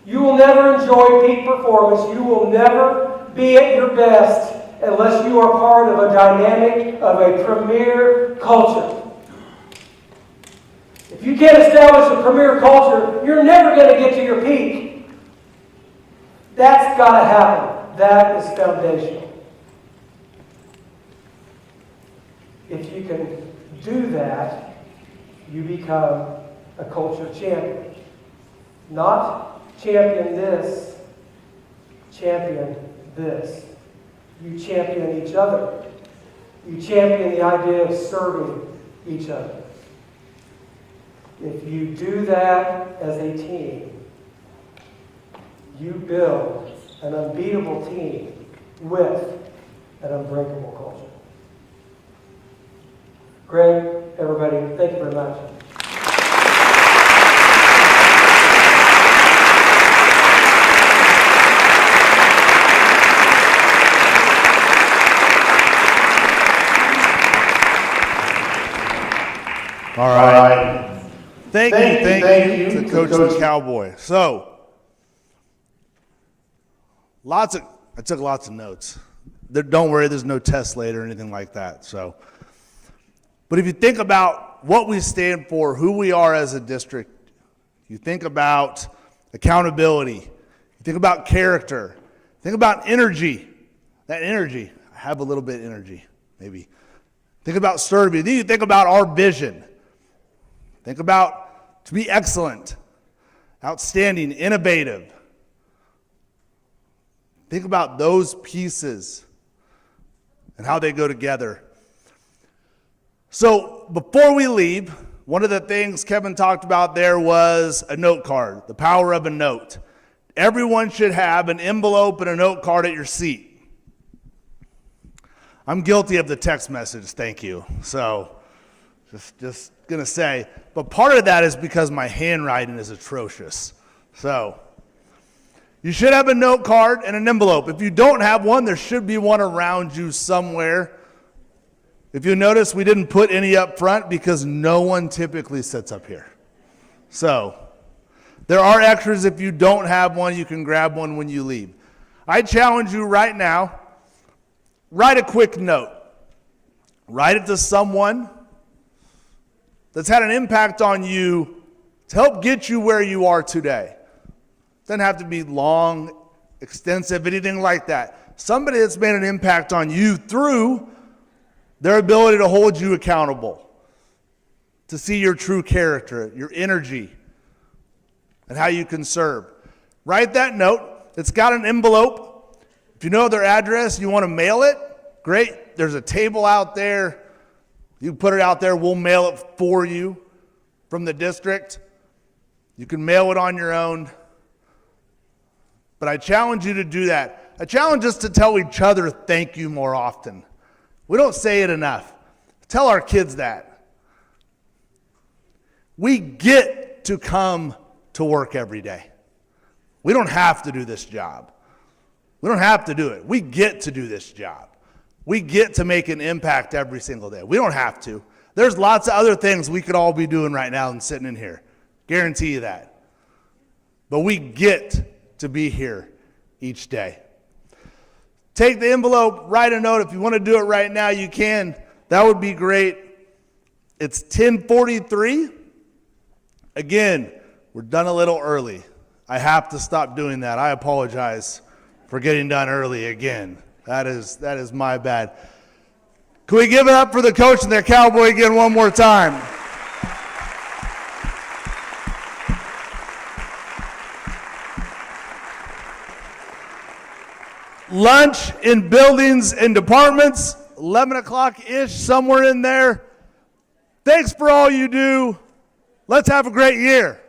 you will never enjoy peak performance. You will never be at your best unless you are part of a dynamic, of a premier culture. If you can't establish a premier culture, you're never going to get to your peak. That's got to happen. That is foundational. If you can do that, you become a culture champion. Not champion this, champion this. You champion each other. You champion the idea of serving each other. If you do that as a team, you build an unbeatable team with an unbreakable culture. Greg, everybody, thank you very much.
All right. Thank you to Coach and Cowboy. So, I took lots of notes. Don't worry, there's no test later or anything like that. So, but if you think about what we stand for, who we are as a district, you think about accountability, you think about character, think about energy. That energy, I have a little bit of energy, maybe. Think about serving. Then you think about our vision. Think about to be excellent, outstanding, innovative. Think about those pieces and how they go together. So before we leave, one of the things Kevin talked about there was a note card, the power of a note. Everyone should have an envelope and a note card at your seat. I'm guilty of the text message, thank you. So just gonna say, but part of that is because my handwriting is atrocious. So you should have a note card and an envelope. If you don't have one, there should be one around you somewhere. If you notice, we didn't put any up front because no one typically sits up here. So there are extras. If you don't have one, you can grab one when you leave. I challenge you right now, write a quick note. Write it to someone that's had an impact on you to help get you where you are today. Doesn't have to be long, extensive, anything like that. Somebody that's made an impact on you through their ability to hold you accountable, to see your true character, your energy, and how you can serve. Write that note. It's got an envelope. If you know their address, you want to mail it, great. There's a table out there. You put it out there, we'll mail it for you from the district. You can mail it on your own. But I challenge you to do that. I challenge us to tell each other thank you more often. We don't say it enough. Tell our kids that. We get to come to work every day. We don't have to do this job. We don't have to do it. We get to do this job. We get to make an impact every single day. We don't have to. There's lots of other things we could all be doing right now than sitting in here. Guarantee you that. But we get to be here each day. Take the envelope, write a note. If you want to do it right now, you can. That would be great. It's 10:43. Again, we're done a little early. I have to stop doing that. I apologize for getting done early again. That is my bad. Can we give it up for the coach and their Cowboy again one more time? Lunch in buildings and departments, 11 o'clock-ish, somewhere in there. Thanks for all you do. Let's have a great year.